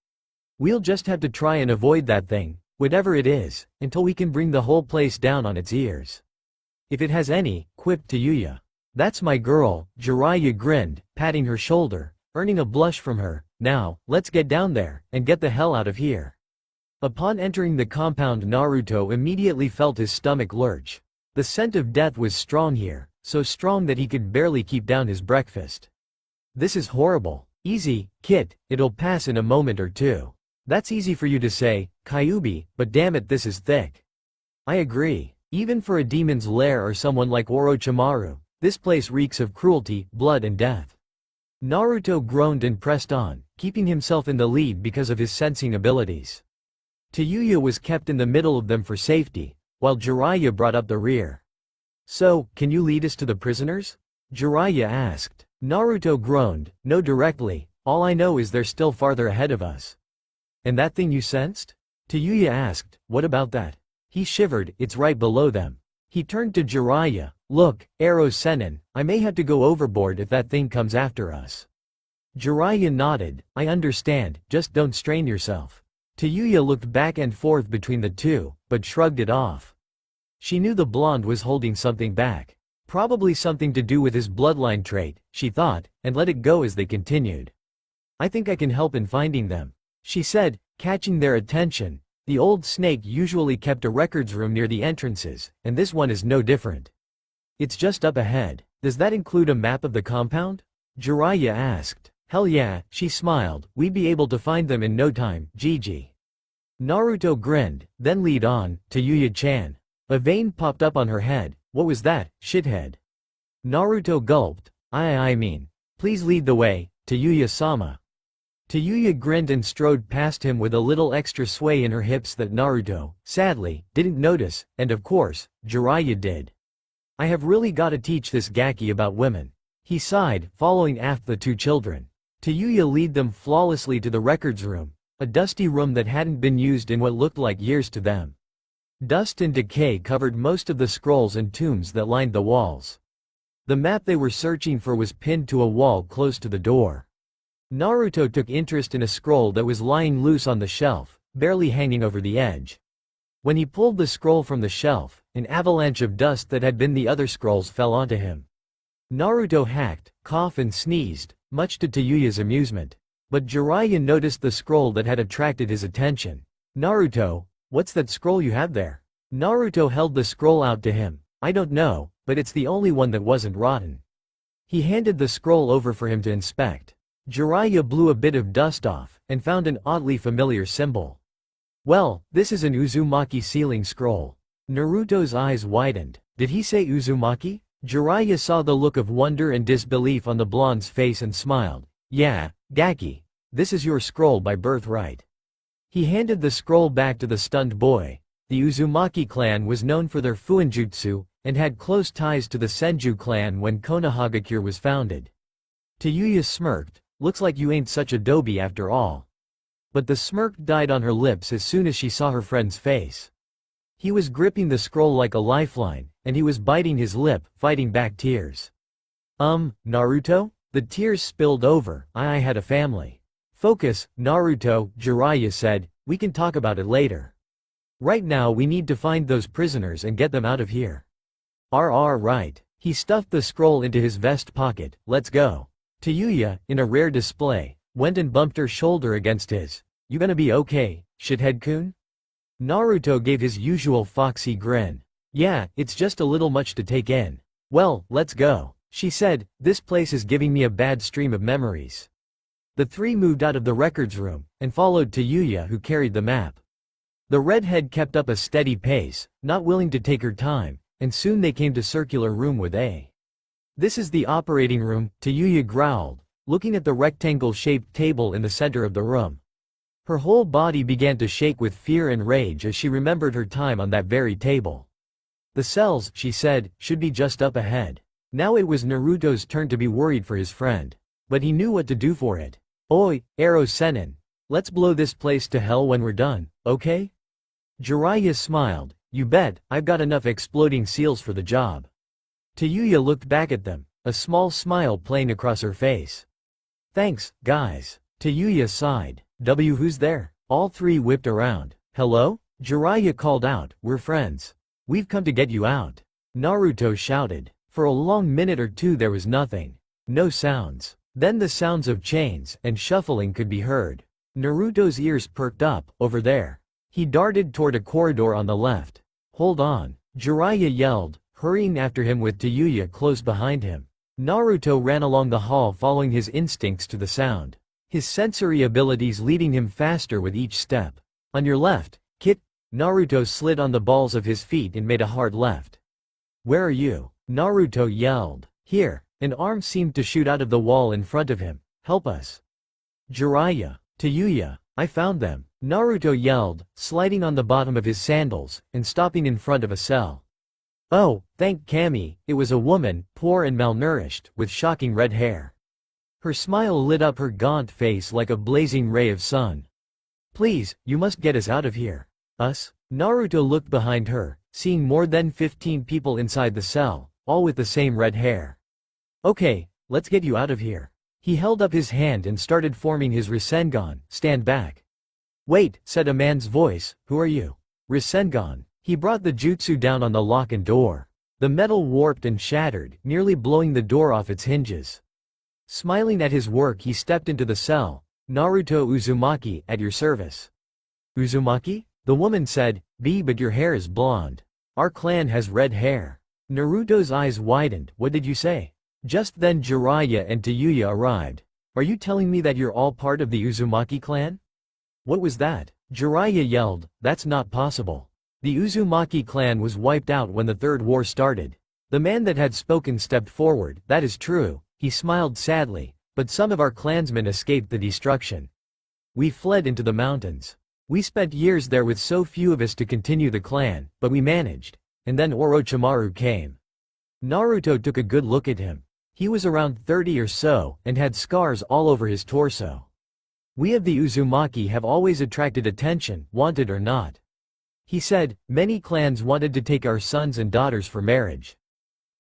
We'll just have to try and avoid that thing, whatever it is, until we can bring the whole place down on its ears. If it has any, quipped Tayuya. That's my girl, Jiraiya grinned, patting her shoulder, earning a blush from her. Now, let's get down there, and get the hell out of here. Upon entering the compound, Naruto immediately felt his stomach lurch. The scent of death was strong here, so strong that he could barely keep down his breakfast. This is horrible. Easy, Kit, it'll pass in a moment or two. That's easy for you to say, Kyuubi, but damn it, this is thick. I agree. Even for a demon's lair or someone like Orochimaru, this place reeks of cruelty, blood and death. Naruto groaned and pressed on, keeping himself in the lead because of his sensing abilities. Tayuya was kept in the middle of them for safety, while Jiraiya brought up the rear. So, can you lead us to the prisoners? Jiraiya asked. Naruto groaned, no directly, all I know is they're still farther ahead of us. And that thing you sensed? Tayuya asked, what about that? He shivered, it's right below them. He turned to Jiraiya, look, Arrow Sennin, I may have to go overboard if that thing comes after us. Jiraiya nodded, I understand, just don't strain yourself. Tayuya looked back and forth between the two, but shrugged it off. She knew the blonde was holding something back. Probably something to do with his bloodline trait, she thought, and let it go as they continued. I think I can help in finding them, she said, catching their attention. The old snake usually kept a records room near the entrances, and this one is no different. It's just up ahead. Does that include a map of the compound? Jiraiya asked. Hell yeah, she smiled, we'd be able to find them in no time, Gigi. Naruto grinned, then lead on, Tayuya-chan. A vein popped up on her head. What was that, shithead? Naruto gulped. I mean, please lead the way, Tayuya-sama. Tayuya grinned and strode past him with a little extra sway in her hips that Naruto, sadly, didn't notice, and of course, Jiraiya did. I have really gotta teach this Gaki about women. He sighed, following after the two children. Tayuya lead them flawlessly to the records room, a dusty room that hadn't been used in what looked like years to them. Dust and decay covered most of the scrolls and tombs that lined the walls. The map they were searching for was pinned to a wall close to the door. Naruto took interest in a scroll that was lying loose on the shelf, barely hanging over the edge. When he pulled the scroll from the shelf, an avalanche of dust that had been the other scrolls fell onto him. Naruto hacked, coughed and sneezed, much to Tayuya's amusement. But Jiraiya noticed the scroll that had attracted his attention. Naruto, what's that scroll you have there? Naruto held the scroll out to him. I don't know, but it's the only one that wasn't rotten. He handed the scroll over for him to inspect. Jiraiya blew a bit of dust off, and found an oddly familiar symbol. Well, this is an Uzumaki sealing scroll. Naruto's eyes widened. Did he say Uzumaki? Jiraiya saw the look of wonder and disbelief on the blonde's face and smiled. Yeah, Gaki. This is your scroll by birthright. He handed the scroll back to the stunned boy. The Uzumaki clan was known for their fuinjutsu, and had close ties to the Senju clan when Konohagakure was founded. Tayuya smirked. Looks like you ain't such a doby after all. But the smirk died on her lips as soon as she saw her friend's face. He was gripping the scroll like a lifeline, and he was biting his lip, fighting back tears. Naruto? The tears spilled over. I had a family. Focus, Naruto, Jiraiya said, we can talk about it later. Right now we need to find those prisoners and get them out of here. Right. He stuffed the scroll into his vest pocket, let's go. Tayuya, in a rare display, went and bumped her shoulder against his. You gonna be okay, shithead-kun? Naruto gave his usual foxy grin. Yeah, it's just a little much to take in. Well, let's go, she said, this place is giving me a bad stream of memories. The three moved out of the records room, and followed Tayuya who carried the map. The redhead kept up a steady pace, not willing to take her time, and soon they came to circular room with A. This is the operating room, Tayuya growled, looking at the rectangle-shaped table in the center of the room. Her whole body began to shake with fear and rage as she remembered her time on that very table. The cells, she said, should be just up ahead. Now it was Naruto's turn to be worried for his friend. But he knew what to do for it. Oi, Arrow Sennin. Let's blow this place to hell when we're done, okay? Jiraiya smiled. You bet, I've got enough exploding seals for the job. Tayuya looked back at them, a small smile playing across her face. Thanks, guys. Tayuya sighed. Who's there? All three whipped around. Hello? Jiraiya called out, we're friends. We've come to get you out. Naruto shouted. For a long minute or two there was nothing. No sounds. Then the sounds of chains and shuffling could be heard. Naruto's ears perked up, over there. He darted toward a corridor on the left. Hold on. Jiraiya yelled, hurrying after him with Tayuya close behind him. Naruto ran along the hall following his instincts to the sound. His sensory abilities leading him faster with each step. On your left, Kit. Naruto slid on the balls of his feet and made a hard left. Where are you? Naruto yelled. Here. An arm seemed to shoot out of the wall in front of him. Help us. Jiraiya. Tayuya. I found them. Naruto yelled, sliding on the bottom of his sandals, and stopping in front of a cell. Oh, thank Kami, it was a woman, poor and malnourished, with shocking red hair. Her smile lit up her gaunt face like a blazing ray of sun. Please, you must get us out of here. Us? Naruto looked behind her, seeing more than 15 people inside the cell, all with the same red hair. Okay, let's get you out of here. He held up his hand and started forming his Rasengan. Stand back. Wait, said a man's voice, who are you? Rasengan. He brought the jutsu down on the lock and door. The metal warped and shattered, nearly blowing the door off its hinges. Smiling at his work, he stepped into the cell. Naruto Uzumaki, at your service. Uzumaki? The woman said, but your hair is blonde. Our clan has red hair. Naruto's eyes widened. What did you say? Just then Jiraiya and Tayuya arrived. Are you telling me that you're all part of the Uzumaki clan? What was that? Jiraiya yelled, that's not possible. The Uzumaki clan was wiped out when the Third War started. The man that had spoken stepped forward. That is true. He smiled sadly, but some of our clansmen escaped the destruction. We fled into the mountains. We spent years there with so few of us to continue the clan, but we managed. And then Orochimaru came. Naruto took a good look at him. He was around 30 or so, and had scars all over his torso. We of the Uzumaki have always attracted attention, wanted or not. He said, many clans wanted to take our sons and daughters for marriage.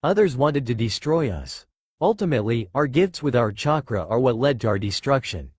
Others wanted to destroy us. Ultimately, our gifts with our chakra are what led to our destruction.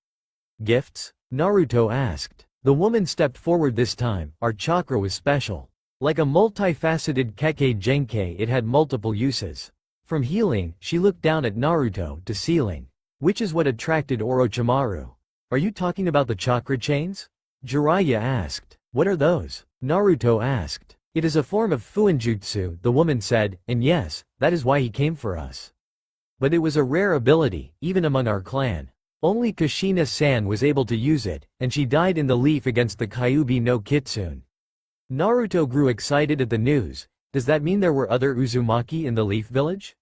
Gifts? Naruto asked. The woman stepped forward this time. Our chakra was special. Like a multifaceted Kekkei Genkei, it had multiple uses. From healing, she looked down at Naruto, to sealing. Which is what attracted Orochimaru. Are you talking about the chakra chains? Jiraiya asked. What are those? Naruto asked. It is a form of Fuinjutsu, the woman said, and yes, that is why he came for us. But it was a rare ability, even among our clan. Only Kushina-san was able to use it, and she died in the leaf against the Kyuubi no Kitsune. Naruto grew excited at the news. Does that mean there were other Uzumaki in the Leaf Village?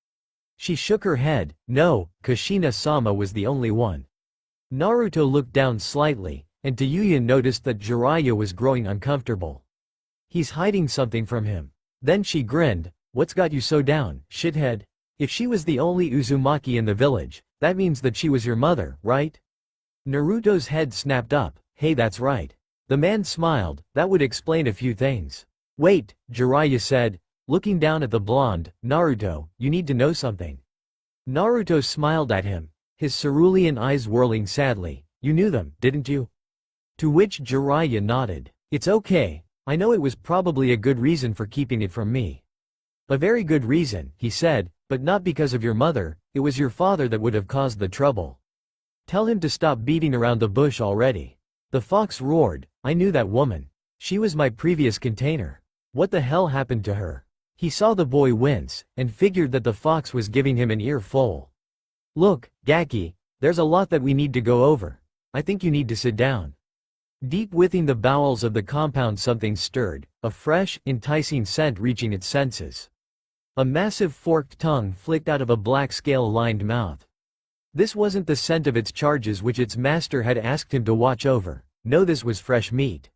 She shook her head. No, Kushina-sama was the only one. Naruto looked down slightly, and Tayuya noticed that Jiraiya was growing uncomfortable. He's hiding something from him. Then she grinned. What's got you so down, shithead? If she was the only Uzumaki in the village, that means that she was your mother, right? Naruto's head snapped up. Hey, that's right. The man smiled. That would explain a few things. Wait, Jiraiya said, looking down at the blonde. Naruto, you need to know something. Naruto smiled at him, his cerulean eyes whirling sadly. You knew them, didn't you? To which Jiraiya nodded. It's okay. I know it was probably a good reason for keeping it from me. A very good reason, he said, but not because of your mother, it was your father that would have caused the trouble. Tell him to stop beating around the bush already. The fox roared. I knew that woman. She was my previous container. What the hell happened to her? He saw the boy wince, and figured that the fox was giving him an earful. Look, Gaki, there's a lot that we need to go over. I think you need to sit down. Deep within the bowels of the compound something stirred, a fresh, enticing scent reaching its senses. A massive forked tongue flicked out of a black scale-lined mouth. This wasn't the scent of its charges which its master had asked him to watch over. No, this was fresh meat.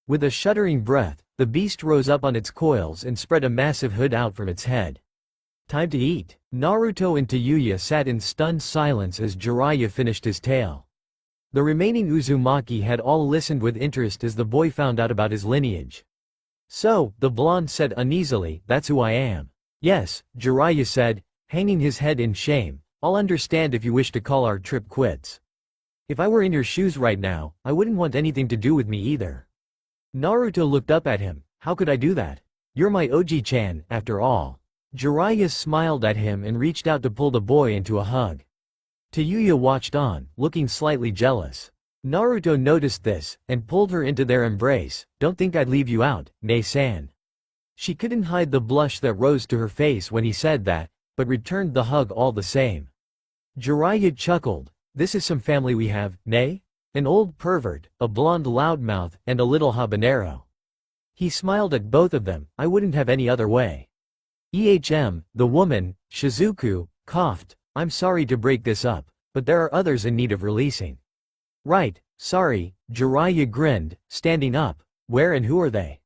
With a shuddering breath, the beast rose up on its coils and spread a massive hood out from its head. Time to eat. Naruto and Tayuya sat in stunned silence as Jiraiya finished his tale. The remaining Uzumaki had all listened with interest as the boy found out about his lineage. So, the blonde said uneasily, that's who I am. Yes, Jiraiya said, hanging his head in shame, I'll understand if you wish to call our trip quits. If I were in your shoes right now, I wouldn't want anything to do with me either. Naruto looked up at him. How could I do that? You're my Oji-chan, after all. Jiraiya smiled at him and reached out to pull the boy into a hug. Tayuya watched on, looking slightly jealous. Naruto noticed this, and pulled her into their embrace. Don't think I'd leave you out, Nei-san. She couldn't hide the blush that rose to her face when he said that, but returned the hug all the same. Jiraiya chuckled. This is some family we have, nay? An old pervert, a blonde loudmouth, and a little habanero. He smiled at both of them. I wouldn't have any other way. The woman, Shizuku, coughed. I'm sorry to break this up, but there are others in need of releasing. Right, sorry, Jiraiya grinned, standing up. Where and who are they?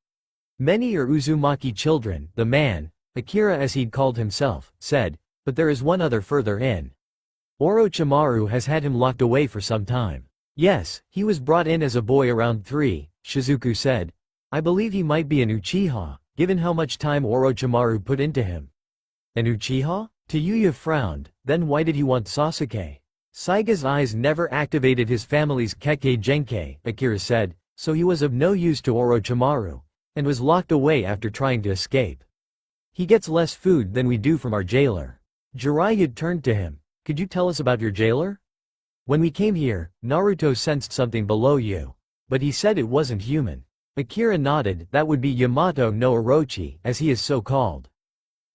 Many are Uzumaki children, the man, Akira as he'd called himself, said, but there is one other further in. Orochimaru has had him locked away for some time. Yes, he was brought in as a boy around 3, Shizuku said. I believe he might be an Uchiha, given how much time Orochimaru put into him. An Uchiha? Tayuya frowned, then why did he want Sasuke? Saiga's eyes never activated his family's Kekkei Genkei, Akira said, so he was of no use to Orochimaru, and was locked away after trying to escape. He gets less food than we do from our jailer. Jiraiya turned to him. Could you tell us about your jailer? When we came here, Naruto sensed something below you. But he said it wasn't human. Akira nodded. That would be Yamato no Orochi, as he is so called.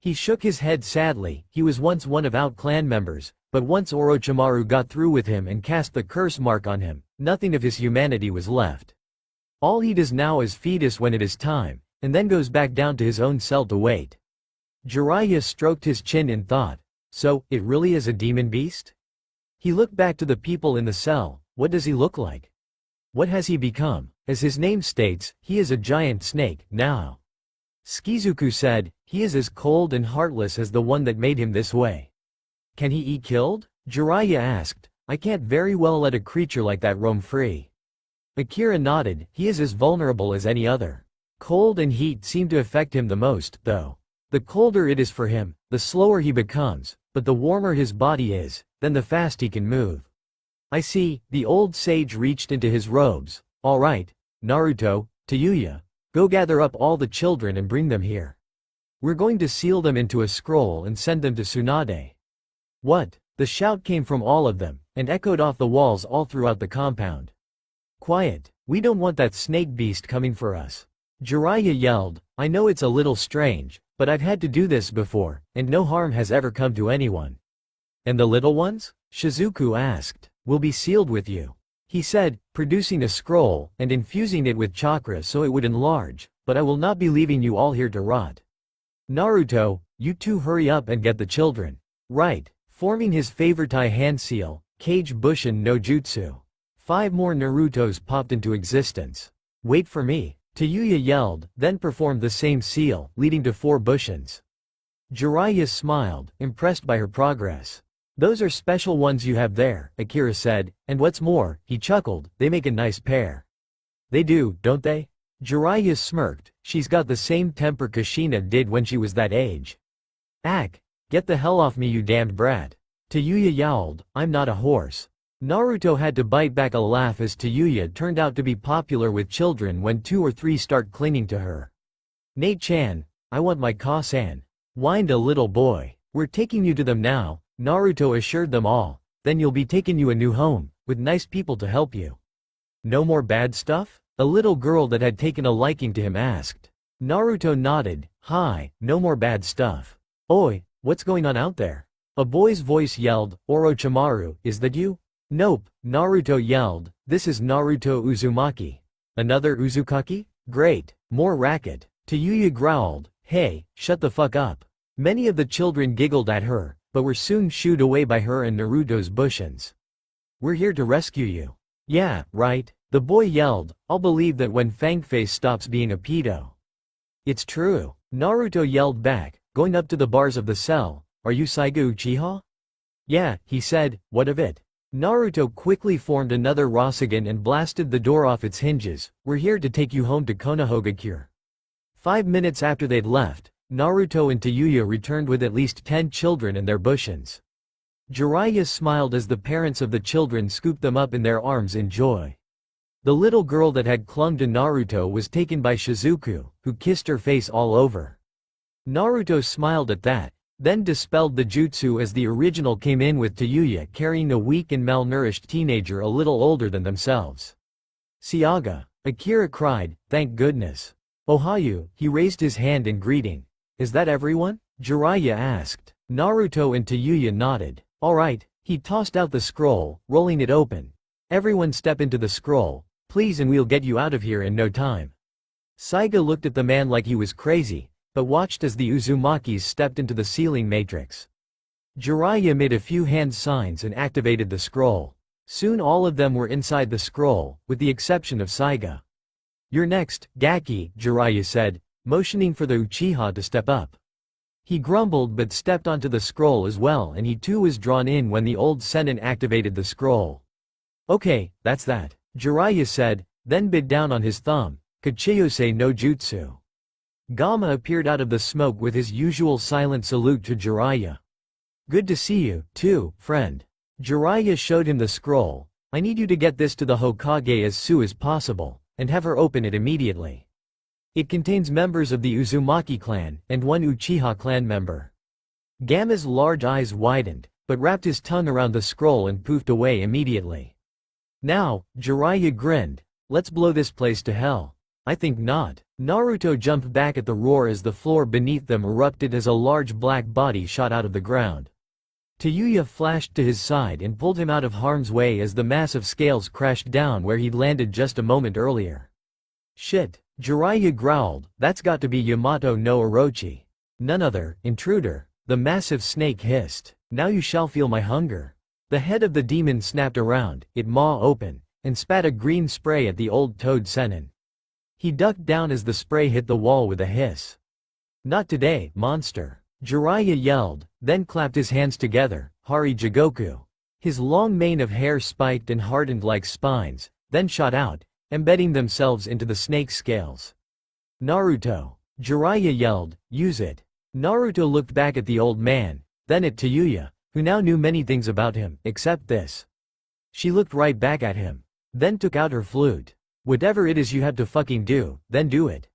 He shook his head sadly. He was once one of Out clan members, but once Orochimaru got through with him and cast the curse mark on him, nothing of his humanity was left. All he does now is feed us when it is time, and then goes back down to his own cell to wait. Jiraiya stroked his chin in thought. So, it really is a demon beast? He looked back to the people in the cell. What does he look like? What has he become? As his name states, he is a giant snake, now. Shizuku said, he is as cold and heartless as the one that made him this way. Can he eat killed? Jiraiya asked. I can't very well let a creature like that roam free. Akira nodded. He is as vulnerable as any other. Cold and heat seem to affect him the most, though. The colder it is for him, the slower he becomes, but the warmer his body is, then the fast he can move. I see. The old sage reached into his robes. All right, Naruto, Tayuya, go gather up all the children and bring them here. We're going to seal them into a scroll and send them to Tsunade. What? The shout came from all of them, and echoed off the walls all throughout the compound. Quiet, we don't want that snake beast coming for us. Jiraiya yelled, I know it's a little strange, but I've had to do this before, and no harm has ever come to anyone. And the little ones? Shizuku asked. Will be sealed with you. He said, producing a scroll, and infusing it with chakra so it would enlarge, but I will not be leaving you all here to rot. Naruto, you two hurry up and get the children. Right, forming his favoritai hand seal, Kage Bushin no Jutsu. 5 more Narutos popped into existence. Wait for me. Tayuya yelled, then performed the same seal, leading to 4 Bushins. Jiraiya smiled, impressed by her progress. Those are special ones you have there, Akira said, and what's more, he chuckled, they make a nice pair. They do, don't they? Jiraiya smirked, she's got the same temper Kushina did when she was that age. Ack, get the hell off me you damned brat. Tayuya yowled, I'm not a horse. Naruto had to bite back a laugh as Tayuya turned out to be popular with children when 2 or 3 start clinging to her. Nate-chan, I want my Ka-san. Whined a little boy. We're taking you to them now, Naruto assured them all, then you'll be taking you a new home, with nice people to help you. No more bad stuff? A little girl that had taken a liking to him asked. Naruto nodded, hi, no more bad stuff. Oi, what's going on out there? A boy's voice yelled, Orochimaru, is that you? Nope, Naruto yelled, this is Naruto Uzumaki. Another Uzukaki? Great, more racket. Tayuya growled, hey, shut the fuck up. Many of the children giggled at her, but were soon shooed away by her and Naruto's Bushins. We're here to rescue you. Yeah, right, the boy yelled, I'll believe that when Fangface stops being a pedo. It's true, Naruto yelled back, going up to the bars of the cell, are you Saiga Uchiha? Yeah, he said, what of it? Naruto quickly formed another Rasengan and blasted the door off its hinges. We're here to take you home to Konohagakure. 5 minutes after they'd left, Naruto and Tayuya returned with at least 10 children and their Bushins. Jiraiya smiled as the parents of the children scooped them up in their arms in joy. The little girl that had clung to Naruto was taken by Shizuku, who kissed her face all over. Naruto smiled at that, then dispelled the jutsu as the original came in with Tayuya carrying a weak and malnourished teenager a little older than themselves. Siaga, Akira cried, thank goodness. Ohayu, he raised his hand in greeting. Is that everyone? Jiraiya asked. Naruto and Tayuya nodded. Alright, he tossed out the scroll, rolling it open. Everyone step into the scroll, please, and we'll get you out of here in no time. Saiga looked at the man like he was crazy, but watched as the Uzumakis stepped into the ceiling matrix. Jiraiya made a few hand signs and activated the scroll. Soon all of them were inside the scroll, with the exception of Saiga. You're next, Gaki, Jiraiya said, motioning for the Uchiha to step up. He grumbled but stepped onto the scroll as well, and he too was drawn in when the old Sennin activated the scroll. Okay, that's that, Jiraiya said, then bit down on his thumb. Kachiyose no jutsu. Gamma appeared out of the smoke with his usual silent salute to Jiraiya. Good to see you, too, friend. Jiraiya showed him the scroll. I need you to get this to the Hokage as soon as possible, and have her open it immediately. It contains members of the Uzumaki clan, and one Uchiha clan member. Gamma's large eyes widened, but wrapped his tongue around the scroll and poofed away immediately. Now, Jiraiya grinned. Let's blow this place to hell. I think not. Naruto jumped back at the roar as the floor beneath them erupted as a large black body shot out of the ground. Tayuya flashed to his side and pulled him out of harm's way as the massive scales crashed down where he'd landed just a moment earlier. Shit, Jiraiya growled, that's got to be Yamato no Orochi. None other, intruder, the massive snake hissed. Now you shall feel my hunger. The head of the demon snapped around, it maw open, and spat a green spray at the old toad Sennin. He ducked down as the spray hit the wall with a hiss. Not today, monster. Jiraiya yelled, then clapped his hands together, Hari Jigoku. His long mane of hair spiked and hardened like spines, then shot out, embedding themselves into the snake's scales. Naruto. Jiraiya yelled, use it. Naruto looked back at the old man, then at Tayuya, who now knew many things about him, except this. She looked right back at him, then took out her flute. Whatever it is you have to fucking do, then do it.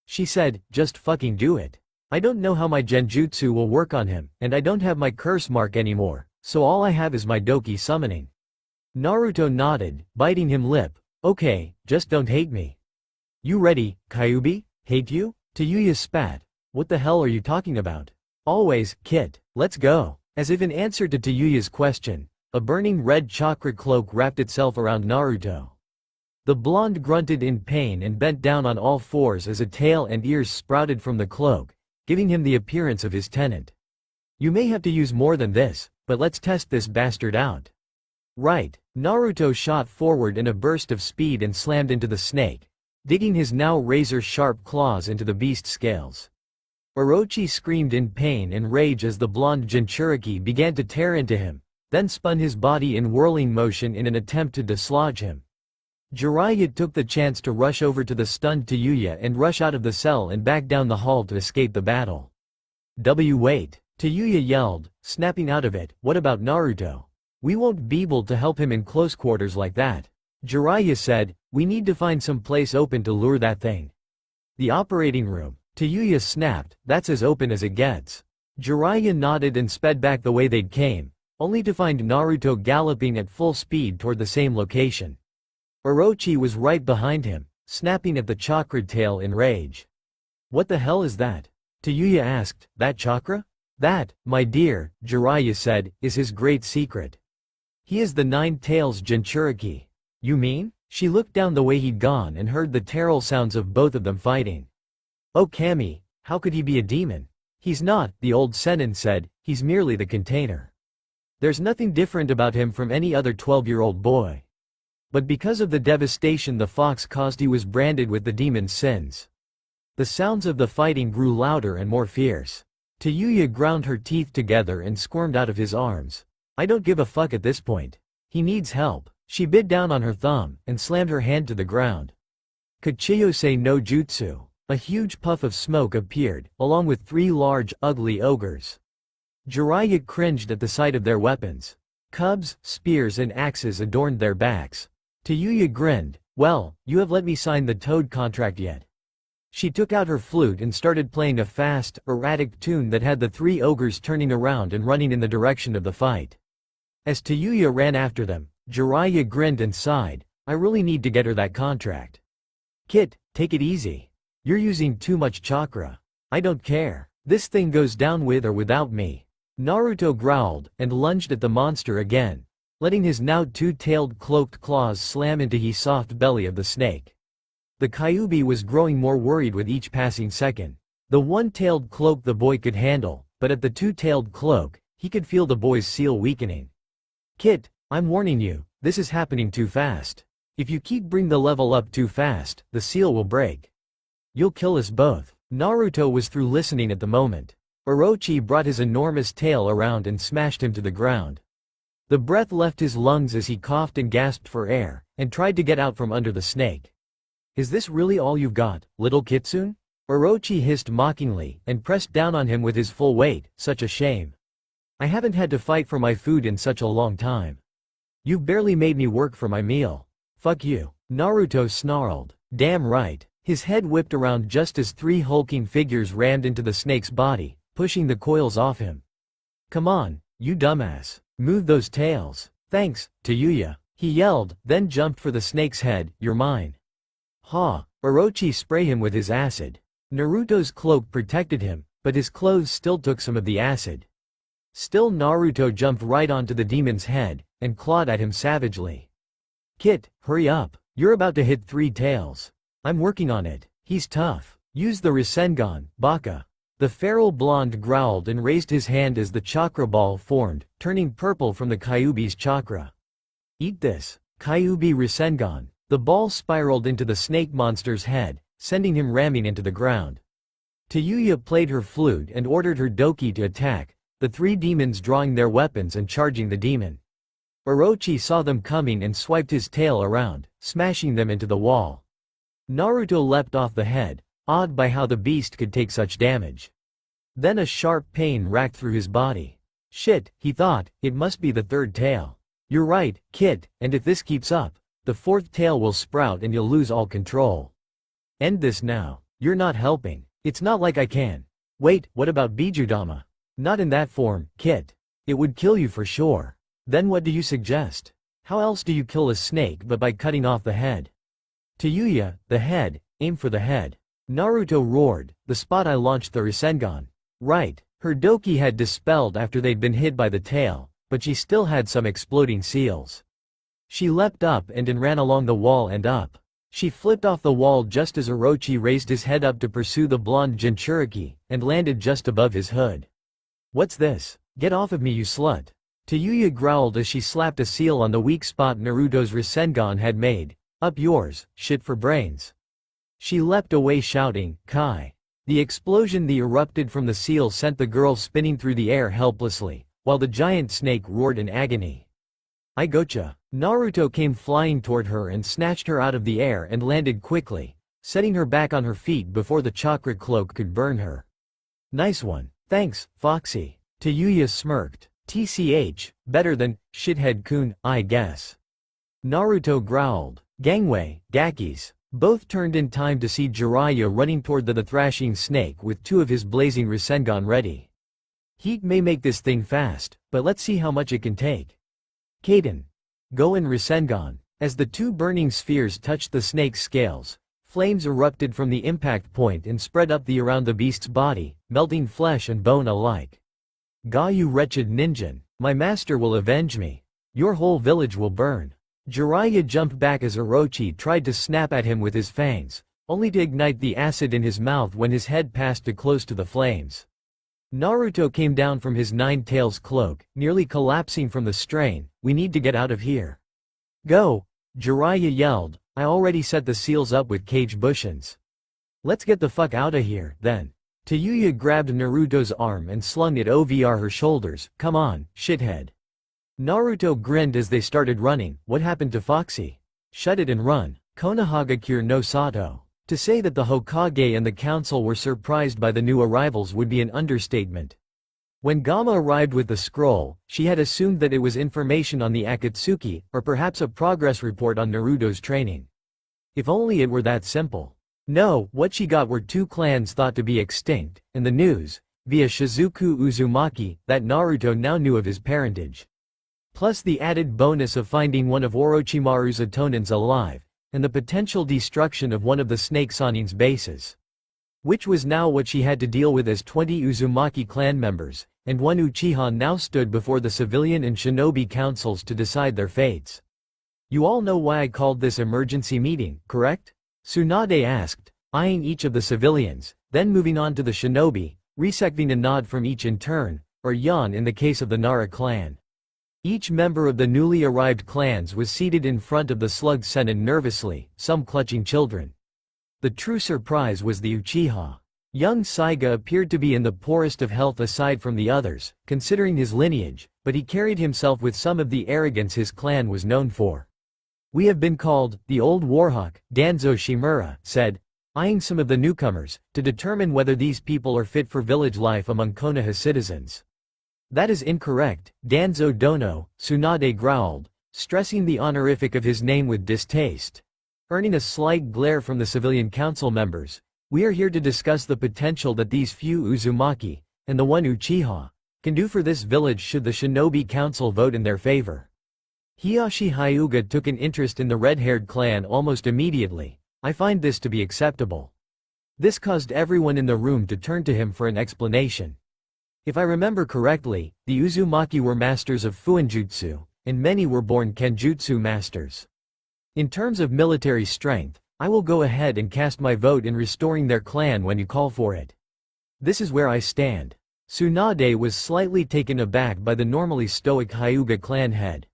She said, just fucking do it. I don't know how my genjutsu will work on him, and I don't have my curse mark anymore, so all I have is my Doki summoning. Naruto nodded, biting him lip. Okay, just don't hate me. You ready, Kyuubi? Hate you? Tayuya spat. What the hell are you talking about? Always, Kit, let's go. As if in answer to Tayuya's question, a burning red chakra cloak wrapped itself around Naruto. The blonde grunted in pain and bent down on all fours as a tail and ears sprouted from the cloak, giving him the appearance of his tenant. You may have to use more than this, but let's test this bastard out. Right. Naruto shot forward in a burst of speed and slammed into the snake, digging his now razor-sharp claws into the beast's scales. Orochi screamed in pain and rage as the blonde Jinchuriki began to tear into him, then spun his body in whirling motion in an attempt to dislodge him. Jiraiya took the chance to rush over to the stunned Tayuya and rush out of the cell and back down the hall to escape the battle. Wait! Tayuya yelled, snapping out of it, what about Naruto? We won't be able to help him in close quarters like that. Jiraiya said, we need to find some place open to lure that thing. The operating room. Tayuya snapped, that's as open as it gets. Jiraiya nodded and sped back the way they'd came, only to find Naruto galloping at full speed toward the same location. Orochi was right behind him, snapping at the chakra tail in rage. What the hell is that? Tayuya asked, that chakra? That, my dear, Jiraiya said, is his great secret. He is the Nine Tails Jinchuriki. You mean? She looked down the way he'd gone and heard the terrible sounds of both of them fighting. Oh Kami, how could he be a demon? He's not, the old Sennin said, he's merely the container. There's nothing different about him from any other 12-year-old boy. But because of the devastation the fox caused, he was branded with the demon's sins. The sounds of the fighting grew louder and more fierce. Tayuya ground her teeth together and squirmed out of his arms. I don't give a fuck at this point. He needs help. She bit down on her thumb and slammed her hand to the ground. Kachiyose no jutsu. A huge puff of smoke appeared, along with 3 large, ugly ogres. Jiraiya cringed at the sight of their weapons. Cubs, spears and axes adorned their backs. Tayuya grinned, well, you have let me sign the Toad contract yet. She took out her flute and started playing a fast, erratic tune that had the 3 ogres turning around and running in the direction of the fight. As Tayuya ran after them, Jiraiya grinned and sighed, I really need to get her that contract. Kit, take it easy. You're using too much chakra. I don't care. This thing goes down with or without me. Naruto growled and lunged at the monster again, letting his now two-tailed cloaked claws slam into the soft belly of the snake. The Kyuubi was growing more worried with each passing second. The one-tailed cloak the boy could handle, but at the two-tailed cloak, he could feel the boy's seal weakening. "Kit, I'm warning you, this is happening too fast. If you bring the level up too fast, the seal will break. You'll kill us both." Naruto was through listening at the moment. Orochi brought his enormous tail around and smashed him to the ground. The breath left his lungs as he coughed and gasped for air, and tried to get out from under the snake. "Is this really all you've got, little Kitsune?" Orochi hissed mockingly, and pressed down on him with his full weight. "Such a shame. I haven't had to fight for my food in such a long time. You've barely made me work for my meal. Fuck you." Naruto snarled. "Damn right." His head whipped around just as three hulking figures rammed into the snake's body, pushing the coils off him. "Come on, you dumbass. Move those tails." "Thanks, Tayuya," he yelled, then jumped for the snake's head. "You're mine." "Ha!" Orochi sprayed him with his acid. Naruto's cloak protected him, but his clothes still took some of the acid. Still, Naruto jumped right onto the demon's head, and clawed at him savagely. "Kit, hurry up. You're about to hit three tails." "I'm working on it. He's tough. Use the Rasengan, Baka." The feral blonde growled and raised his hand as the chakra ball formed, turning purple from the Kyuubi's chakra. "Eat this, Kyuubi Rasengan." The ball spiraled into the snake monster's head, sending him ramming into the ground. Tayuya played her flute and ordered her Doki to attack, the three demons drawing their weapons and charging the demon. Orochi saw them coming and swiped his tail around, smashing them into the wall. Naruto leapt off the head, awed by how the beast could take such damage. Then a sharp pain racked through his body. "Shit," he thought, "it must be the third tail." "You're right, Kit, and if this keeps up, the fourth tail will sprout and you'll lose all control. End this now. You're not helping. It's not like I can." "Wait, what about Bijudama?" "Not in that form, Kit. It would kill you for sure." "Then what do you suggest? How else do you kill a snake but by cutting off the head?" "Tayuya, the head, aim for the head." Naruto roared, "The spot I launched the Rasengan." Right, her Doki had dispelled after they'd been hit by the tail, but she still had some exploding seals. She leapt up and ran along the wall and up. She flipped off the wall just as Orochi raised his head up to pursue the blonde Jinchuriki, and landed just above his hood. "What's this? Get off of me, you slut." Tayuya growled as she slapped a seal on the weak spot Naruto's Rasengan had made. "Up yours, shit for brains." She leapt away shouting, "Kai." The explosion that erupted from the seal sent the girl spinning through the air helplessly, while the giant snake roared in agony. "I gotcha." Naruto came flying toward her and snatched her out of the air and landed quickly, setting her back on her feet before the chakra cloak could burn her. "Nice one. Thanks, Foxy." Tayuya smirked. "TCH, better than, shithead-kun, I guess." Naruto growled. "Gangway, Gakis." Both turned in time to see Jiraiya running toward the thrashing snake with two of his blazing Rasengan ready. "Heat may make this thing fast, but let's see how much it can take." "Kaden. Go in Rasengan." As the two burning spheres touched the snake's scales, flames erupted from the impact point and spread up around the beast's body, melting flesh and bone alike. "Ga, you wretched ninja, my master will avenge me. Your whole village will burn." Jiraiya jumped back as Orochi tried to snap at him with his fangs, only to ignite the acid in his mouth when his head passed too close to the flames. Naruto came down from his nine tails cloak, nearly collapsing from the strain. "We need to get out of here." "Go!" Jiraiya yelled. "I already set the seals up with cage bushins. Let's get the fuck out of here, then." Tayuya grabbed Naruto's arm and slung it over her shoulders. "Come on, shithead." Naruto grinned as they started running. "What happened to Foxy?" "Shut it and run. Konohagakure no Sato." To say that the Hokage and the council were surprised by the new arrivals would be an understatement. When Gamma arrived with the scroll, she had assumed that it was information on the Akatsuki, or perhaps a progress report on Naruto's training. If only it were that simple. No, what she got were two clans thought to be extinct, and the news, via Shizuku Uzumaki, that Naruto now knew of his parentage. Plus the added bonus of finding one of Orochimaru's Atonins alive, and the potential destruction of one of the Snake Sanin's bases. Which was now what she had to deal with as 20 Uzumaki clan members, and one Uchiha now stood before the civilian and shinobi councils to decide their fates. You all know why I called this emergency meeting, correct? Tsunade asked, eyeing each of the civilians, then moving on to the shinobi, receiving a nod from each in turn, or yawn in the case of the Nara clan. Each member of the newly arrived clans was seated in front of the slug sennin nervously, some clutching children. The true surprise was the Uchiha. Young Saiga appeared to be in the poorest of health aside from the others, considering his lineage, but he carried himself with some of the arrogance his clan was known for. We have been called, the old warhawk, Danzo Shimura said, eyeing some of the newcomers, to determine whether these people are fit for village life among Konoha citizens. That is incorrect, Danzo Dono, Tsunade growled, stressing the honorific of his name with distaste. Earning a slight glare from the civilian council members, we are here to discuss the potential that these few Uzumaki, and the one Uchiha, can do for this village should the shinobi council vote in their favor. Hiyashi Hyuga took an interest in the red-haired clan almost immediately. I find this to be acceptable. This caused everyone in the room to turn to him for an explanation. If I remember correctly, the Uzumaki were masters of Fuinjutsu, and many were born Kenjutsu masters. In terms of military strength, I will go ahead and cast my vote in restoring their clan when you call for it. This is where I stand. Tsunade was slightly taken aback by the normally stoic Hyuga clan head.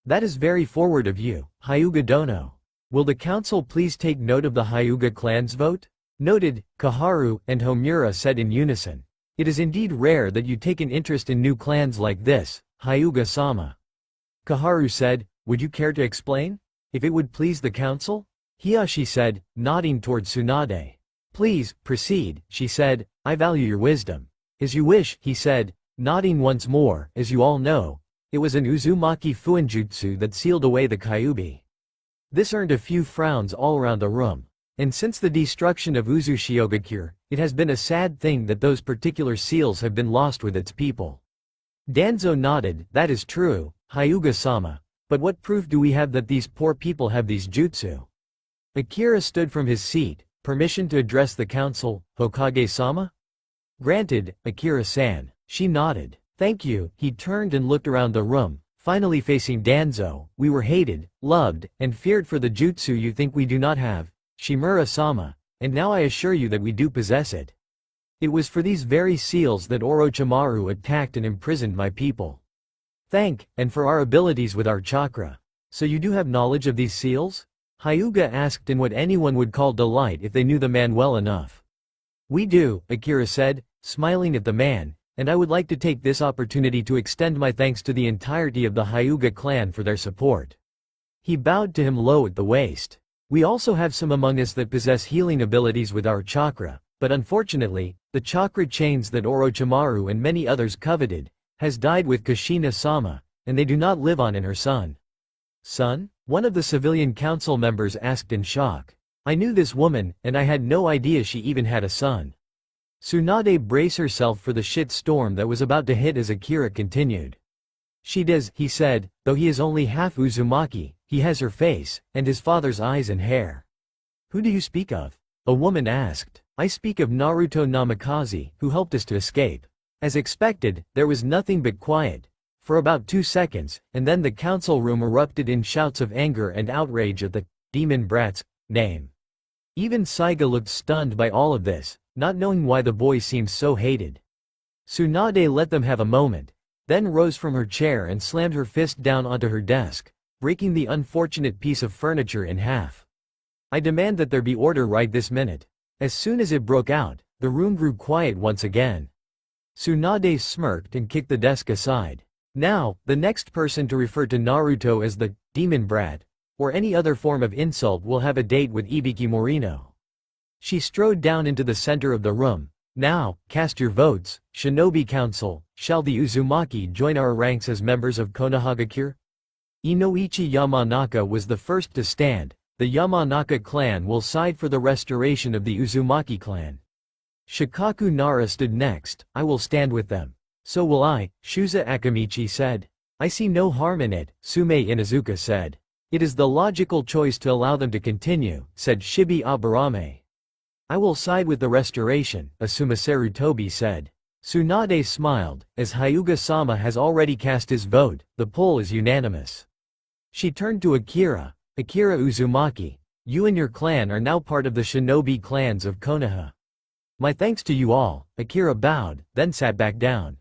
That is very forward of you, Hyuga Dono. Will the council please take note of the Hyuga clan's vote? Noted, Kaharu and Homura said in unison. It is indeed rare that you take an interest in new clans like this, Hyuga-sama. Kaharu said, would you care to explain? If it would please the council? Hiyashi said, nodding toward Tsunade. Please, proceed, she said, I value your wisdom. As you wish, he said, nodding once more. As you all know, it was an Uzumaki Fuinjutsu that sealed away the Kyuubi. This earned a few frowns all around the room. And since the destruction of Uzushiogakure, it has been a sad thing that those particular seals have been lost with its people. Danzo nodded, that is true, Hyuga-sama. But what proof do we have that these poor people have these jutsu? Akira stood from his seat. Permission to address the council, Hokage-sama? Granted, Akira-san. She nodded. Thank you. He turned and looked around the room, finally facing Danzo. We were hated, loved, and feared for the jutsu you think we do not have, Shimura-sama, and now I assure you that we do possess it. It was for these very seals that Orochimaru attacked and imprisoned my people. And for our abilities with our chakra. So you do have knowledge of these seals? Hyuga asked in what anyone would call delight if they knew the man well enough. We do, Akira said, smiling at the man, and I would like to take this opportunity to extend my thanks to the entirety of the Hyuga clan for their support. He bowed to him low at the waist. We also have some among us that possess healing abilities with our chakra, but unfortunately, the chakra chains that Orochimaru and many others coveted, has died with Kushina-sama, and they do not live on in her son. Son? One of the civilian council members asked in shock. I knew this woman, and I had no idea she even had a son. Tsunade braced herself for the shit storm that was about to hit as Akira continued. She does, he said, though he is only half Uzumaki, he has her face, and his father's eyes and hair. Who do you speak of? A woman asked. I speak of Naruto Namikaze, who helped us to escape. As expected, there was nothing but quiet, for about 2 seconds, and then the council room erupted in shouts of anger and outrage at the demon brat's name. Even Saiga looked stunned by all of this, not knowing why the boy seemed so hated. Tsunade let them have a moment, then rose from her chair and slammed her fist down onto her desk, breaking the unfortunate piece of furniture in half. I demand that there be order right this minute. As soon as it broke out, the room grew quiet once again. Tsunade smirked and kicked the desk aside. Now, the next person to refer to Naruto as the demon brat, or any other form of insult will have a date with RyoshiMorino. She strode down into the center of the room. Now, cast your votes, Shinobi Council. Shall the Uzumaki join our ranks as members of Konohagakure? Inoichi Yamanaka was the first to stand. The Yamanaka clan will side for the restoration of the Uzumaki clan. Shikaku Nara stood next. I will stand with them. So will I, Shuza Akamichi said. I see no harm in it, Sume Inazuka said. It is the logical choice to allow them to continue, said Shibi Aburame. I will side with the restoration, Asumaseru Tobi said. Tsunade smiled, as Hyuga-sama has already cast his vote, the poll is unanimous. She turned to Akira. Akira Uzumaki, you and your clan are now part of the shinobi clans of Konoha. My thanks to you all. Akira bowed, then sat back down.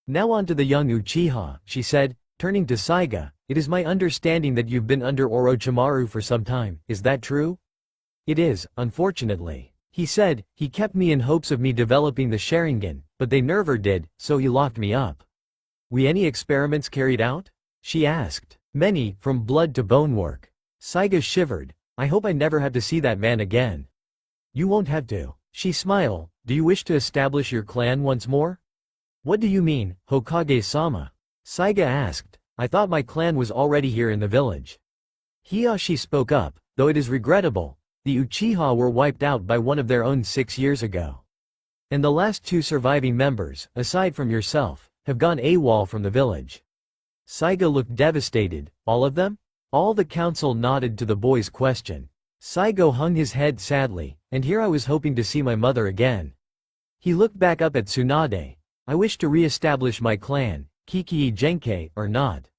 Now on to the young Uchiha, she said, turning to Saiga. It is my understanding that you've been under Orochimaru for some time, is that true? It is, unfortunately. He said, he kept me in hopes of me developing the Sharingan, but they never did, so he locked me up. Were any experiments carried out? She asked. Many, from blood to bone work. Saiga shivered. I hope I never have to see that man again. You won't have to. She smiled. Do you wish to establish your clan once more? What do you mean, Hokage-sama? Saiga asked. I thought my clan was already here in the village. Hiyashi spoke up, though it is regrettable. The Uchiha were wiped out by one of their own 6 years ago. And the last 2 surviving members, aside from yourself, have gone AWOL from the village. Saiga looked devastated. All of them? All the council nodded to the boy's question. Saigo hung his head sadly, and here I was hoping to see my mother again. He looked back up at Tsunade. I wish to re-establish my clan, Kikii Genkai or not.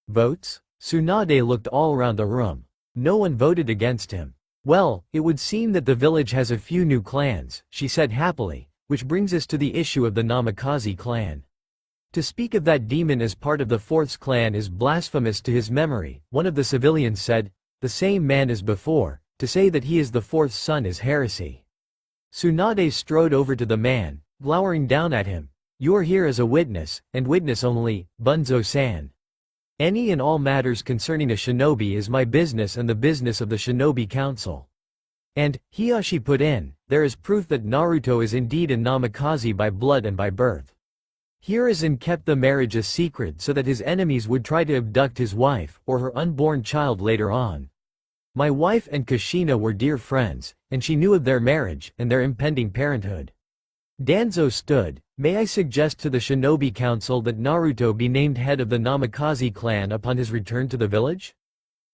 Votes? Tsunade looked all around the room. No one voted against him. Well, it would seem that the village has a few new clans, she said happily, which brings us to the issue of the Namikaze clan. To speak of that demon as part of the Fourth's clan is blasphemous to his memory, one of the civilians said, the same man as before, to say that he is the Fourth's son is heresy. Tsunade strode over to the man, glowering down at him. You are here as a witness, and witness only, Bunzo-san. Any and all matters concerning a shinobi is my business and the business of the shinobi council. And, Hiyashi put in, there is proof that Naruto is indeed a Namikaze by blood and by birth. Hiruzen kept the marriage a secret so that his enemies would try to abduct his wife, or her unborn child later on. My wife and Kushina were dear friends, and she knew of their marriage, and their impending parenthood. Danzo stood. May I suggest to the Shinobi Council that Naruto be named head of the Namikaze clan upon his return to the village?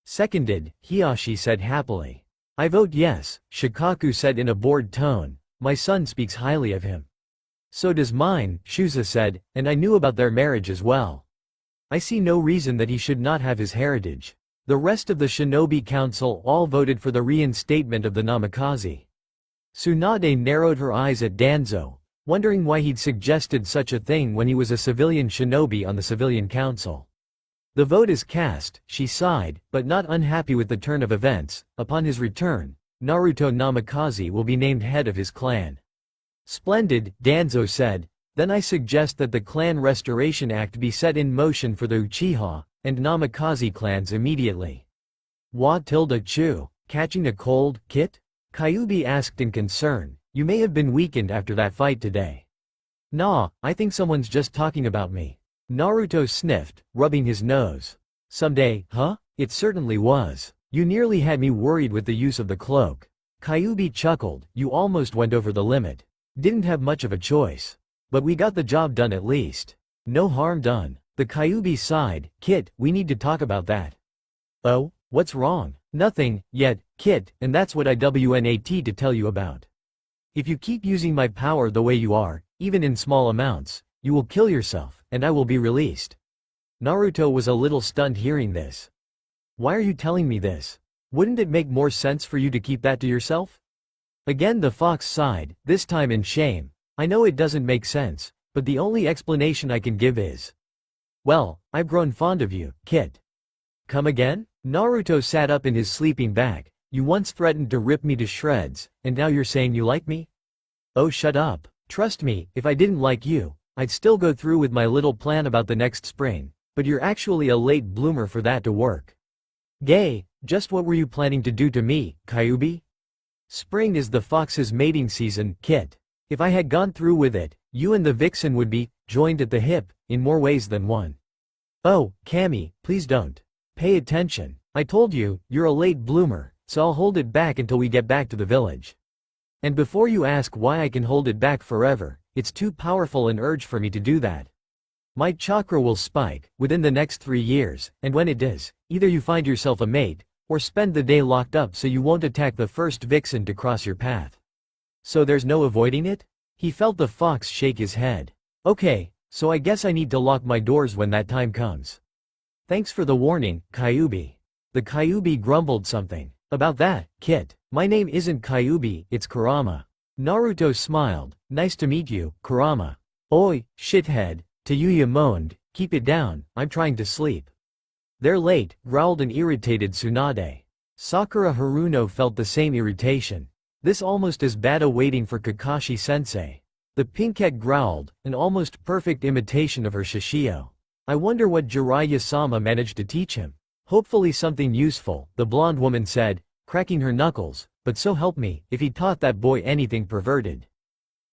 Seconded, Hiyashi said happily. I vote yes, Shikaku said in a bored tone. My son speaks highly of him. So does mine, Shusa said, and I knew about their marriage as well. I see no reason that he should not have his heritage. The rest of the Shinobi Council all voted for the reinstatement of the Namikaze. Tsunade narrowed her eyes at Danzo, wondering why he'd suggested such a thing when he was a civilian shinobi on the civilian council. The vote is cast, she sighed, but not unhappy with the turn of events. Upon his return, Naruto Namikaze will be named head of his clan. Splendid, Danzo said. Then I suggest that the Clan Restoration Act be set in motion for the Uchiha and Namikaze clans immediately. Wa-Chu, catching a cold, Kit? Kyuubi asked in concern. You may have been weakened after that fight today. Nah, I think someone's just talking about me. Naruto sniffed, rubbing his nose. Someday, huh? It certainly was. You nearly had me worried with the use of the cloak. Kyuubi chuckled. You almost went over the limit. Didn't have much of a choice. But we got the job done at least. No harm done. The Kyuubi sighed. Kit, we need to talk about that. Oh, what's wrong? Nothing, yet, Kit, and that's what I want to tell you about. If you keep using my power the way you are, even in small amounts, you will kill yourself, and I will be released. Naruto was a little stunned hearing this. Why are you telling me this? Wouldn't it make more sense for you to keep that to yourself? Again the fox sighed, this time in shame. I know it doesn't make sense, but the only explanation I can give is. Well, I've grown fond of you, Kit. Come again? Naruto sat up in his sleeping bag. You once threatened to rip me to shreds, and now you're saying you like me? Oh, shut up. Trust me, if I didn't like you, I'd still go through with my little plan about the next spring, but you're actually a late bloomer for that to work. Gay, just what were you planning to do to me, Kyuubi? Spring is the fox's mating season, Kit. If I had gone through with it, you and the vixen would be joined at the hip, in more ways than one. Oh, Cammy, please don't. Pay attention. I told you, you're a late bloomer, so I'll hold it back until we get back to the village. And before you ask why I can hold it back forever, it's too powerful an urge for me to do that. My chakra will spike within the next 3 years, and when it does, either you find yourself a mate, or spend the day locked up so you won't attack the first vixen to cross your path. So there's no avoiding it? He felt the fox shake his head. Okay, so I guess I need to lock my doors when that time comes. Thanks for the warning, Kyuubi. The Kyuubi grumbled something. About that, Kit. My name isn't Kyuubi, it's Kurama. Naruto smiled. Nice to meet you, Kurama. Oi, shithead, Tayuya moaned. Keep it down, I'm trying to sleep. They're late, growled an irritated Tsunade. Sakura Haruno felt the same irritation. This almost as bad a waiting for Kakashi-sensei. The pinkette growled, an almost perfect imitation of her Shishio. I wonder what Jiraiya-sama managed to teach him. Hopefully something useful, the blonde woman said, cracking her knuckles, but so help me, if he taught that boy anything perverted.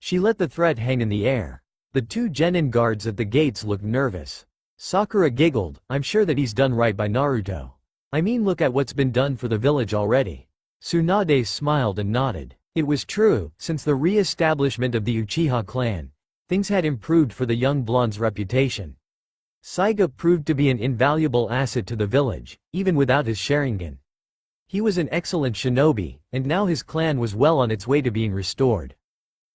She let the threat hang in the air. The two genin guards at the gates looked nervous. Sakura giggled, I'm sure that he's done right by Naruto. I mean, look at what's been done for the village already. Tsunade smiled and nodded. It was true, since the re-establishment of the Uchiha clan, things had improved for the young blonde's reputation. Saiga proved to be an invaluable asset to the village, even without his Sharingan. He was an excellent shinobi, and now his clan was well on its way to being restored.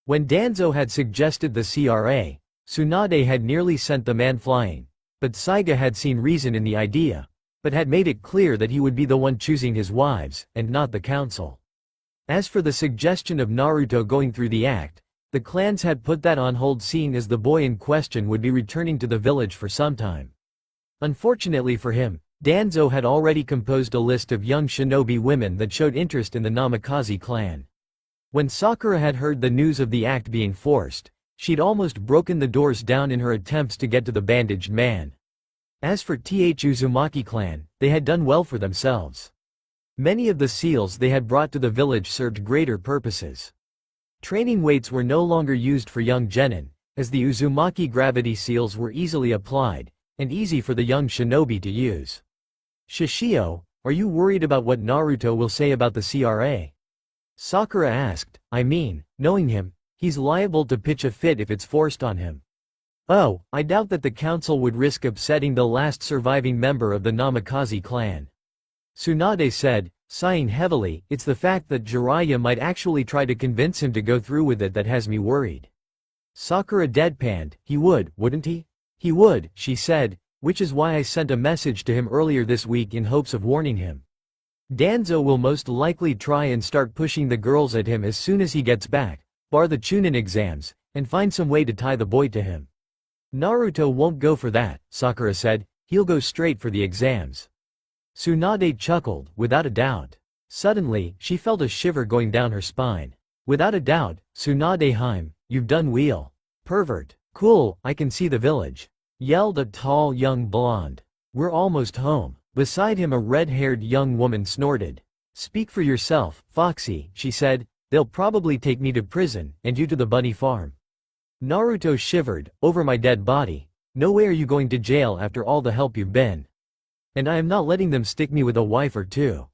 When Danzo had suggested the CRA, Tsunade had nearly sent the man flying, but Saiga had seen reason in the idea, but had made it clear that he would be the one choosing his wives, and not the council. As for the suggestion of Naruto going through the act, the clans had put that on hold, seeing as the boy in question would be returning to the village for some time. Unfortunately for him, Danzo had already composed a list of young shinobi women that showed interest in the Namikaze clan. When Sakura had heard the news of the act being forced, she'd almost broken the doors down in her attempts to get to the bandaged man. As for Uzumaki clan, they had done well for themselves. Many of the seals they had brought to the village served greater purposes. Training weights were no longer used for young genin, as the Uzumaki gravity seals were easily applied, and easy for the young shinobi to use. Shishio, are you worried about what Naruto will say about the CRA? Sakura asked. I mean, knowing him, he's liable to pitch a fit if it's forced on him. Oh, I doubt that the council would risk upsetting the last surviving member of the Namikaze clan. Tsunade said, sighing heavily, it's the fact that Jiraiya might actually try to convince him to go through with it that has me worried. Sakura deadpanned, he would, wouldn't he? He would, she said, which is why I sent a message to him earlier this week in hopes of warning him. Danzo will most likely try and start pushing the girls at him as soon as he gets back, bar the Chunin exams, and find some way to tie the boy to him. Naruto won't go for that, Sakura said, he'll go straight for the exams. Tsunade chuckled, without a doubt. Suddenly, she felt a shiver going down her spine. Without a doubt, Tsunade-heim, you've done wheel. Pervert. Cool, I can see the village. Yelled a tall young blonde. We're almost home. Beside him a red-haired young woman snorted. Speak for yourself, Foxy, she said, they'll probably take me to prison, and you to the bunny farm. Naruto shivered, over my dead body. No way are you going to jail after all the help you've been. And I am not letting them stick me with a wife or two.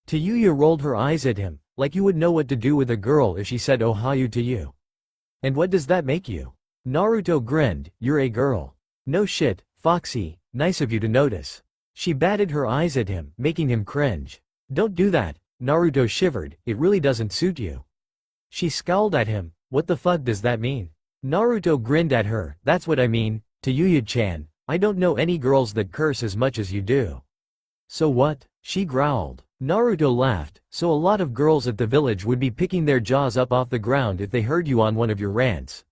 Tayuya rolled her eyes at him, like you would know what to do with a girl if she said Ohayu to you. And what does that make you? Naruto grinned, you're a girl. No shit, Foxy, nice of you to notice. She batted her eyes at him, making him cringe. Don't do that, Naruto shivered, it really doesn't suit you. She scowled at him, what the fuck does that mean? Naruto grinned at her, that's what I mean, Tayuya-chan, I don't know any girls that curse as much as you do. So what? She growled. Naruto laughed, so a lot of girls at the village would be picking their jaws up off the ground if they heard you on one of your rants.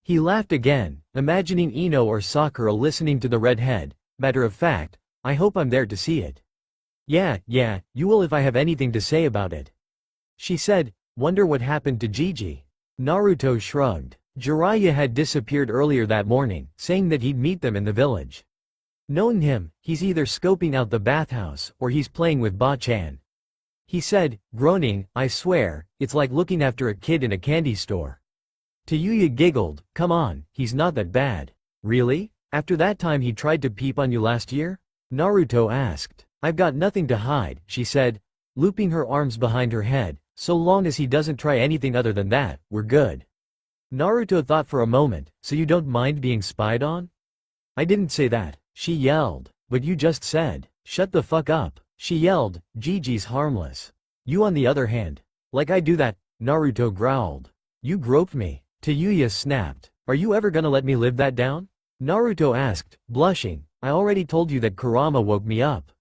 He laughed again, imagining Ino or Sakura listening to the redhead. Matter of fact, I hope I'm there to see it. Yeah, you will if I have anything to say about it. She said, wonder what happened to Gigi. Naruto shrugged. Jiraiya had disappeared earlier that morning, saying that he'd meet them in the village. Knowing him, he's either scoping out the bathhouse, or he's playing with Ba-chan. He said, groaning, I swear, it's like looking after a kid in a candy store. Tayuya giggled, come on, he's not that bad. Really? After that time he tried to peep on you last year? Naruto asked. I've got nothing to hide, she said, looping her arms behind her head, so long as he doesn't try anything other than that, we're good. Naruto thought for a moment, so you don't mind being spied on? I didn't say that, she yelled, but you just said, shut the fuck up, she yelled, Gigi's harmless. You on the other hand. Like I do that, Naruto growled. You groped me, Tayuya snapped. Are you ever gonna let me live that down? Naruto asked, blushing. I already told you that Kurama woke me up.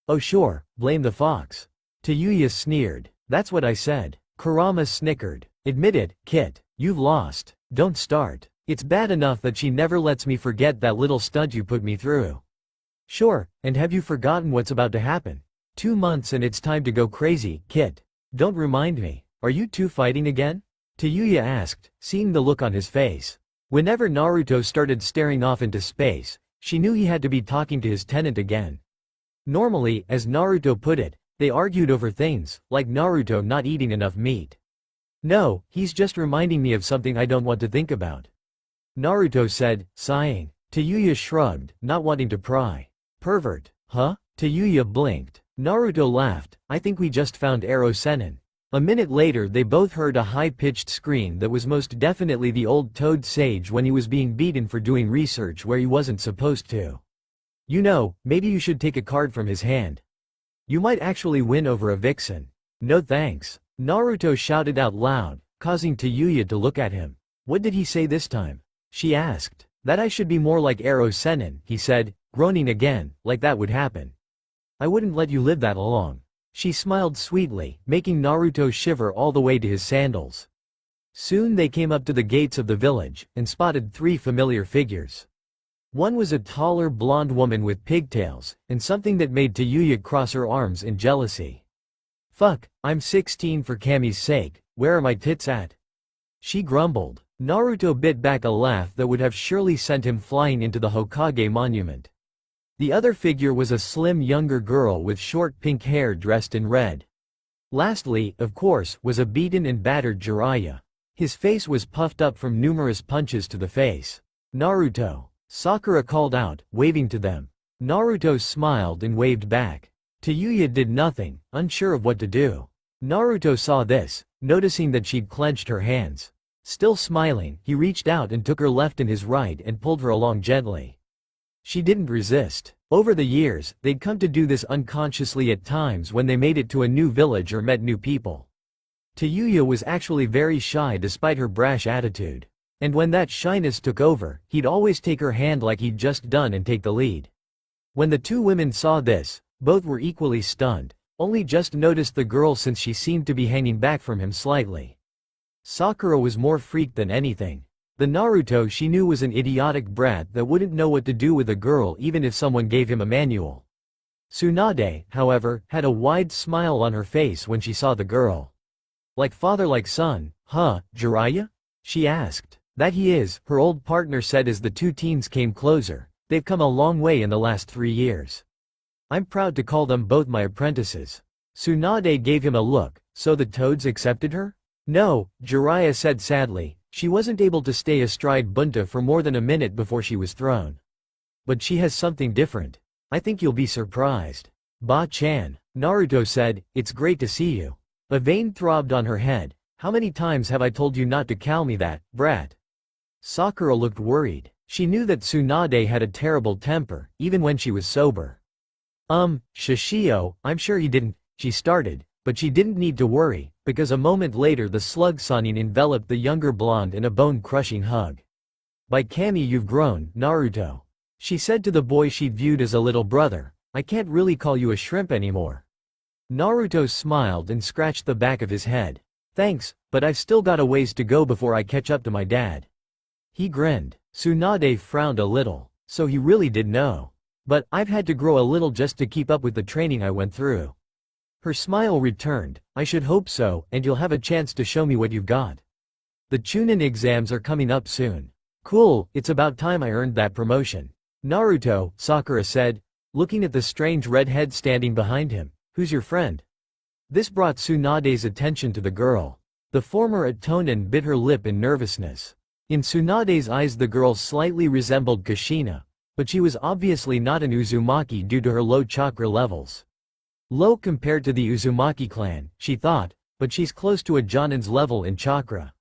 Oh sure, blame the fox. Tayuya sneered. That's what I said. Kurama snickered. Admit it, Kit. You've lost. Don't start. It's bad enough that she never lets me forget that little stunt you put me through. Sure, and have you forgotten what's about to happen? 2 months and it's time to go crazy, Kit. Don't remind me. Are you two fighting again? Tayuya asked, seeing the look on his face. Whenever Naruto started staring off into space, she knew he had to be talking to his tenant again. Normally, as Naruto put it, they argued over things, like Naruto not eating enough meat. No, he's just reminding me of something I don't want to think about. Naruto said, sighing. Tayuya shrugged, not wanting to pry. Pervert, huh? Tayuya blinked. Naruto laughed. I think we just found RyoshiMorino. A minute later they both heard a high-pitched scream that was most definitely the old Toad Sage when he was being beaten for doing research where he wasn't supposed to. You know, maybe you should take a card from his hand. You might actually win over a vixen. No thanks. Naruto shouted out loud, causing Tayuya to look at him. What did he say this time? She asked. That I should be more like RyoshiMorino, he said, groaning again, like that would happen. I wouldn't let you live that long. She smiled sweetly, making Naruto shiver all the way to his sandals. Soon they came up to the gates of the village, and spotted 3 familiar figures. One was a taller blonde woman with pigtails, and something that made Tayuya cross her arms in jealousy. Fuck, I'm 16 for Kami's sake, where are my tits at? She grumbled. Naruto bit back a laugh that would have surely sent him flying into the Hokage monument. The other figure was a slim younger girl with short pink hair dressed in red. Lastly, of course, was a beaten and battered Jiraiya. His face was puffed up from numerous punches to the face. Naruto. Sakura called out, waving to them. Naruto smiled and waved back. Tayuya did nothing, unsure of what to do. Naruto saw this, noticing that she'd clenched her hands. Still smiling, he reached out and took her left and his right and pulled her along gently. She didn't resist. Over the years, they'd come to do this unconsciously at times when they made it to a new village or met new people. Tayuya was actually very shy despite her brash attitude. And when that shyness took over, he'd always take her hand like he'd just done and take the lead. When the 2 women saw this, both were equally stunned, only just noticed the girl since she seemed to be hanging back from him slightly. Sakura was more freaked than anything. The Naruto she knew was an idiotic brat that wouldn't know what to do with a girl even if someone gave him a manual. Tsunade, however, had a wide smile on her face when she saw the girl. Like father like son, huh, Jiraiya? She asked. That he is, her old partner said as the 2 teens came closer. They've come a long way in the last 3 years. I'm proud to call them both my apprentices. Tsunade gave him a look. So the toads accepted her? No, Jiraiya said sadly. She wasn't able to stay astride Bunta for more than a minute before she was thrown. But she has something different. I think you'll be surprised. Ba-chan. Naruto said, it's great to see you. A vein throbbed on her head. How many times have I told you not to call me that, brat? Sakura looked worried. She knew that Tsunade had a terrible temper, even when she was sober. Shishio, I'm sure he didn't, she started, but she didn't need to worry, because a moment later the slug Sannin enveloped the younger blonde in a bone-crushing hug. By Kami you've grown, Naruto. She said to the boy she'd viewed as a little brother, I can't really call you a shrimp anymore. Naruto smiled and scratched the back of his head. Thanks, but I've still got a ways to go before I catch up to my dad. He grinned. Tsunade frowned a little. So he really did know. But I've had to grow a little just to keep up with the training I went through. Her smile returned. I should hope so, and you'll have a chance to show me what you've got. The Chunin exams are coming up soon. Cool, it's about time I earned that promotion. Naruto, Sakura said, looking at the strange redhead standing behind him. Who's your friend? This brought Tsunade's attention to the girl. The former Atonin bit her lip in nervousness. In Tsunade's eyes the girl slightly resembled Kushina, but she was obviously not an Uzumaki due to her low chakra levels. Low compared to the Uzumaki clan, she thought, but she's close to a Jonin's level in chakra.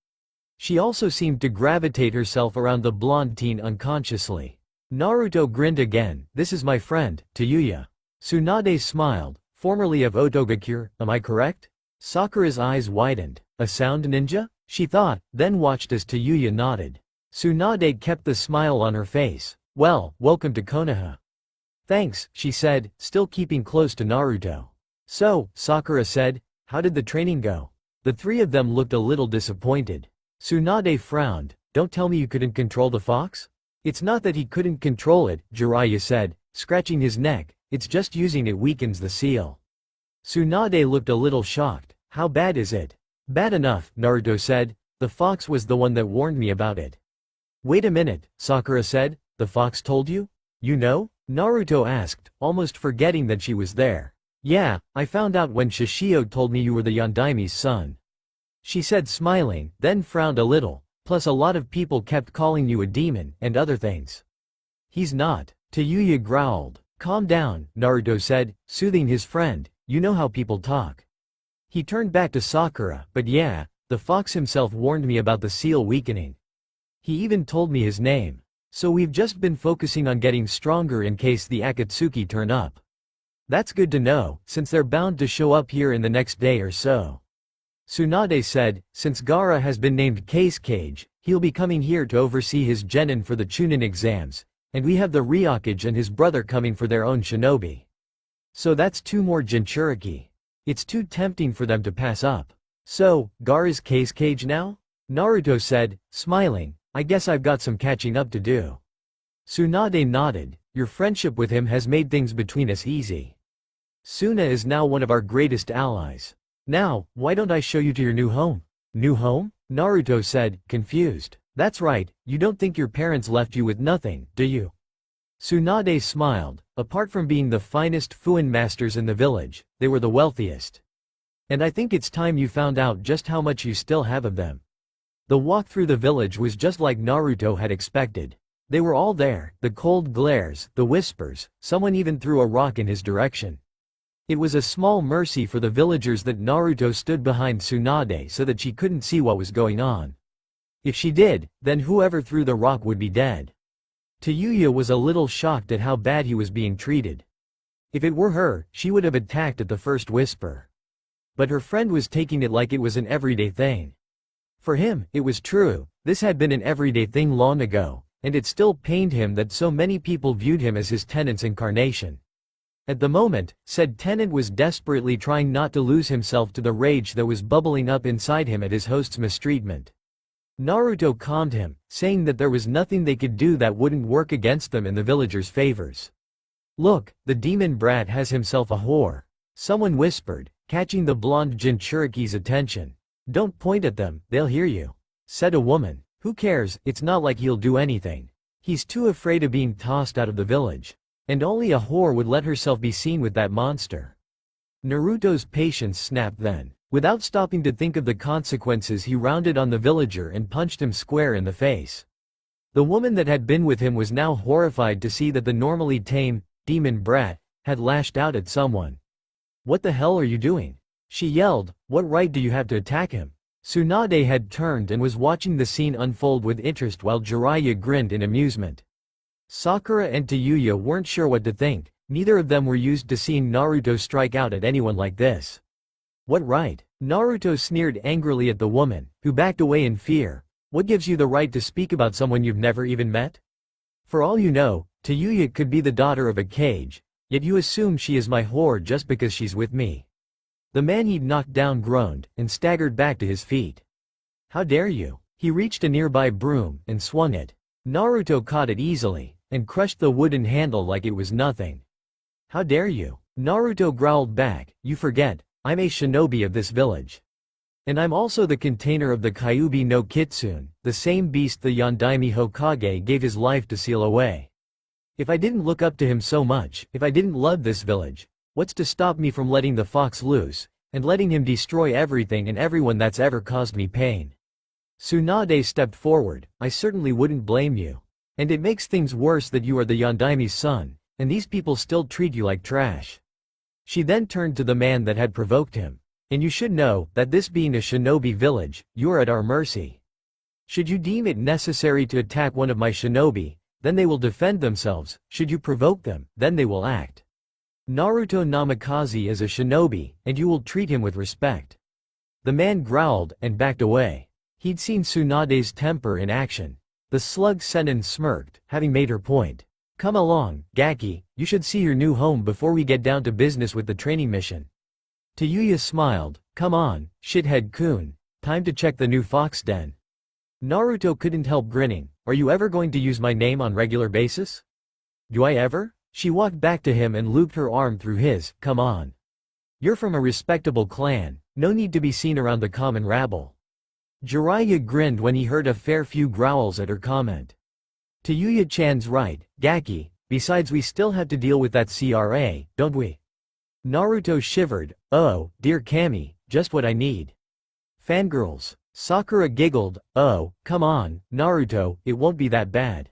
She also seemed to gravitate herself around the blonde teen unconsciously. Naruto grinned again. This is my friend, Tayuya. Tsunade smiled. Formerly of Otogakure, am I correct? Sakura's eyes widened. A sound ninja? She thought, then watched as Tayuya nodded. Tsunade kept the smile on her face. Well, welcome to Konoha. Thanks, she said, still keeping close to Naruto. So, Sakura said, how did the training go? The three of them looked a little disappointed. Tsunade frowned. Don't tell me you couldn't control the fox? It's not that he couldn't control it, Jiraiya said, scratching his neck, it's just using it weakens the seal. Tsunade looked a little shocked. How bad is it? Bad enough, Naruto said. The fox was the one that warned me about it. Wait a minute, Sakura said. The fox told you? You know? Naruto asked, almost forgetting that she was there. Yeah, I found out when Shishio told me you were the Yondaimi's son. She said smiling, then frowned a little, plus a lot of people kept calling you a demon, and other things. He's not. Tayuya growled. Calm down, Naruto said, soothing his friend, you know how people talk. He turned back to Sakura, but yeah, the fox himself warned me about the seal weakening. He even told me his name. So we've just been focusing on getting stronger in case the Akatsuki turn up. That's good to know, since they're bound to show up here in the next day or so. Tsunade said, since Gaara has been named Case Cage, he'll be coming here to oversee his genin for the Chunin exams, and we have the Ryokage and his brother coming for their own shinobi. So that's 2 more Jinchuriki. It's too tempting for them to pass up. So, Gaara's Case Cage now? Naruto said, smiling, I guess I've got some catching up to do. Tsunade nodded, your friendship with him has made things between us easy. Suna is now one of our greatest allies. Now, why don't I show you to your new home? New home? Naruto said, confused. That's right, you don't think your parents left you with nothing, do you? Tsunade smiled. Apart from being the finest Fuin masters in the village, they were the wealthiest. And I think it's time you found out just how much you still have of them. The walk through the village was just like Naruto had expected. They were all there, the cold glares, the whispers, someone even threw a rock in his direction. It was a small mercy for the villagers that Naruto stood behind Tsunade so that she couldn't see what was going on. If she did, then whoever threw the rock would be dead. Tayuya was a little shocked at how bad he was being treated. If it were her, she would have attacked at the first whisper. But her friend was taking it like it was an everyday thing. For him, it was true, this had been an everyday thing long ago, and it still pained him that so many people viewed him as his tenant's incarnation. At the moment, said tenant was desperately trying not to lose himself to the rage that was bubbling up inside him at his host's mistreatment. Naruto calmed him, saying that there was nothing they could do that wouldn't work against them in the villagers' favors. Look, the demon brat has himself a whore. Someone whispered, catching the blonde Jinchuriki's attention. Don't point at them, they'll hear you. Said a woman. Who cares, it's not like he'll do anything. He's too afraid of being tossed out of the village. And only a whore would let herself be seen with that monster. Naruto's patience snapped then. Without stopping to think of the consequences, he rounded on the villager and punched him square in the face. The woman that had been with him was now horrified to see that the normally tame, demon brat, had lashed out at someone. What the hell are you doing? She yelled, what right do you have to attack him? Tsunade had turned and was watching the scene unfold with interest while Jiraiya grinned in amusement. Sakura and Tayuya weren't sure what to think, neither of them were used to seeing Naruto strike out at anyone like this. What right? Naruto sneered angrily at the woman, who backed away in fear. What gives you the right to speak about someone you've never even met? For all you know, Tayuya could be the daughter of a cage, yet you assume she is my whore just because she's with me. The man he'd knocked down groaned, and staggered back to his feet. How dare you? He reached a nearby broom, and swung it. Naruto caught it easily, and crushed the wooden handle like it was nothing. How dare you? Naruto growled back, you forget, I'm a shinobi of this village. And I'm also the container of the Kyuubi no Kitsune, the same beast the Yondaime Hokage gave his life to seal away. If I didn't look up to him so much, if I didn't love this village, what's to stop me from letting the fox loose, and letting him destroy everything and everyone that's ever caused me pain? Tsunade stepped forward, I certainly wouldn't blame you. And it makes things worse that you are the Yondaime's son, and these people still treat you like trash. She then turned to the man that had provoked him. And you should know, that this being a shinobi village, you're at our mercy. Should you deem it necessary to attack one of my shinobi, then they will defend themselves, should you provoke them, then they will act. Naruto Namikaze is a shinobi, and you will treat him with respect. The man growled, and backed away. He'd seen Tsunade's temper in action. The slug Senin smirked, having made her point. Come along, Gaki, you should see your new home before we get down to business with the training mission. Tayuya smiled, come on, shithead-kun, time to check the new fox den. Naruto couldn't help grinning, are you ever going to use my name on regular basis? Do I ever? She walked back to him and looped her arm through his, come on. You're from a respectable clan, no need to be seen around the common rabble. Jiraiya grinned when he heard a fair few growls at her comment. Tayuya-chan's right, Gaki, besides we still have to deal with that CRA, don't we? Naruto shivered, oh, dear Kami, just what I need. Fangirls. Sakura giggled, oh, come on, Naruto, it won't be that bad.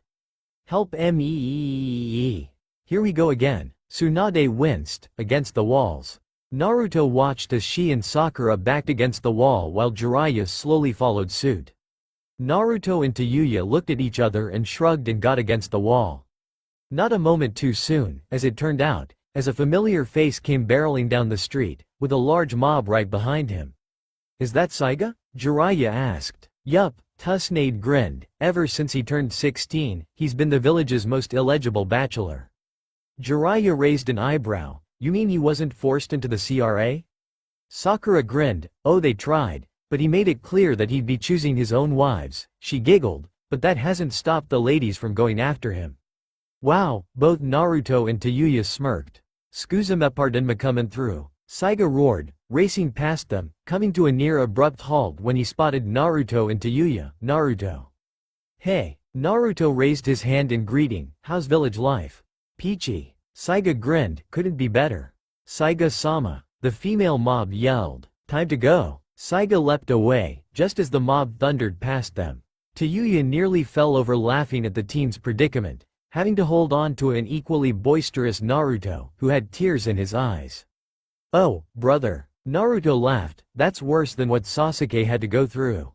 Help me. Here we go again. Tsunade winced, against the walls. Naruto watched as she and Sakura backed against the wall while Jiraiya slowly followed suit. Naruto and Tayuya looked at each other and shrugged and got against the wall. Not a moment too soon, as it turned out, as a familiar face came barreling down the street, with a large mob right behind him. Is that Saiga? Jiraiya asked. Yup, Tsunade grinned, ever since he turned 16, he's been the village's most illegible bachelor. Jiraiya raised an eyebrow, you mean he wasn't forced into the CRA? Sakura grinned, oh they tried, but he made it clear that he'd be choosing his own wives. She giggled, but that hasn't stopped the ladies from going after him. Wow, both Naruto and Tayuya smirked. Scusa me pardon me coming through. Saiga roared, racing past them, coming to a near abrupt halt when he spotted Naruto and Tayuya. Naruto. Hey. Naruto raised his hand in greeting, how's village life? Peachy. Saiga grinned, couldn't be better. Saiga-sama. The female mob yelled. Time to go. Saiga leapt away, just as the mob thundered past them. Tayuya nearly fell over laughing at the team's predicament, having to hold on to an equally boisterous Naruto, who had tears in his eyes. Oh, brother. Naruto laughed, that's worse than what Sasuke had to go through.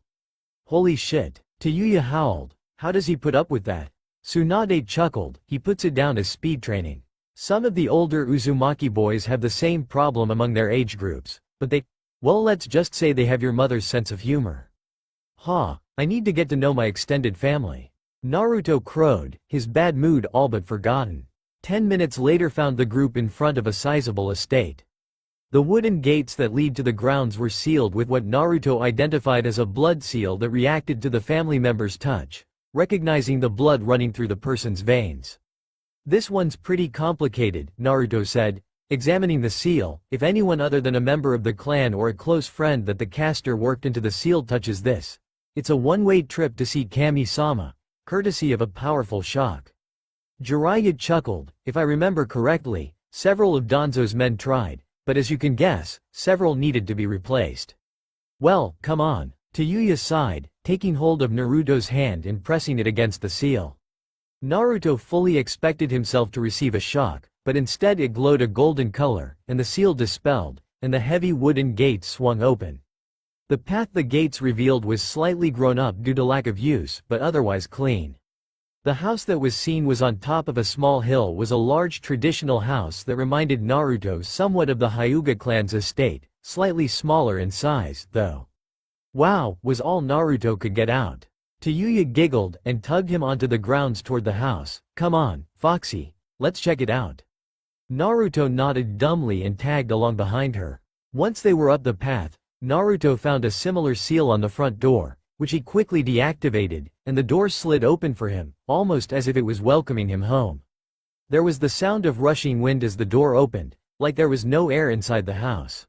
Holy shit. Tayuya howled, how does he put up with that? Tsunade chuckled, he puts it down as speed training. Some of the older Uzumaki boys have the same problem among their age groups, but well, let's just say they have your mother's sense of humor. I need to get to know my extended family. Naruto crowed, his bad mood all but forgotten. 10 minutes later found the group in front of a sizable estate. The wooden gates that lead to the grounds were sealed with what Naruto identified as a blood seal that reacted to the family member's touch, recognizing the blood running through the person's veins. This one's pretty complicated, Naruto said, examining the seal. If anyone other than a member of the clan or a close friend that the caster worked into the seal touches this, it's a one-way trip to see Kami-sama, courtesy of a powerful shock. Jiraiya chuckled, if I remember correctly, several of Danzo's men tried, but as you can guess, several needed to be replaced. Well, come on. Tayuya sighed, taking hold of Naruto's hand and pressing it against the seal. Naruto fully expected himself to receive a shock, but instead it glowed a golden color, and the seal dispelled, and the heavy wooden gates swung open. The path the gates revealed was slightly grown up due to lack of use, but otherwise clean. The house that was seen was on top of a small hill, was a large traditional house that reminded Naruto somewhat of the Hyuga clan's estate, slightly smaller in size, though. Wow, was all Naruto could get out. Tayuya giggled and tugged him onto the grounds toward the house. Come on, Foxy, let's check it out. Naruto nodded dumbly and tagged along behind her. Once they were up the path, Naruto found a similar seal on the front door, which he quickly deactivated, and the door slid open for him, almost as if it was welcoming him home. There was the sound of rushing wind as the door opened, like there was no air inside the house.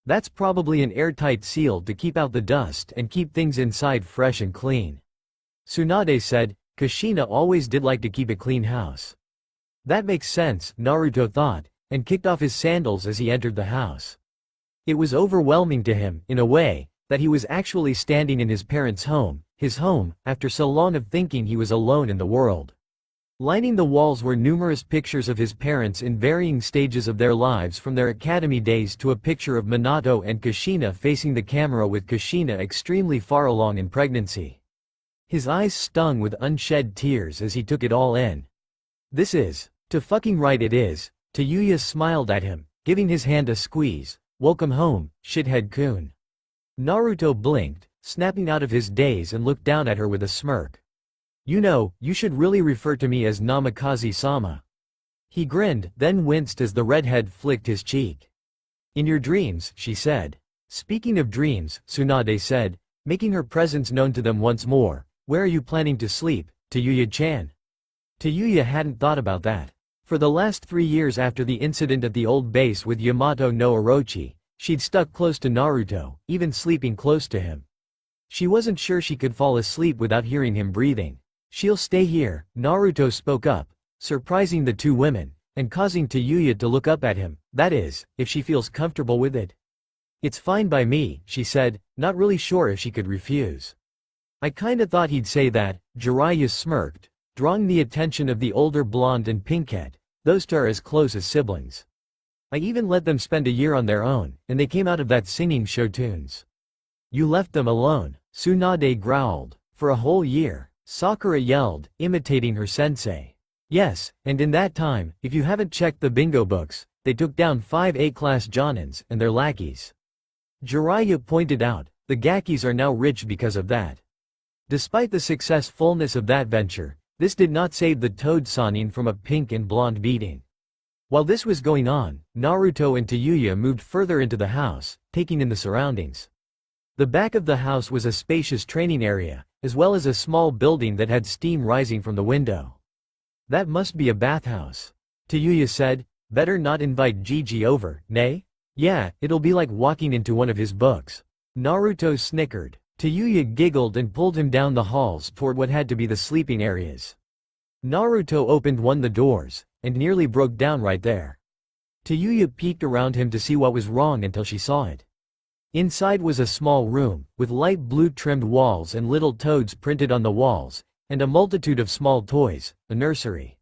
That's probably an airtight seal to keep out the dust and keep things inside fresh and clean. Tsunade said, Kushina always did like to keep a clean house. That makes sense, Naruto thought, and kicked off his sandals as he entered the house. It was overwhelming to him, in a way, that he was actually standing in his parents' home, his home, after so long of thinking he was alone in the world. Lining the walls were numerous pictures of his parents in varying stages of their lives, from their academy days to a picture of Minato and Kushina facing the camera with Kushina extremely far along in pregnancy. His eyes stung with unshed tears as he took it all in. This is, to fucking right it is. Tayuya smiled at him, giving his hand a squeeze. Welcome home, shithead-kun. Naruto blinked, snapping out of his daze, and looked down at her with a smirk. You know, you should really refer to me as Namikaze-sama. He grinned, then winced as the redhead flicked his cheek. In your dreams, she said. Speaking of dreams, Tsunade said, making her presence known to them once more, where are you planning to sleep, Tayuya-chan? Tayuya hadn't thought about that. For the last 3 years after the incident at the old base with Yamato no Orochi, she'd stuck close to Naruto, even sleeping close to him. She wasn't sure she could fall asleep without hearing him breathing. She'll stay here, Naruto spoke up, surprising the two women, and causing Tayuya to look up at him, that is, if she feels comfortable with it. It's fine by me, she said, not really sure if she could refuse. I kinda thought he'd say that, Jiraiya smirked, drawing the attention of the older blonde and pinkhead. Those two are as close as siblings. I even let them spend a year on their own, and they came out of that singing show tunes. You left them alone, Tsunade growled. For a whole year, Sakura yelled, imitating her sensei. Yes, and in that time, if you haven't checked the bingo books, they took down 5 A-class Jonins and their lackeys. Jiraiya pointed out, the Gakis are now rich because of that. Despite the successfulness of that venture, this did not save the Toad Sannin from a pink and blonde beating. While this was going on, Naruto and Tayuya moved further into the house, taking in the surroundings. The back of the house was a spacious training area, as well as a small building that had steam rising from the window. That must be a bathhouse. Tayuya said, better not invite Gigi over, nay? Yeah, it'll be like walking into one of his books. Naruto snickered. Tayuya giggled and pulled him down the halls toward what had to be the sleeping areas. Naruto opened the doors, and nearly broke down right there. Tayuya peeked around him to see what was wrong until she saw it. Inside was a small room, with light blue trimmed walls and little toads printed on the walls, and a multitude of small toys, a nursery.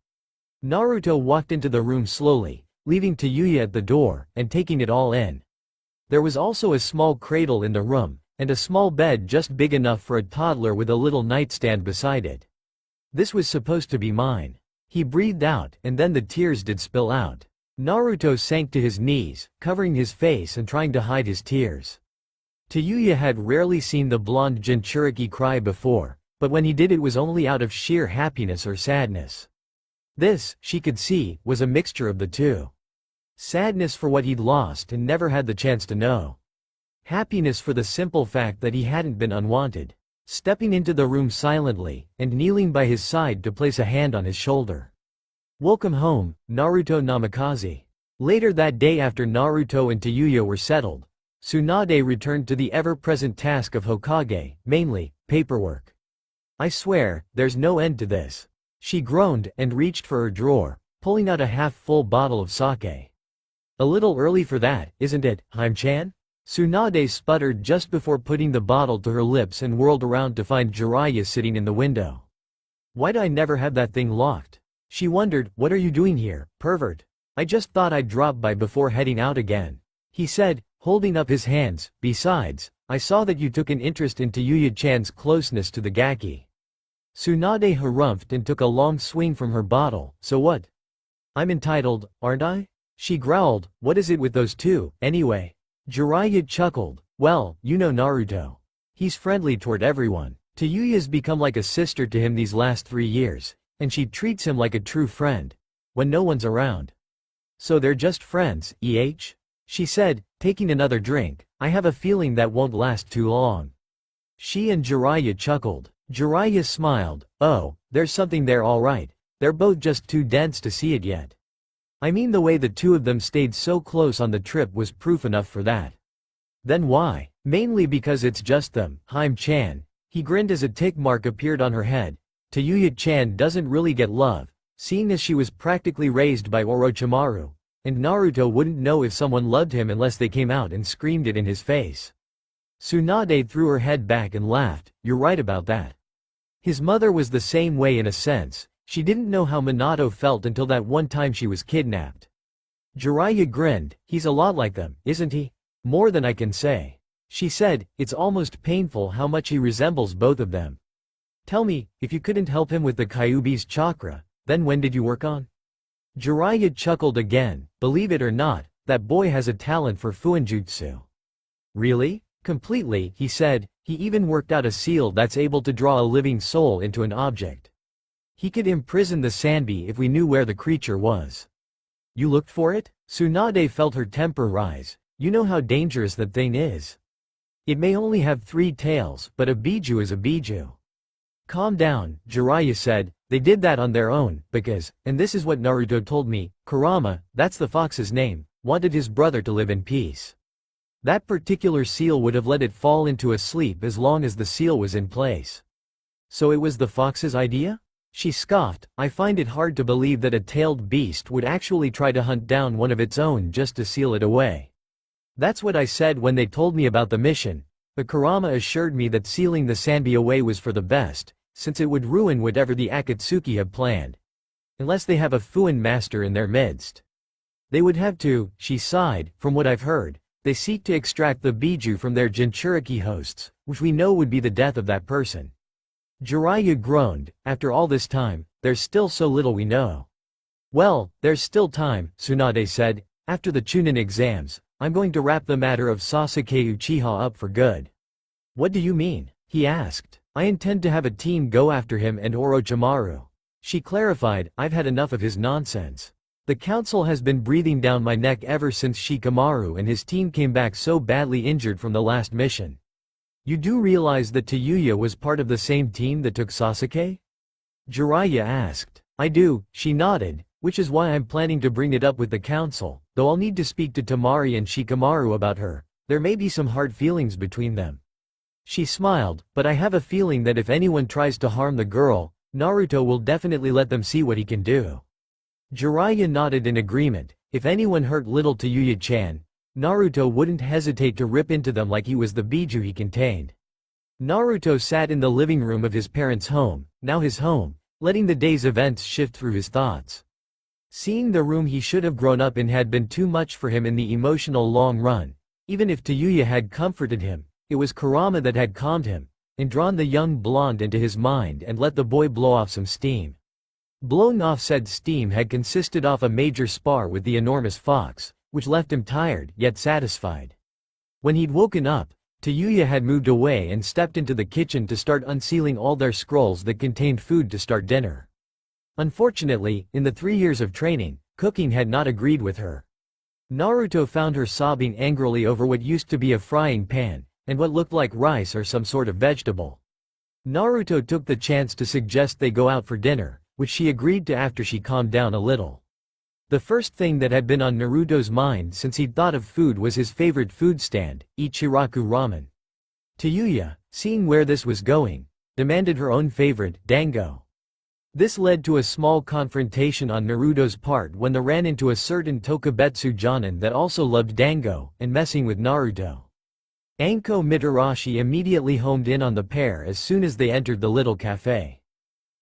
Naruto walked into the room slowly, leaving Tayuya at the door, and taking it all in. There was also a small cradle in the room, and a small bed just big enough for a toddler with a little nightstand beside it. This was supposed to be mine. He breathed out, and then the tears did spill out. Naruto sank to his knees, covering his face and trying to hide his tears. Tayuya had rarely seen the blonde Jinchuriki cry before, but when he did it was only out of sheer happiness or sadness. This, she could see, was a mixture of the two. Sadness for what he'd lost and never had the chance to know. Happiness for the simple fact that he hadn't been unwanted. Stepping into the room silently, and kneeling by his side to place a hand on his shoulder. Welcome home, Naruto Namikaze. Later that day after Naruto and Tayuya were settled, Tsunade returned to the ever-present task of Hokage, mainly, paperwork. I swear, there's no end to this. She groaned and reached for her drawer, pulling out a half-full bottle of sake. A little early for that, isn't it, Haim-chan? Tsunade sputtered just before putting the bottle to her lips and whirled around to find Jiraiya sitting in the window. Why'd I never have that thing locked? She wondered, what are you doing here, pervert? I just thought I'd drop by before heading out again. He said, holding up his hands, besides, I saw that you took an interest in Tayuya-chan's closeness to the Gaki. Tsunade harumphed and took a long swing from her bottle, so what? I'm entitled, aren't I? She growled, what is it with those two, anyway? Jiraiya chuckled, well, you know Naruto. He's friendly toward everyone. Tayuya's become like a sister to him these last 3 years, and she treats him like a true friend. When no one's around. So they're just friends, She said, taking another drink, I have a feeling that won't last too long. She and Jiraiya chuckled. Jiraiya smiled, oh, there's something there all right. They're both just too dense to see it yet. I mean the way the two of them stayed so close on the trip was proof enough for that. Then why? Mainly because it's just them, Haim-chan. He grinned as a tick mark appeared on her head. Tayuya-chan doesn't really get love, seeing as she was practically raised by Orochimaru, and Naruto wouldn't know if someone loved him unless they came out and screamed it in his face. Tsunade threw her head back and laughed, you're right about that. His mother was the same way in a sense. She didn't know how Minato felt until that one time she was kidnapped. Jiraiya grinned, he's a lot like them, isn't he? More than I can say. She said, it's almost painful how much he resembles both of them. Tell me, if you couldn't help him with the Kyuubi's chakra, then when did you work on? Jiraiya chuckled again, believe it or not, that boy has a talent for fuinjutsu. Really? Completely, he said. He even worked out a seal that's able to draw a living soul into an object. He could imprison the Sanbi if we knew where the creature was. You looked for it? Tsunade felt her temper rise. You know how dangerous that thing is. It may only have 3 tails, but a biju is a biju. Calm down, Jiraiya said. They did that on their own, because, and this is what Naruto told me, Kurama, that's the fox's name, wanted his brother to live in peace. That particular seal would have let it fall into a sleep as long as the seal was in place. So it was the fox's idea? She scoffed. I find it hard to believe that a tailed beast would actually try to hunt down one of its own just to seal it away. That's what I said when they told me about the mission, but Kurama assured me that sealing the Sanbi away was for the best, since it would ruin whatever the Akatsuki have planned. Unless they have a Fuin master in their midst. They would have to, she sighed. From what I've heard, they seek to extract the biju from their Jinchuriki hosts, which we know would be the death of that person. Jiraiya groaned. After all this time, there's still so little we know. Well, there's still time, Tsunade said. After the Chunin exams, I'm going to wrap the matter of Sasuke Uchiha up for good. What do you mean? He asked. I intend to have a team go after him and Orochimaru. She clarified, I've had enough of his nonsense. The council has been breathing down my neck ever since Shikamaru and his team came back so badly injured from the last mission. You do realize that Tayuya was part of the same team that took Sasuke? Jiraiya asked. I do, she nodded, which is why I'm planning to bring it up with the council, though I'll need to speak to Temari and Shikamaru about her. There may be some hard feelings between them. She smiled, but I have a feeling that if anyone tries to harm the girl, Naruto will definitely let them see what he can do. Jiraiya nodded in agreement. If anyone hurt little Tayuya-chan, Naruto wouldn't hesitate to rip into them like he was the biju he contained. Naruto sat in the living room of his parents' home, now his home, letting the day's events shift through his thoughts. Seeing the room he should have grown up in had been too much for him in the emotional long run. Even if Tayuya had comforted him, it was Kurama that had calmed him, and drawn the young blonde into his mind and let the boy blow off some steam. Blowing off said steam had consisted of a major spar with the enormous fox, which left him tired, yet satisfied. When he'd woken up, Tayuya had moved away and stepped into the kitchen to start unsealing all their scrolls that contained food to start dinner. Unfortunately, in the 3 years of training, cooking had not agreed with her. Naruto found her sobbing angrily over what used to be a frying pan, and what looked like rice or some sort of vegetable. Naruto took the chance to suggest they go out for dinner, which she agreed to after she calmed down a little. The first thing that had been on Naruto's mind since he'd thought of food was his favorite food stand, Ichiraku ramen. Tayuya, seeing where this was going, demanded her own favorite, dango. This led to a small confrontation on Naruto's part when they ran into a certain Tokubetsu Jonin that also loved dango, and messing with Naruto. Anko Mitarashi immediately homed in on the pair as soon as they entered the little cafe.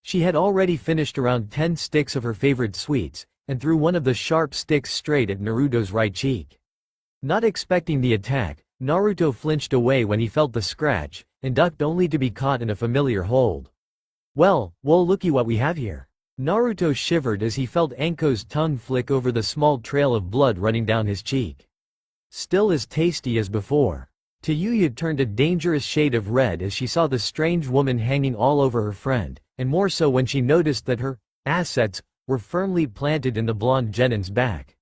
She had already finished around 10 sticks of her favorite sweets, and threw one of the sharp sticks straight at Naruto's right cheek. Not expecting the attack, Naruto flinched away when he felt the scratch, and ducked only to be caught in a familiar hold. Well, looky what we have here. Naruto shivered as he felt Anko's tongue flick over the small trail of blood running down his cheek. Still as tasty as before. Tayuya turned a dangerous shade of red as she saw the strange woman hanging all over her friend, and more so when she noticed that her assets were firmly planted in the blonde genin's back.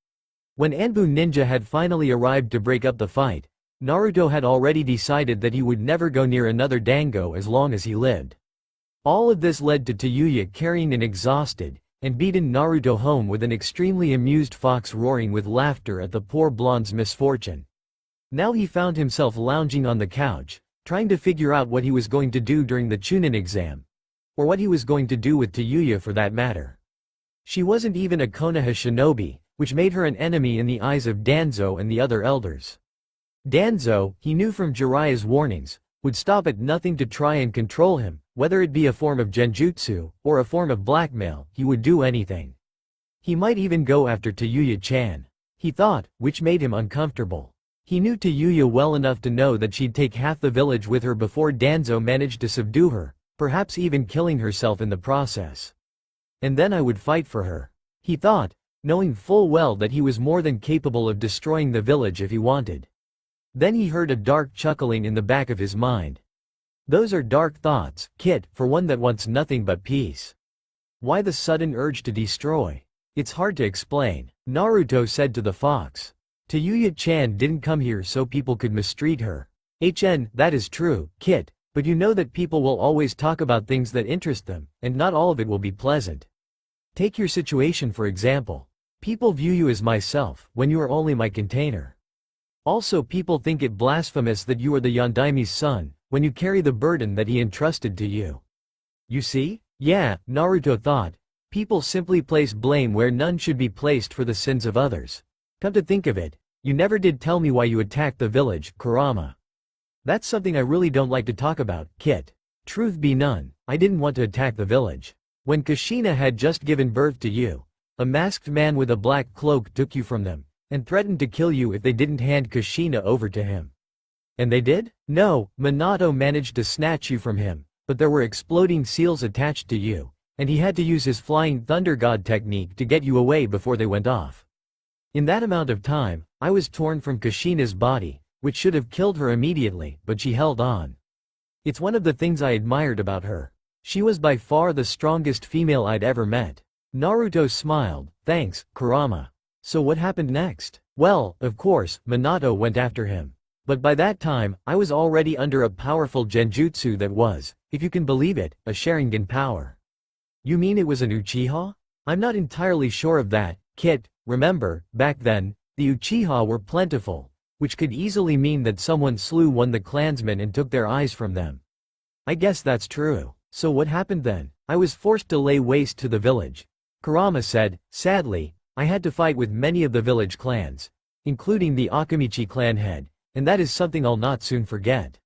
When Anbu Ninja had finally arrived to break up the fight, Naruto had already decided that he would never go near another dango as long as he lived. All of this led to Tayuya carrying an exhausted and beaten Naruto home with an extremely amused fox roaring with laughter at the poor blonde's misfortune. Now he found himself lounging on the couch, trying to figure out what he was going to do during the Chunin exam. Or what he was going to do with Tayuya for that matter. She wasn't even a Konoha shinobi, which made her an enemy in the eyes of Danzo and the other elders. Danzo, he knew from Jiraiya's warnings, would stop at nothing to try and control him, whether it be a form of genjutsu, or a form of blackmail, he would do anything. He might even go after Tayuya-chan. He thought, which made him uncomfortable. He knew Tayuya well enough to know that she'd take half the village with her before Danzo managed to subdue her, perhaps even killing herself in the process. And then I would fight for her. He thought, knowing full well that he was more than capable of destroying the village if he wanted. Then he heard a dark chuckling in the back of his mind. Those are dark thoughts, Kit, for one that wants nothing but peace. Why the sudden urge to destroy? It's hard to explain, Naruto said to the fox. Tayuya-chan didn't come here so people could mistreat her. That is true, Kit, but you know that people will always talk about things that interest them, and not all of it will be pleasant. Take your situation for example. People view you as myself, when you are only my container. Also people think it blasphemous that you are the Yondaime's son, when you carry the burden that he entrusted to you. You see? Yeah, Naruto thought. People simply place blame where none should be placed for the sins of others. Come to think of it, you never did tell me why you attacked the village, Kurama. That's something I really don't like to talk about, Kit. Truth be known, I didn't want to attack the village. When Kushina had just given birth to you, a masked man with a black cloak took you from them, and threatened to kill you if they didn't hand Kushina over to him. And they did? No, Minato managed to snatch you from him, but there were exploding seals attached to you, and he had to use his flying thunder god technique to get you away before they went off. In that amount of time, I was torn from Kushina's body, which should have killed her immediately, but she held on. It's one of the things I admired about her. She was by far the strongest female I'd ever met. Naruto smiled. Thanks, Kurama. So what happened next? Well, of course, Minato went after him. But by that time, I was already under a powerful genjutsu that was, if you can believe it, a Sharingan power. You mean it was an Uchiha? I'm not entirely sure of that, Kit. Remember, back then, the Uchiha were plentiful, which could easily mean that someone slew one of the clansmen and took their eyes from them. I guess that's true. So what happened then? I was forced to lay waste to the village. Kurama said, sadly, I had to fight with many of the village clans, including the Akamichi clan head, and that is something I'll not soon forget.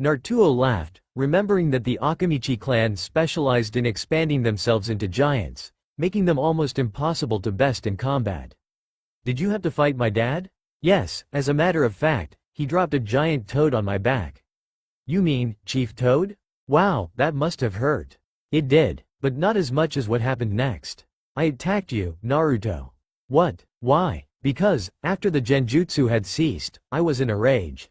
Naruto laughed, remembering that the Akamichi clan specialized in expanding themselves into giants, making them almost impossible to best in combat. Did you have to fight my dad? Yes, as a matter of fact, he dropped a giant toad on my back. You mean, Chief Toad? Wow, that must have hurt. It did, but not as much as what happened next. I attacked you, Naruto. What? Why? Because, after the genjutsu had ceased, I was in a rage.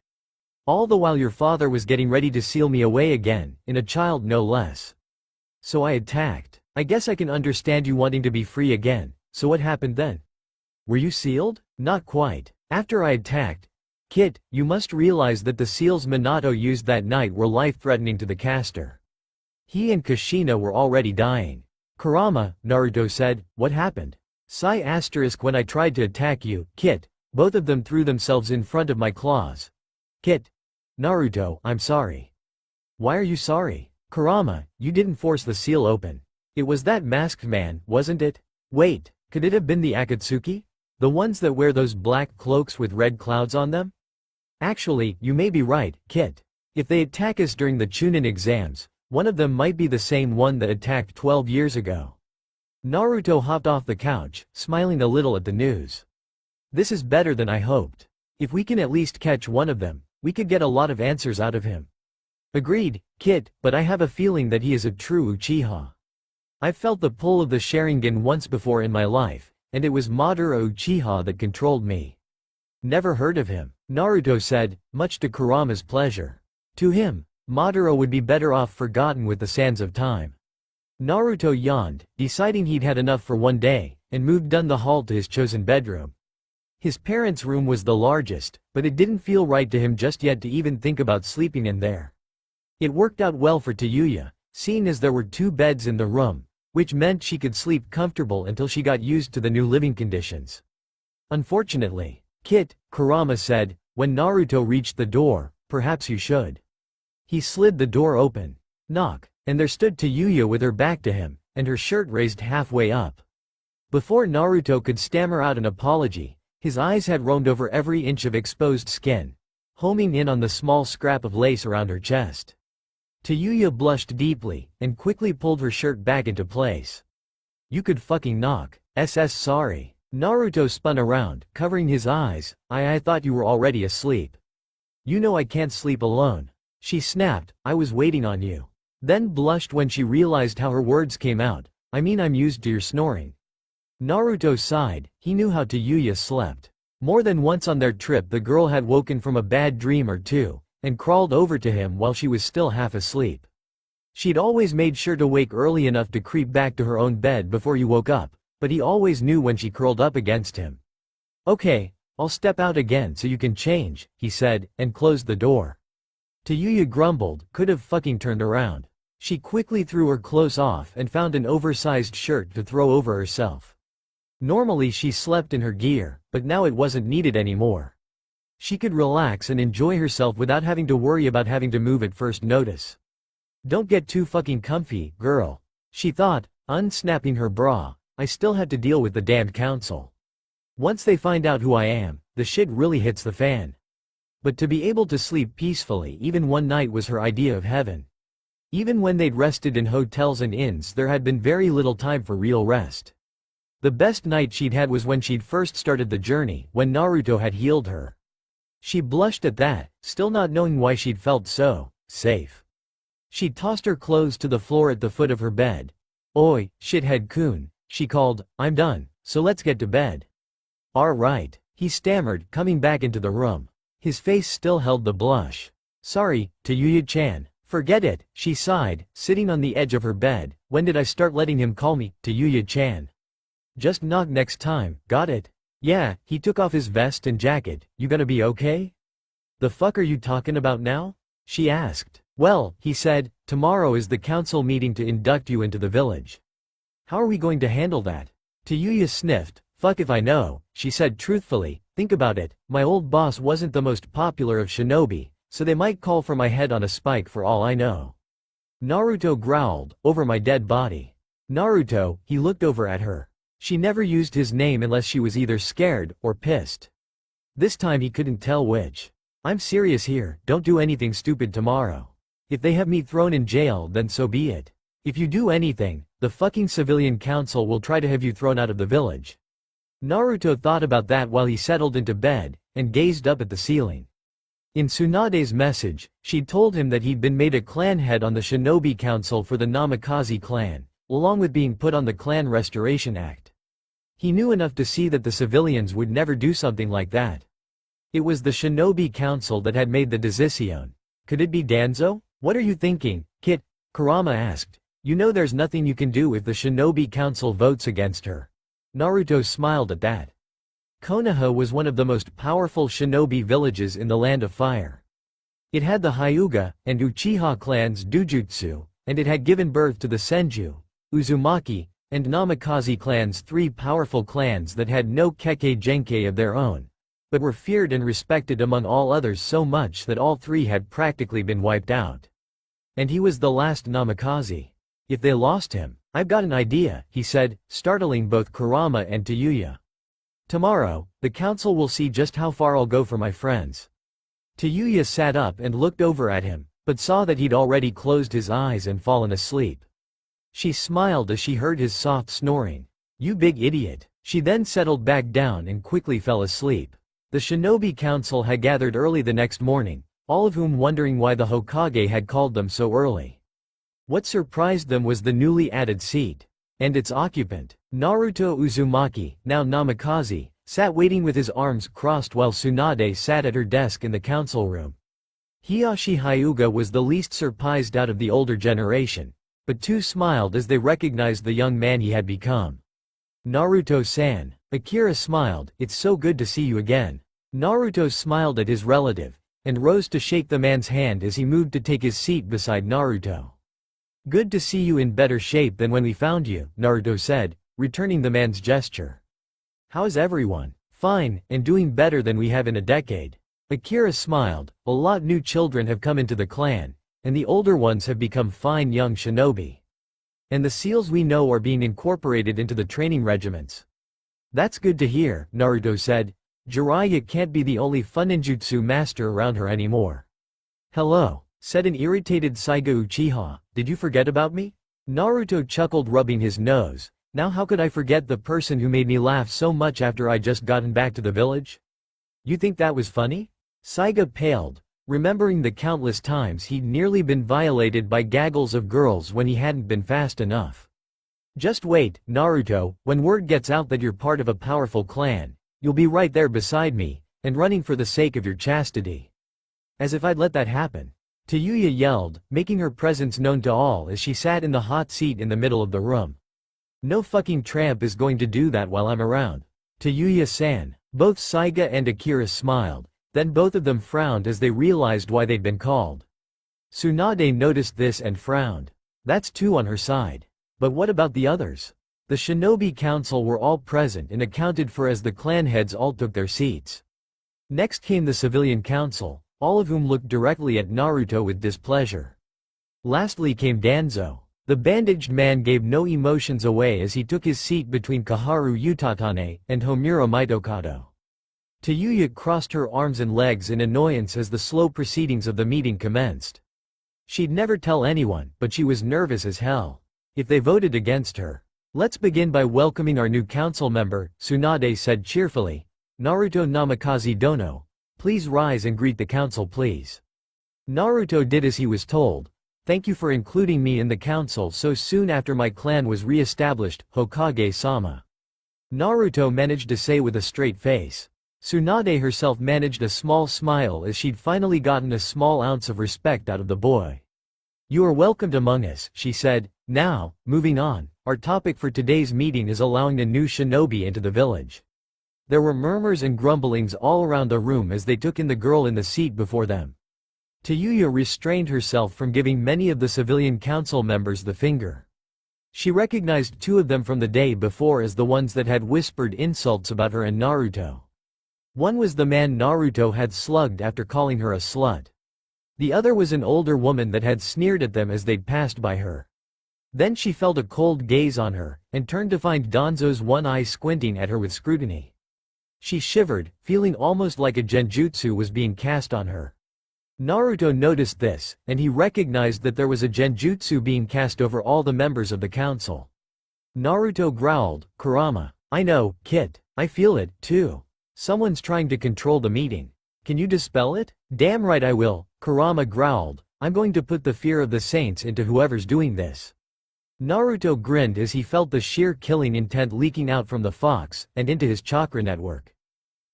All the while your father was getting ready to seal me away again, in a child no less. So I attacked. I guess I can understand you wanting to be free again, so what happened then? Were you sealed? Not quite. After I attacked, Kit, you must realize that the seals Minato used that night were life-threatening to the caster. He and Kushina were already dying. Kurama, Naruto said, what happened? When I tried to attack you, Kit, both of them threw themselves in front of my claws. Kit. Naruto, I'm sorry. Why are you sorry? Kurama, you didn't force the seal open. It was that masked man, wasn't it? Wait, could it have been the Akatsuki? The ones that wear those black cloaks with red clouds on them? Actually, you may be right, Kit. If they attack us during the Chunin exams, one of them might be the same one that attacked 12 years ago. Naruto hopped off the couch, smiling a little at the news. This is better than I hoped. If we can at least catch one of them, we could get a lot of answers out of him. Agreed, Kit, but I have a feeling that he is a true Uchiha. I've felt the pull of the Sharingan once before in my life, and it was Madara Uchiha that controlled me. Never heard of him, Naruto said, much to Kurama's pleasure. To him, Madara would be better off forgotten with the sands of time. Naruto yawned, deciding he'd had enough for one day, and moved down the hall to his chosen bedroom. His parents' room was the largest, but it didn't feel right to him just yet to even think about sleeping in there. It worked out well for Tayuya, seeing as there were 2 beds in the room, which meant she could sleep comfortable until she got used to the new living conditions. Unfortunately, Kit, Kurama said, when Naruto reached the door, perhaps you should. He slid the door open. Knock, and there stood Tayuya with her back to him, and her shirt raised halfway up. Before Naruto could stammer out an apology, his eyes had roamed over every inch of exposed skin, homing in on the small scrap of lace around her chest. Tayuya blushed deeply, and quickly pulled her shirt back into place. You could fucking knock. Sorry. Naruto spun around, covering his eyes. I thought you were already asleep. You know I can't sleep alone. She snapped, I was waiting on you. Then blushed when she realized how her words came out. I mean I'm used to your snoring. Naruto sighed, he knew how Tayuya slept. More than once on their trip the girl had woken from a bad dream or two, and crawled over to him while she was still half asleep. She'd always made sure to wake early enough to creep back to her own bed before he woke up, but he always knew when she curled up against him. "Okay, I'll step out again so you can change," he said, and closed the door. Tayuya grumbled, could have fucking turned around. She quickly threw her clothes off and found an oversized shirt to throw over herself. Normally she slept in her gear, but now it wasn't needed anymore. She could relax and enjoy herself without having to worry about having to move at first notice. "Don't get too fucking comfy, girl," she thought, unsnapping her bra. "I still have to deal with the damned council. Once they find out who I am, the shit really hits the fan." But to be able to sleep peacefully even one night was her idea of heaven. Even when they'd rested in hotels and inns there had been very little time for real rest. The best night she'd had was when she'd first started the journey, when Naruto had healed her. She blushed at that, still not knowing why she'd felt so safe. She tossed her clothes to the floor at the foot of her bed. "Oi, shithead-kun," she called, "I'm done, so let's get to bed." "All right," he stammered, coming back into the room. His face still held the blush. "Sorry, Tayuya-chan." "Forget it," she sighed, sitting on the edge of her bed. "When did I start letting him call me Tayuya-chan? Just knock next time, got it?" "Yeah." He took off his vest and jacket. "You gonna be okay?" "The fuck are you talking about now?" she asked. "Well," he said, "tomorrow is the council meeting to induct you into the village. How are we going to handle that?" Tayuya sniffed. "Fuck if I know," she said truthfully. "Think about it, my old boss wasn't the most popular of shinobi, so they might call for my head on a spike for all I know." Naruto growled, "Over my dead body." "Naruto," he looked over at her. She never used his name unless she was either scared or pissed. This time he couldn't tell which. "I'm serious here, don't do anything stupid tomorrow. If they have me thrown in jail then so be it. If you do anything, the fucking civilian council will try to have you thrown out of the village." Naruto thought about that while he settled into bed, and gazed up at the ceiling. In Tsunade's message, she'd told him that he'd been made a clan head on the Shinobi Council for the Namikaze clan, along with being put on the Clan Restoration Act. He knew enough to see that the civilians would never do something like that. It was the Shinobi Council that had made the decision. Could it be Danzo? "What are you thinking, Kit?" Kurama asked. "You know there's nothing you can do if the Shinobi Council votes against her." Naruto smiled at that. Konoha was one of the most powerful shinobi villages in the Land of Fire. It had the Hyuga and Uchiha clans Dujutsu, and it had given birth to the Senju, Uzumaki, and Namikaze clans, three powerful clans that had no Kekkei Genkei of their own, but were feared and respected among all others so much that all three had practically been wiped out. And he was the last Namikaze. If they lost him, "I've got an idea," he said, startling both Kurama and Tayuya. "Tomorrow, the council will see just how far I'll go for my friends." Tayuya sat up and looked over at him, but saw that he'd already closed his eyes and fallen asleep. She smiled as she heard his soft snoring. "You big idiot." She then settled back down and quickly fell asleep. The Shinobi Council had gathered early the next morning, all of whom wondering why the Hokage had called them so early. What surprised them was the newly added seat. And its occupant, Naruto Uzumaki, now Namikaze, sat waiting with his arms crossed while Tsunade sat at her desk in the council room. Hiyashi Hyuga was the least surprised out of the older generation, but two smiled as they recognized the young man he had become. "Naruto-san." Akira smiled, "It's so good to see you again." Naruto smiled at his relative, and rose to shake the man's hand as he moved to take his seat beside Naruto. "Good to see you in better shape than when we found you," Naruto said, returning the man's gesture. "How's everyone?" "Fine, and doing better than we have in a decade." Akira smiled. "A lot new children have come into the clan, and the older ones have become fine young shinobi. And the seals we know are being incorporated into the training regiments." "That's good to hear," Naruto said. "Jiraiya can't be the only funinjutsu master around her anymore." "Hello," said an irritated Saiga Uchiha, "did you forget about me?" Naruto chuckled, rubbing his nose. "Now how could I forget the person who made me laugh so much after I just gotten back to the village? You think that was funny?" Saiga paled, remembering the countless times he'd nearly been violated by gaggles of girls when he hadn't been fast enough. "Just wait, Naruto, when word gets out that you're part of a powerful clan, You'll be right there beside me, and running for the sake of your chastity. As if I'd let that happen. Tayuya yelled, making her presence known to all as she sat in the hot seat in the middle of the room. No fucking tramp is going to do that while I'm around. Tayuya-san. Both Saiga and Akira smiled, then both of them frowned as they realized why they'd been called. Tsunade noticed this and frowned. That's two on her side. But what about the others? The Shinobi Council were all present and accounted for as the clan heads all took their seats. Next came the Civilian Council, all of whom looked directly at Naruto with displeasure. Lastly came Danzo. The bandaged man gave no emotions away as he took his seat between Kaharu Utatane and Homura Mitokado. Tayuya crossed her arms and legs in annoyance as the slow proceedings of the meeting commenced. She'd never tell anyone, but she was nervous as hell. If they voted against her. Let's begin by welcoming our new council member, Tsunade said cheerfully. Naruto Namikaze Dono. Please rise and greet the council please. Naruto did as he was told. Thank you for including me in the council so soon after my clan was re-established, Hokage-sama. Naruto managed to say with a straight face. Tsunade herself managed a small smile as she'd finally gotten a small ounce of respect out of the boy. You are welcomed among us, she said. Now, moving on, our topic for today's meeting is allowing a new shinobi into the village. There were murmurs and grumblings all around the room as they took in the girl in the seat before them. Tayuya restrained herself from giving many of the civilian council members the finger. She recognized two of them from the day before as the ones that had whispered insults about her and Naruto. One was the man Naruto had slugged after calling her a slut. The other was an older woman that had sneered at them as they'd passed by her. Then she felt a cold gaze on her, and turned to find Danzo's one eye squinting at her with scrutiny. She shivered, feeling almost like a genjutsu was being cast on her. Naruto noticed this, and he recognized that there was a genjutsu being cast over all the members of the council. Naruto growled, Kurama. I know, Kit. I feel it, too. Someone's trying to control the meeting. Can you dispel it? Damn right I will, Kurama growled. I'm going to put the fear of the saints into whoever's doing this. Naruto grinned as he felt the sheer killing intent leaking out from the fox, and into his chakra network.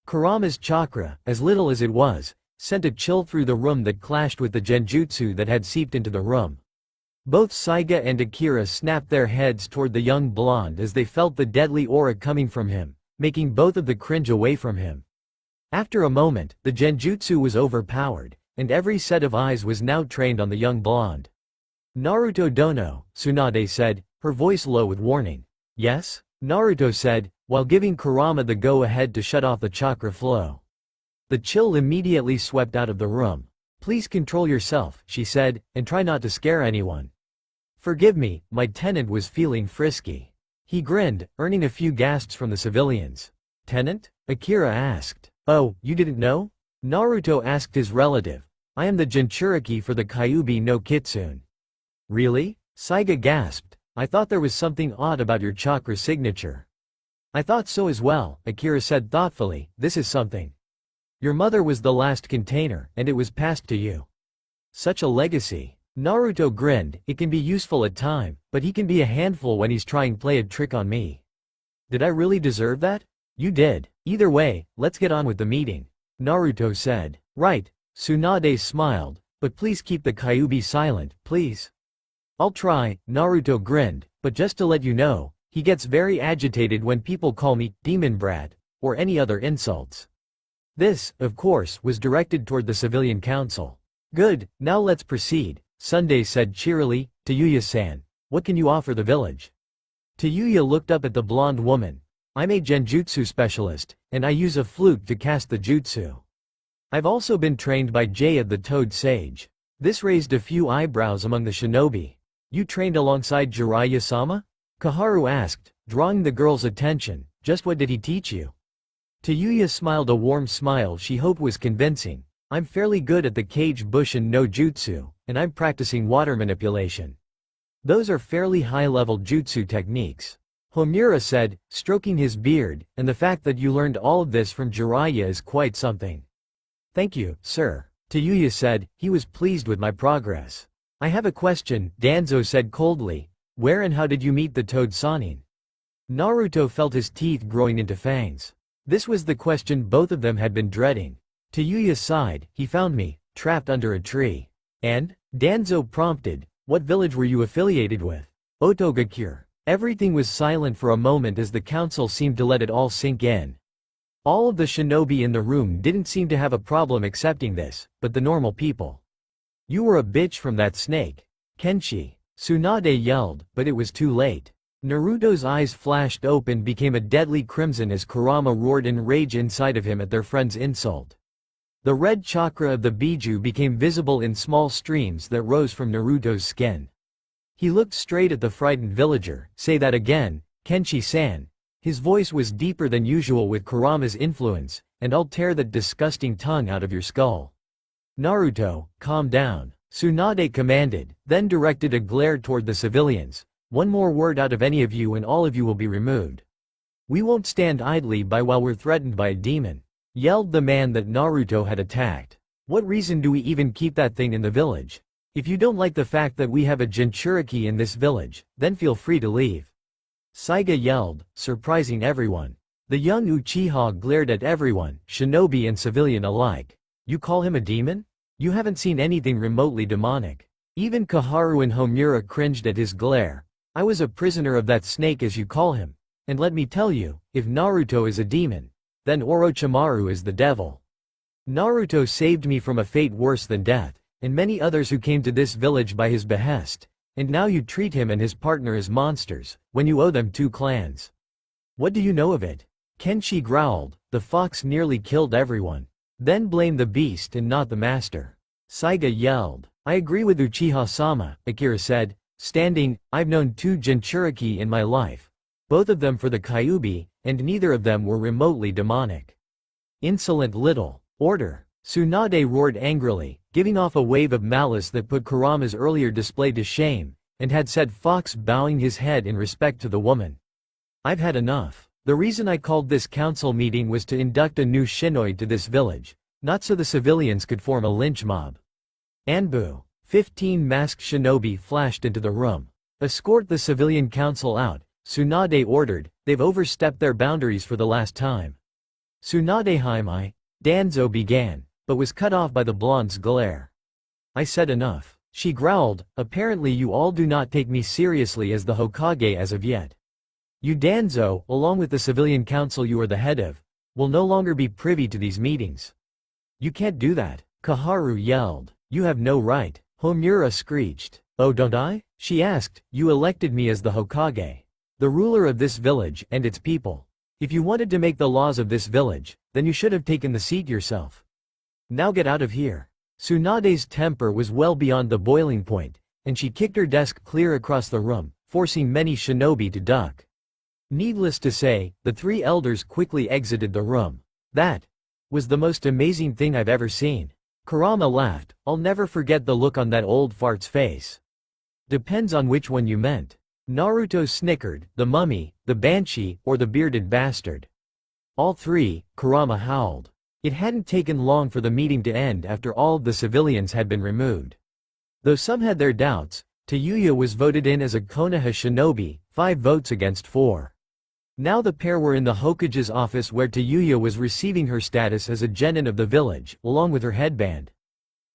Kurama's chakra, as little as it was, sent a chill through the room that clashed with the genjutsu that had seeped into the room. Both Saiga and Akira snapped their heads toward the young blonde as they felt the deadly aura coming from him, making both of them cringe away from him. After a moment, the genjutsu was overpowered, and every set of eyes was now trained on the young blonde. Naruto Dono, Tsunade said, her voice low with warning. Yes? Naruto said, while giving Kurama the go-ahead to shut off the chakra flow. The chill immediately swept out of the room. Please control yourself, she said, and try not to scare anyone. Forgive me, my tenant was feeling frisky. He grinned, earning a few gasps from the civilians. Tenant? Akira asked. Oh, you didn't know? Naruto asked his relative. I am the Jinchuriki for the Kyuubi no Kitsune. Really? Saiga gasped. I thought there was something odd about your chakra signature. I thought so as well, Akira said thoughtfully. This is something. Your mother was the last container, and it was passed to you. Such a legacy. Naruto grinned. It can be useful at time, but he can be a handful when he's trying to play a trick on me. Did I really deserve that? You did. Either way, let's get on with the meeting. Naruto said. Right. Tsunade smiled, but please keep the Kyuubi silent, please. I'll try, Naruto grinned, but just to let you know, he gets very agitated when people call me demon brat, or any other insults. This, of course, was directed toward the civilian council. Good, now let's proceed, Sunday said cheerily. Tayuya-san, what can you offer the village? Tayuya looked up at the blonde woman. I'm a genjutsu specialist, and I use a flute to cast the jutsu. I've also been trained by Jaya the Toad Sage. This raised a few eyebrows among the shinobi. You trained alongside Jiraiya-sama? Kaharu asked, drawing the girl's attention. Just what did he teach you? Tayuya smiled a warm smile she hoped was convincing. I'm fairly good at the Kage Bushin no Jutsu, and I'm practicing water manipulation. Those are fairly high-level jutsu techniques. Homura said, stroking his beard, and the fact that you learned all of this from Jiraiya is quite something. Thank you, sir. Tayuya said, he was pleased with my progress. I have a question, Danzo said coldly. Where and how did you meet the Toad Sannin? Naruto felt his teeth growing into fangs. This was the question both of them had been dreading. Tayuya sighed, he found me, trapped under a tree. And? Danzo prompted, what village were you affiliated with? Otogakure. Everything was silent for a moment as the council seemed to let it all sink in. All of the shinobi in the room didn't seem to have a problem accepting this, but the normal people. You were a bitch from that snake. Kenshi. Tsunade yelled, but it was too late. Naruto's eyes flashed open, became a deadly crimson as Kurama roared in rage inside of him at their friend's insult. The red chakra of the Biju became visible in small streams that rose from Naruto's skin. He looked straight at the frightened villager. Say that again, Kenshi-san. His voice was deeper than usual with Kurama's influence, and I'll tear that disgusting tongue out of your skull. Naruto, calm down. Tsunade commanded, then directed a glare toward the civilians. One more word out of any of you and all of you will be removed. We won't stand idly by while we're threatened by a demon, yelled the man that Naruto had attacked. What reason do we even keep that thing in the village? If you don't like the fact that we have a Jinchuriki in this village, then feel free to leave. Saiga yelled, surprising everyone. The young Uchiha glared at everyone, shinobi and civilian alike. You call him a demon? You haven't seen anything remotely demonic. Even Koharu and Homura cringed at his glare. I was a prisoner of that snake as you call him. And let me tell you, if Naruto is a demon, then Orochimaru is the devil. Naruto saved me from a fate worse than death, and many others who came to this village by his behest, and now you treat him and his partner as monsters, when you owe them 2 clans. What do you know of it? Kenshi growled, the fox nearly killed everyone. Then blame the beast and not the master. Saiga yelled, I agree with Uchiha-sama, Akira said, standing, I've known 2 Jinchuriki in my life. Both of them for the Kyuubi, and neither of them were remotely demonic. Insolent little. Order. Tsunade roared angrily, giving off a wave of malice that put Kurama's earlier display to shame, and had said Fox bowing his head in respect to the woman. I've had enough. The reason I called this council meeting was to induct a new shinoid to this village, not so the civilians could form a lynch mob. Anbu. 15 masked shinobi flashed into the room. Escort the civilian council out, Tsunade ordered, they've overstepped their boundaries for the last time. Tsunade Haimai, Danzo began, but was cut off by the blonde's glare. I said enough. She growled, apparently you all do not take me seriously as the Hokage as of yet. You Danzo, along with the civilian council you are the head of, will no longer be privy to these meetings. You can't do that, Koharu yelled. You have no right, Homura screeched. Oh don't I? She asked, you elected me as the Hokage, the ruler of this village and its people. If you wanted to make the laws of this village, then you should have taken the seat yourself. Now get out of here. Tsunade's temper was well beyond the boiling point, and she kicked her desk clear across the room, forcing many shinobi to duck. Needless to say, the 3 elders quickly exited the room. That was the most amazing thing I've ever seen. Kurama laughed, I'll never forget the look on that old fart's face. Depends on which one you meant. Naruto snickered, the mummy, the banshee, or the bearded bastard. All 3, Kurama howled. It hadn't taken long for the meeting to end after all of the civilians had been removed. Though some had their doubts, Tayuya was voted in as a Konoha shinobi, 5 votes against 4. Now the pair were in the Hokage's office where Tayuya was receiving her status as a genin of the village, along with her headband.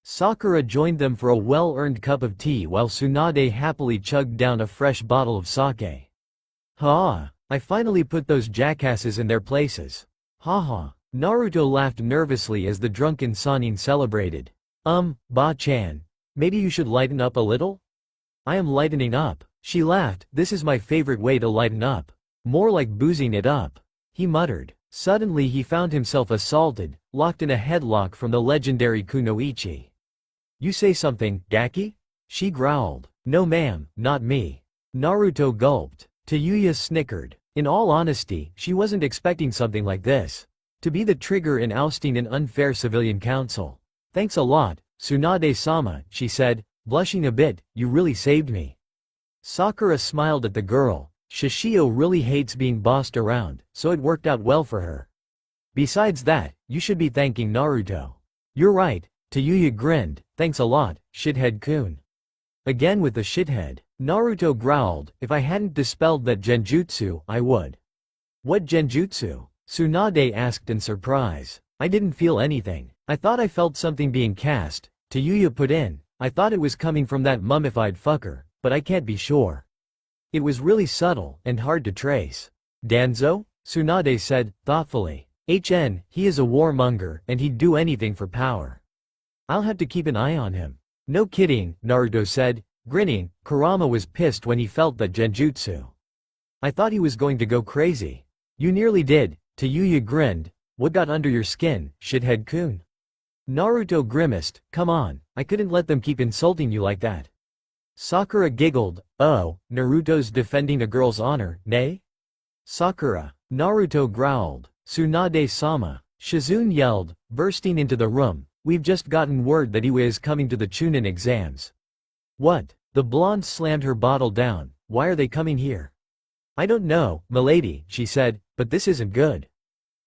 Sakura joined them for a well-earned cup of tea while Tsunade happily chugged down a fresh bottle of sake. Ha! I finally put those jackasses in their places. Ha ha! Naruto laughed nervously as the drunken Sannin celebrated. Ba-chan. Maybe you should lighten up a little? I am lightening up. She laughed, this is my favorite way to lighten up. More like boozing it up. He muttered. Suddenly he found himself assaulted, locked in a headlock from the legendary Kunoichi. You say something, Gaki? She growled. No ma'am, not me. Naruto gulped. Tayuya snickered. In all honesty, she wasn't expecting something like this. To be the trigger in ousting an unfair civilian council. Thanks a lot, Tsunade-sama, she said, blushing a bit, you really saved me. Sakura smiled at the girl. Shishio really hates being bossed around, so it worked out well for her. Besides that, you should be thanking Naruto. You're right, Tayuya grinned, thanks a lot, shithead-kun. Again with the shithead. Naruto growled, if I hadn't dispelled that genjutsu, I would. What genjutsu? Tsunade asked in surprise. I didn't feel anything. I thought I felt something being cast. Tayuya put in. I thought it was coming from that mummified fucker, but I can't be sure. It was really subtle and hard to trace. Danzo? Tsunade said, thoughtfully. He is a warmonger and he'd do anything for power. I'll have to keep an eye on him. No kidding, Naruto said, grinning. Kurama was pissed when he felt that genjutsu. I thought he was going to go crazy. You nearly did, Tayuya grinned. What got under your skin, shithead-kun? Naruto grimaced, come on, I couldn't let them keep insulting you like that. Sakura giggled, oh, Naruto's defending a girl's honor, nay? Sakura. Naruto growled, Tsunade-sama. Shizune yelled, bursting into the room, we've just gotten word that Iwa is coming to the Chunin exams. What? The blonde slammed her bottle down, why are they coming here? I don't know, milady, she said, but this isn't good.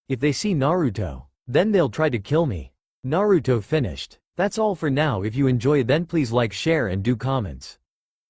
If they see Naruto, then they'll try to kill me. Naruto finished. That's all for now. If you enjoy, then please like, share and do comments.